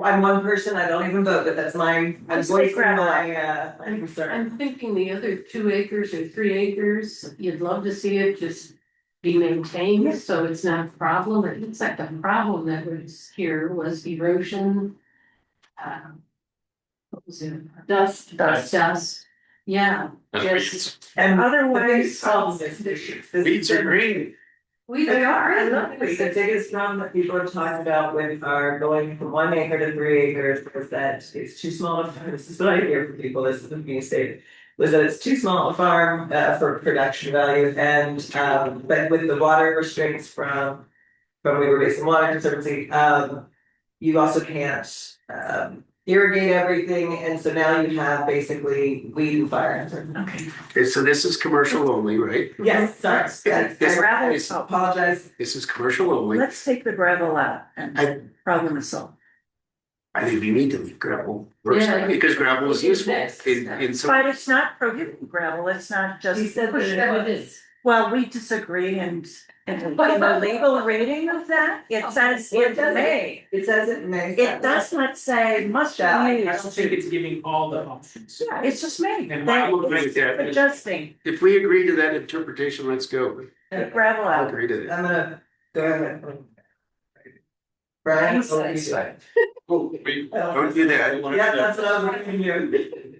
I'm one person, I don't even vote, but that's I'm Just voicing take gravel my concern. I'm thinking the other 2 acres or 3 acres, you'd love to see it just be maintained, so it's not a problem. It looks like the problem that was here was erosion. What was it? Dust. Yeah, That's Yes. weeds. And Otherwise, the biggest problem is this. Weeds are green. They are, I love it. The biggest problem that people have talked about with our going from 1 acre to 3 acres was that it's too small. This is what I hear from people, this isn't being stated. Was that it's too small a farm for production value and but with the water restraints from Weaver Basin Water Conservancy, you also can't irrigate everything, and so now you have basically weed and fire hazard. Okay, so this is commercial only, right? Yes, sorry, This- I this- apologize. This is commercial only. let's take the gravel out and problem is solved. I think you need to leave gravel first, Yeah. because gravel is useful in some. But it's not prohibiting gravel, it's not just. He said that Yeah, it is. Well, we disagree and in the legal reading of that, it says it may. It says it may. It does not say must be Shall. I used. don't think it's giving all the options. Yeah, it's just may. And I will agree with that. It's adjusting, If we agree to that interpretation, let's go. take gravel I'll out. agree to that. I'm gonna go ahead. Brian, what do you say? Don't do that. Yeah, that's what I was reading you.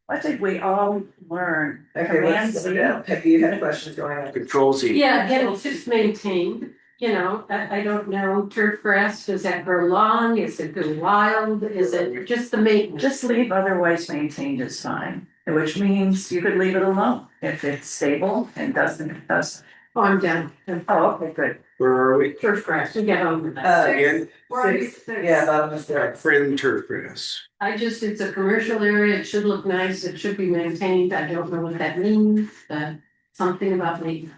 I think we all learn. Okay, let's sit down. Peggy, you had questions going on. Control Z. Yeah, again, it's just maintained, you know, I don't know, turf grass, does that grow long, is it go wild, is it just the maintenance? Just leave otherwise maintained is fine, which means you could leave it alone if it's stable and doesn't. Oh, I'm done. Oh, okay, good. Where are we? Turf grass, we get over that. Again, Yeah, bottom of the friend turf grass. It's a commercial area, it should look nice, it should be maintained, I don't know what that means, but something about maintenance.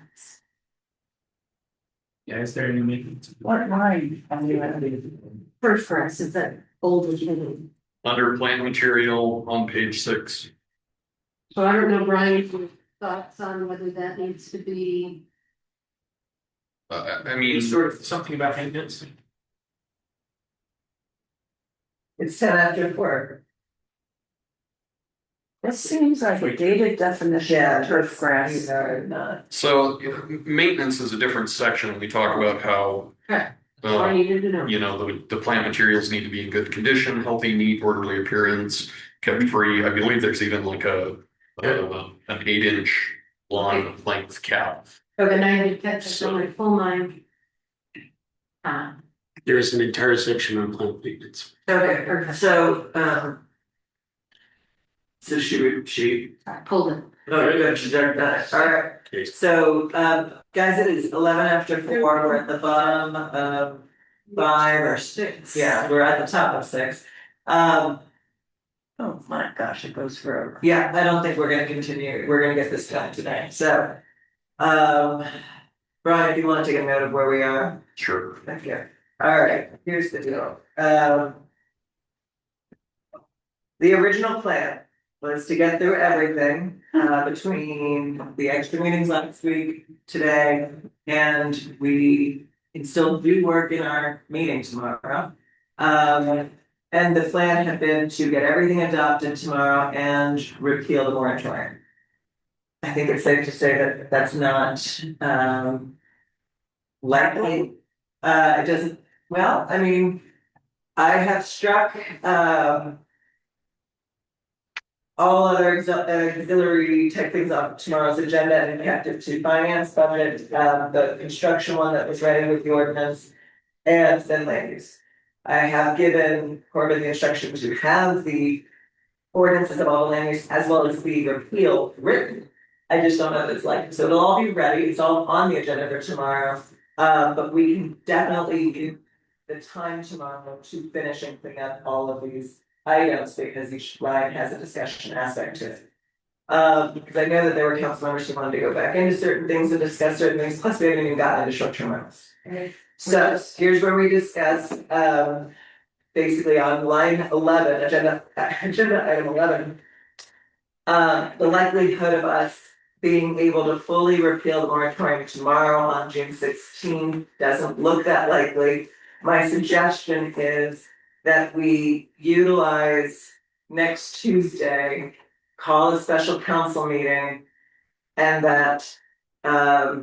Yeah, is there any maintenance? What line? Turf grass is that old beginning. Under plant material on page 6. So I don't know, Brian, your thoughts on whether that needs to be. I mean, Sort of something about maintenance. It's 10 after 4. This seems like a dated definition of turf grass. These are not. so maintenance is a different section. We talk about how Okay. All I needed to know. you know, the plant materials need to be in good condition, healthy, neat, orderly appearance, kept free. I believe there's even like an 8-inch long length cap. And I did catch it on my full mind. There's an entire section on plant maintenance. Okay, so, so she, I pulled it. oh, good, she's already done it, alright. Okay. So, guys, it is 11 after 4, we're at the bottom of 5 or 6, yeah, we're at the top of 6. Oh my gosh, it goes forever. Yeah, I don't think we're gonna continue, we're gonna get this done today, so. Brian, if you wanna take a note of where we are. Sure. Thank you. Alright, here's the deal. The original plan was to get through everything, between the extra meetings last week, today, and we can still do work in our meeting tomorrow. And the plan had been to get everything adopted tomorrow and repeal the moratorium. I think it's safe to say that that's not, likely. It doesn't, well, I mean, I have struck, all other auxiliary type things off tomorrow's agenda and kept it to finance budget, the construction one that was ready with the ordinance. And then land use. I have given Corbin the instruction to have the ordinances of all the land use as well as the repeal written. I just don't know if it's like, so it'll all be ready, it's all on the agenda for tomorrow. But we can definitely give the time tomorrow to finish and clean up all of these items because each line has a discussion aspect to it. Because I know that there were council members who wanted to go back into certain things and discuss certain things, plus we haven't even gotten into short-term rentals. So here's where we discuss, basically on line 11, agenda item 11. The likelihood of us being able to fully repeal the moratorium tomorrow on June 16 doesn't look that likely. My suggestion is that we utilize next Tuesday, call a special council meeting. And that that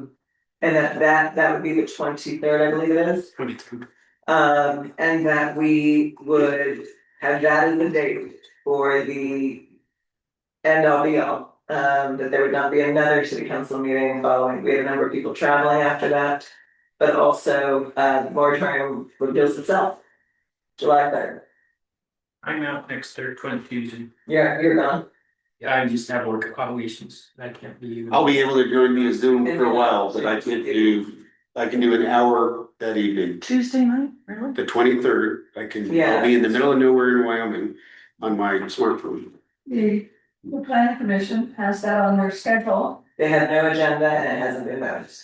would be the 23rd, I believe it is. 22. And that we would have that as the date for the end all be all. That there would not be another city council meeting following, we had a number of people traveling after that. But also, moratorium repeals itself, July 3rd. I'm out next Tuesday. You're gone. Yeah, I just have work obligations. I can't be. I'll be able to join via Zoom for a while, but I can do an hour that evening. Tuesday night, really? The 23rd, Yeah. I'll be in the middle of nowhere in Wyoming on my smartphone. The planning commission has that on their schedule. They have no agenda and it hasn't been noticed.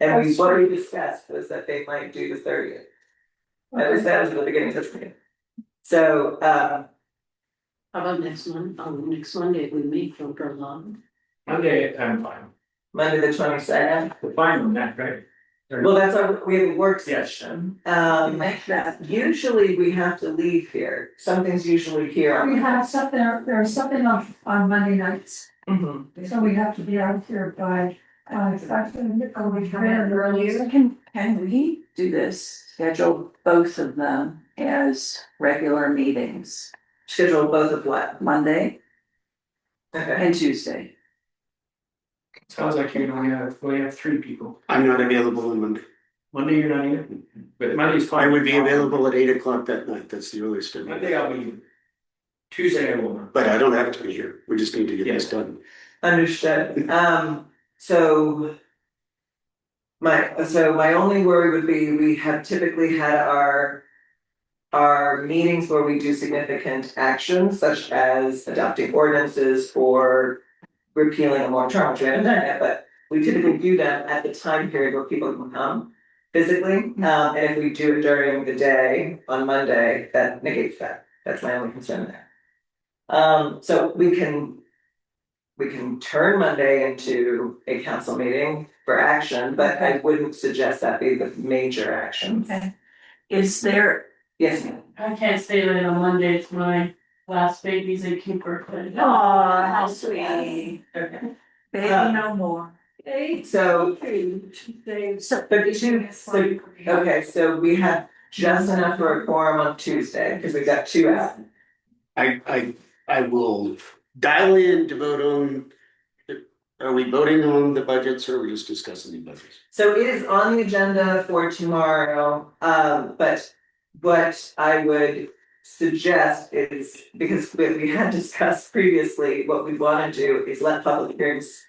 And what we discussed was that they might do the 30th. At least that was at the beginning of this meeting. So, How about next month, on next Monday, we meet for prolonged. Monday, I'm fine. Monday the 22nd. We're fine on that, right? Well, that's our, we have a work Yes. session. Make that. Usually we have to leave here. Something's usually here. We have something, there's something on Monday nights, Mhm. so we have to be out here by, Can we do this, schedule both of them as regular meetings, Schedule both of what? Monday Okay. and Tuesday. Sounds like you only have 3 people. I'm not available on Monday. Monday you're not here, but Monday's fine. I would be available at 8 o'clock that night. That's the earliest. Monday I'll be here. Tuesday I will not. But I don't have to be here. We just need to get this done. Understood. So. My only worry would be, we have typically had our meetings where we do significant actions such as adopting ordinances or repealing a moratorium, which we haven't done yet, but we typically do them at the time period where people can come physically. And if we do it during the day on Monday, that negates that. That's my only concern there. So we can turn Monday into a council meeting for action, but I wouldn't suggest that be the major action. Okay. Is there, Yes, ma'am. I can't stay late on Monday, it's my last baby's 18th birthday. aw, how sweet, Okay. baby no more. So, So, okay, so we have just enough for a quorum on Tuesday, because we've got 2 out. I will dial in to vote on. Are we voting on the budgets or are we just discussing the budgets? So it is on the agenda for tomorrow, but what I would suggest is, because we had discussed previously, what we wanna do is let public hearings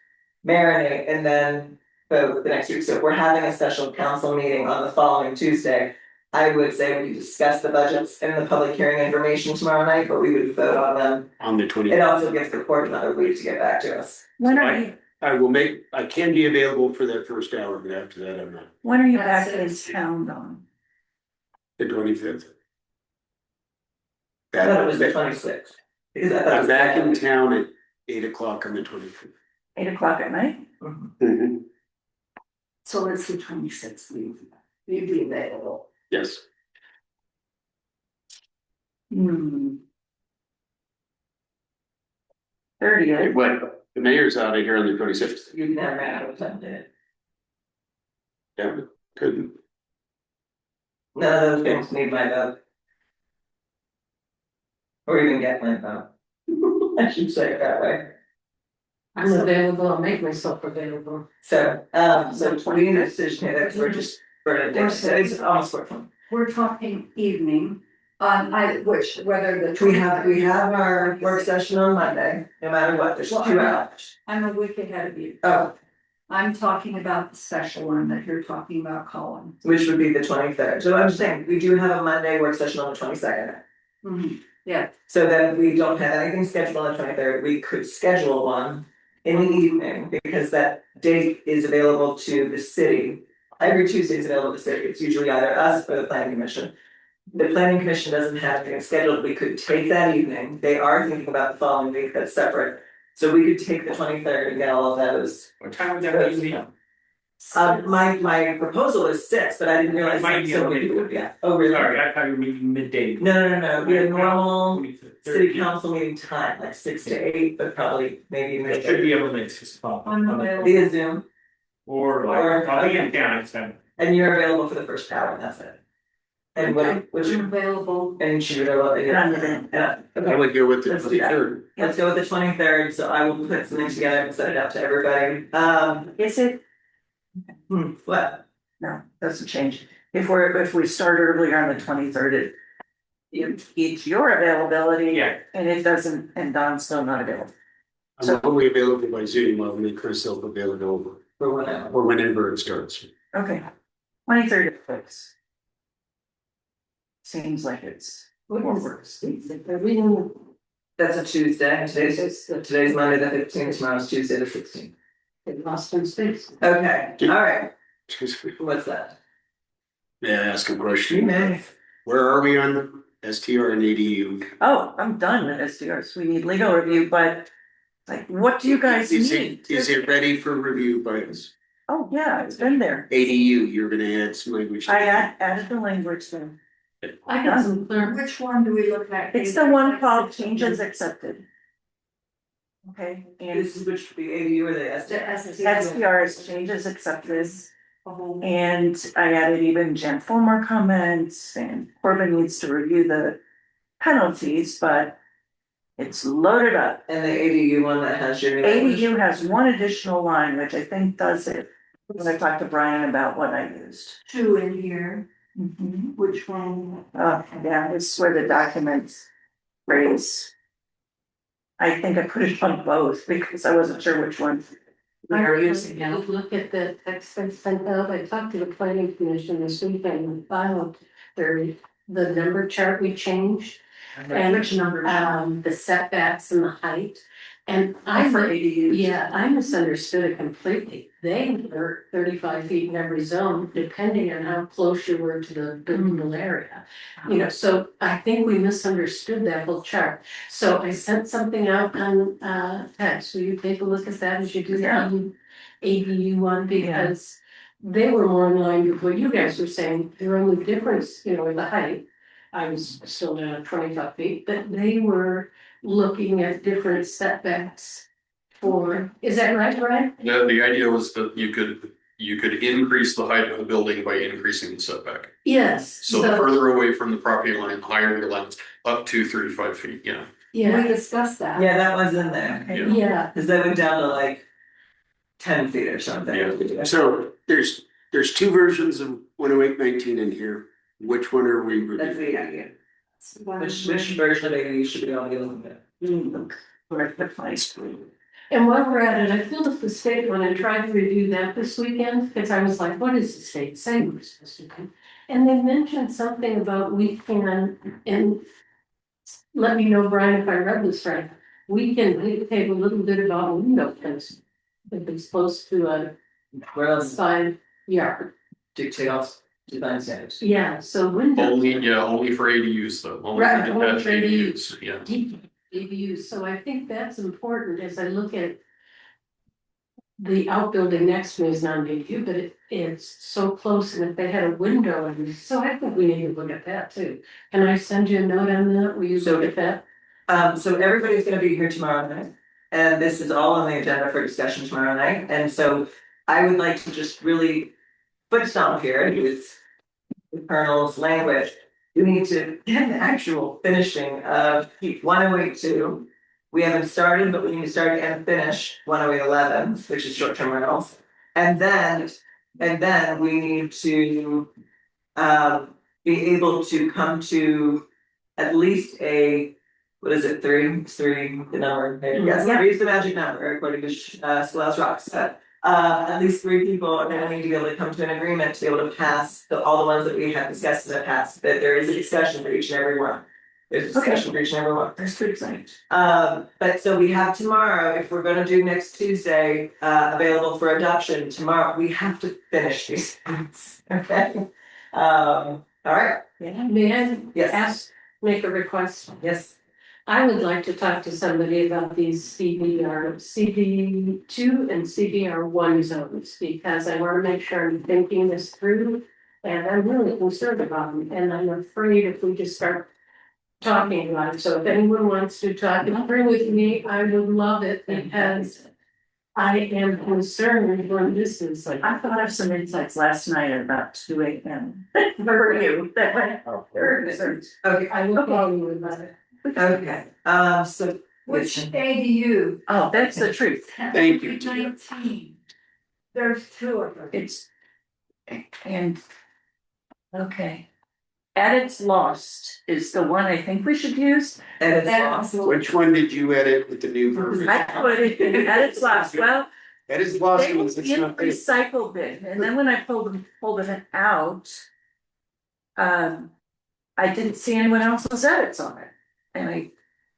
marinate and then vote the next week. So if we're having a special council meeting on the following Tuesday, I would say we could discuss the budgets and the public hearing information tomorrow night, but we would vote on them. On the 20th. It also gives the court another week to get back to us. when are you, I can be available for that first hour, but after that, I'm not. when are you That's back in it. town on? The 25th. I thought it was the 26th. Because I thought it I'm was back in the- town at 8 o'clock on the 25th. 8 o'clock at night? Mhm. So let's do 26th, you'd be available. Yes. Hmm. 30th, What, the mayor's out of here on the 26th. You've never had a time to. Yeah, couldn't. None of those things need my vote. Or even get my vote. I should say it that way. I'm available, I'll make myself available. So we need a decision here, that we're just, it's almost working. We're talking evening, whether the. We have our work session on Monday, no matter what, there's 2 hours. I'm a week ahead of you. Oh, I'm talking about the special one that you're talking about, Colin. which would be the 23rd. So I'm just saying, we do have a Monday work session on the 22nd. Yeah, So then we don't have anything scheduled on the 23rd, we could schedule one in the evening, because that date is available to the city. Every Tuesday is available to the city, it's usually either us or the planning commission. The planning commission doesn't have anything scheduled, we could take that evening, they are thinking about the following week, that's separate. So we could take the 23rd and get all of those. What time would that be? My proposal is 6, but I didn't realize Might be so a many little people would be, oh, really? Sorry, I thought you were meeting midday. No, we have normal 23rd. city council meeting time, like 6 to 8, but probably maybe It should be able to make 6 o'clock. I'm available. via Zoom, Or I'll be in town, it's fine. and you're available for the first hour, and that's it. And what I'm you, available. and she's available, yeah, I okay, would go with the Let's do that. 23rd. let's go with the 23rd, so I will put something together and send it out to everybody, is it? what? No, doesn't change. If we start earlier on the 23rd, it's your availability. Yeah. And it doesn't, and Don's still not available. I'm only available by Zoom. I'll make myself available For whatever. or whenever it starts. Okay, 23rd at 6. Seems like it's. Works. Are we in That's a Tuesday, today's Monday the 15th, tomorrow's Tuesday the 16th. Boston States? Okay, alright, what's that? May I ask a You question? may. Where are we on STR and ADU? Oh, I'm done with SDRs. We need legal review, but like, what do you guys Is need? it ready for review by us? Oh, yeah, it's been there. ADU, you're gonna add some language. to I it. added the language there. I got some clear. Which one do we look at? It's the one called changes accepted. Okay, and This is which the ADU or the The SDR? SDR. SDRs changes accepted. And I added even Jen Fulmer comments, and Corbin needs to review the penalties, but it's loaded up. And the ADU one that has your new language. ADU has one additional line, which I think does it. When I talked to Brian about what I used. 2 in here, Mhm. which one? Yeah, it's where the documents phrase. I think I put it on both because I wasn't sure which one we were using now. Look at the text I sent out. I talked to the planning commission this weekend and filed the number chart we changed. And Which number? the setbacks and the height. And For ADUs. yeah, I misunderstood it completely. They were 35 feet in every zone, depending on how close you were to the buildable area. You know, so I think we misunderstood that whole chart. So I sent something out on text. Will you take a look at that as you do the ADU one? Because they were more in line with what you guys were saying. The only difference, you know, with the height. I was still down at 25 feet, but they were looking at different setbacks for, is that right, Brian? The idea was that you could increase the height of the building by increasing the setback. Yes. So the further away from the property line, the higher your lines, up to 35 feet, yeah. We Yeah, discussed that. Yeah, that was in there, Yeah. yeah, cause they went down to like 10 feet or something. Yeah. So there's two versions of 10819 in here. Which one are we That's reviewing? the idea. Which version of ADU should we all be looking at? Where's the place? and while we're at it, I filled up the state one and tried to review that this weekend, because I was like, what does the state say we're supposed to do? And they mentioned something about we can, and let me know, Brian, if I read this right, we can dictate a little bit about window fencing. If it's close to a Where else side yard. dictate off design standards? Yeah, so window. Only for ADUs though, only Right, for only detached for ADUs. ADUs, yeah. Deep ADUs, so I think that's important as I look at. The outbuilding next to me is non-ADU, but it's so close, and if they had a window, and so I think we need to look at that too. Can I send you a note on that? Will you look at that? So everybody's gonna be here tomorrow night, and this is all on the agenda for discussion tomorrow night, and so I would like to just really foot stomp here, and use the Colonel's language. You need to get the actual finishing of 108.2. We haven't started, but we need to start and finish 108.11, which is short-term rentals. And then we need to be able to come to at least a, what is it, 3? It's 3, the number, yes, 3 is the magic number according to Schoolhouse Rocks. At least 3 people are gonna need to be able to come to an agreement to be able to pass all the ones that we have discussed in the past, that there is a discussion for each and every one. There's a discussion for each and every one. That's pretty exciting. But so we have tomorrow, if we're gonna do next Tuesday, available for adoption tomorrow, we have to finish these things, okay? All right, May I yes, make a request? yes, I would like to talk to somebody about these CBR2 and CBR1 zones, because I wanna make sure I'm thinking this through. And I'm really concerned about them, and I'm afraid if we just start talking about it, so if anyone wants to talk and agree with me, I would love it, because I am concerned when this is like. I thought of some insights last night at about 2 AM. For you, that went. okay, I will call you about it. okay, so. Which ADU? Oh, that's the truth. Thank you. 19. There's 2 of them. It's. And. Okay. At its lost is the one I think we should use. And it's lost. Which one did you edit with the new version? I put it in at its lost, well, That is lost they ones, was it's in not there. recycle bin, and then when I pulled it out. I didn't see anyone else's edits on it, and I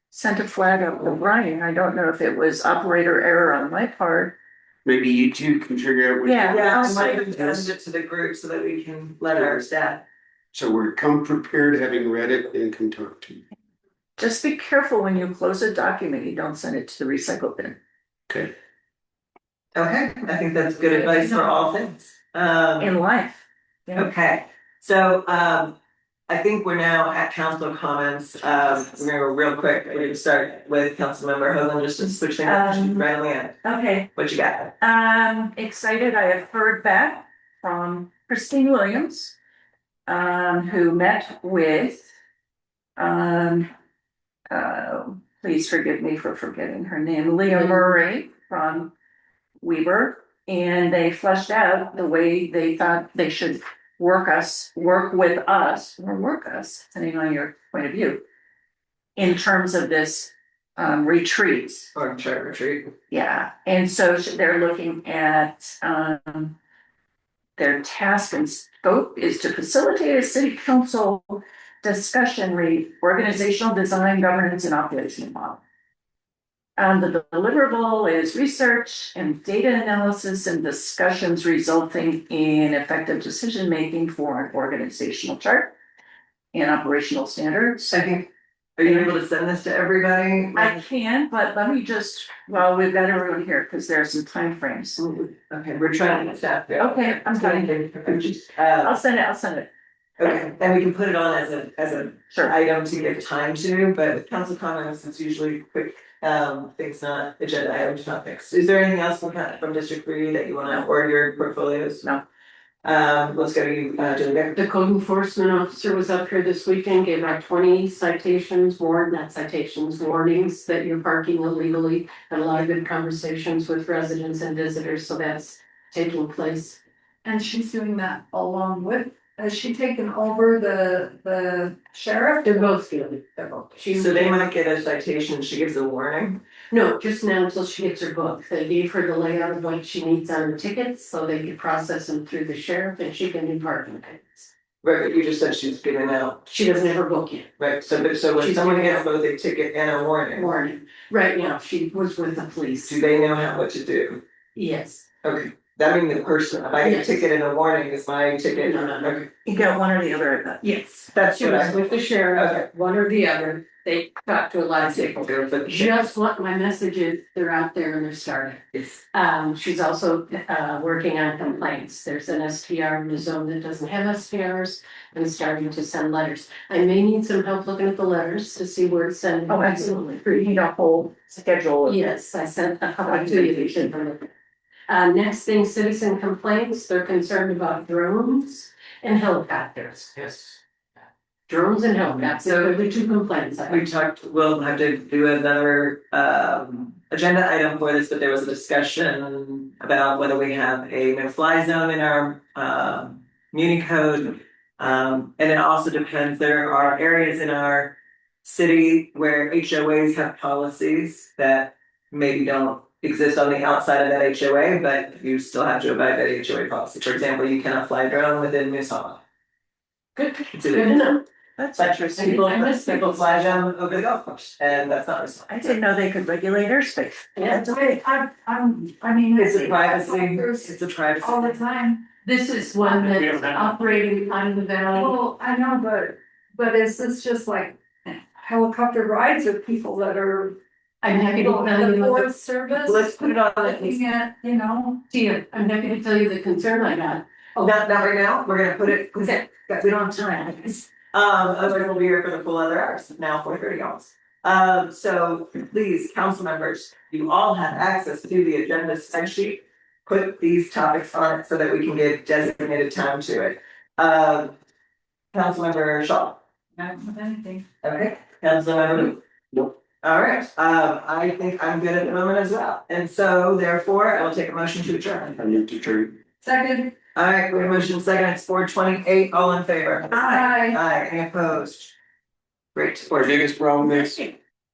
sent a flag up to Brian, I don't know if it was operator error on my part. Maybe you two can figure out which. Yeah. Yeah, I I'll might send have sent it to the group so that we can let our staff. So we're come prepared, having read it, and can talk to you. Just be careful when you close a document, you don't send it to the recycle bin. Okay. Okay, I think that's good advice for all things. In life. Okay, so I think we're now at council comments. We're gonna go real quick. We're gonna start with Councilmember Hoagland, just to switch things up right on the end. Okay, What you got? excited, I have heard back from Christine Williams, who met with, please forgive me for forgetting her name, Leah Murray from Weber. And they fleshed out the way they thought they should work with us, depending on your point of view, in terms of this retreat. Or chart retreat. Yeah, and so they're looking at their task and scope is to facilitate a city council discussion organizational design, governance, and operational model. The deliverable is research and data analysis and discussions resulting in effective decision making for an organizational chart and operational standards. Are you able to send this to everybody? I can, but let me just, well, we've got everyone here because there's some timeframes. Okay, we're trying to get that there. Okay, I'm done. I'll send it. Okay, and we can put it on as a Sure. item to give time to, but with council comments, it's usually quick, things not agenda items topics. Is there anything else from District 3 that you wanna, or your portfolios? No. Let's go to you, Julia. The code enforcement officer was up here this weekend, gave out 20 citations, warnings that you're parking illegally. Had a lot of good conversations with residents and visitors, so that's taking place. And she's doing that along with, has she taken over the sheriff? They're both good. They're both. So they might get a citation, she gives a warning. No, just now until she gets her book. They gave her the layout of what she needs on her tickets, so they could process them through the sheriff and she can do parking tickets. Right, but you just said she's giving out, She doesn't have her book yet. right, so when someone gets both a ticket and a warning, Warning. Right now, she was with the police. do they know what to do? Yes. Okay, that means the person, if I get a Yes. ticket and a warning, is my ticket, No. okay, You got one or the other. Yes. that's She what was I. with the sheriff, one or the other. They talked to a lot of people. But Just what my message is, they're out there and they're starting. it's, She's also working on complaints. There's an STR in the zone that doesn't have STRs and starting to send letters. I may need some help looking at the letters to see where it's sent. Oh, absolutely. You need a whole schedule. Yes, I sent a couple to you. You should look at. Next thing, citizen complaints. They're concerned about drones and helicopters. Yes. Drones and helicopters, they're the two complaints. I have. we'll have to do another agenda item for this, but there was a discussion about whether we have a no-fly zone in our muni code. And it also depends, there are areas in our city where HOAs have policies that maybe don't exist on the outside of that HOA, but you still have to abide by the HOA policy. For example, you cannot fly a drone within Moose Hall. Good, It's good illegal. to know. That's But interesting. people fly them over the golf course, and that's not responsible. I didn't know they could regulate airspace. Yeah. I mean. It's a privacy, it's a privacy. All the time. This is one We that's don't have- operating out of the valley. Well, I know, but is this just like helicopter rides or people that are? I'm happy to tell The you, Forest Service? Let's put it on the, Looking at, Tia, I'm happy to tell you the concern I got. not right now, we're gonna put it, because Okay. we don't have time. Otherwise we'll be here for the full other hours, it's now 4:30 almost. So please, council members, you all have access to the agenda spreadsheet. Put these topics on it so that we can give designated time to it. Councilmember Shaw, Not with anything. okay, Councilmember. Nope. All right, I think I'm good at the moment as well, and so therefore I will take a motion to adjourn. I need to turn. Second. All right, we have motion second, it's 4:28, all in favor? Aye. Aye, any opposed? Great. Our biggest problem is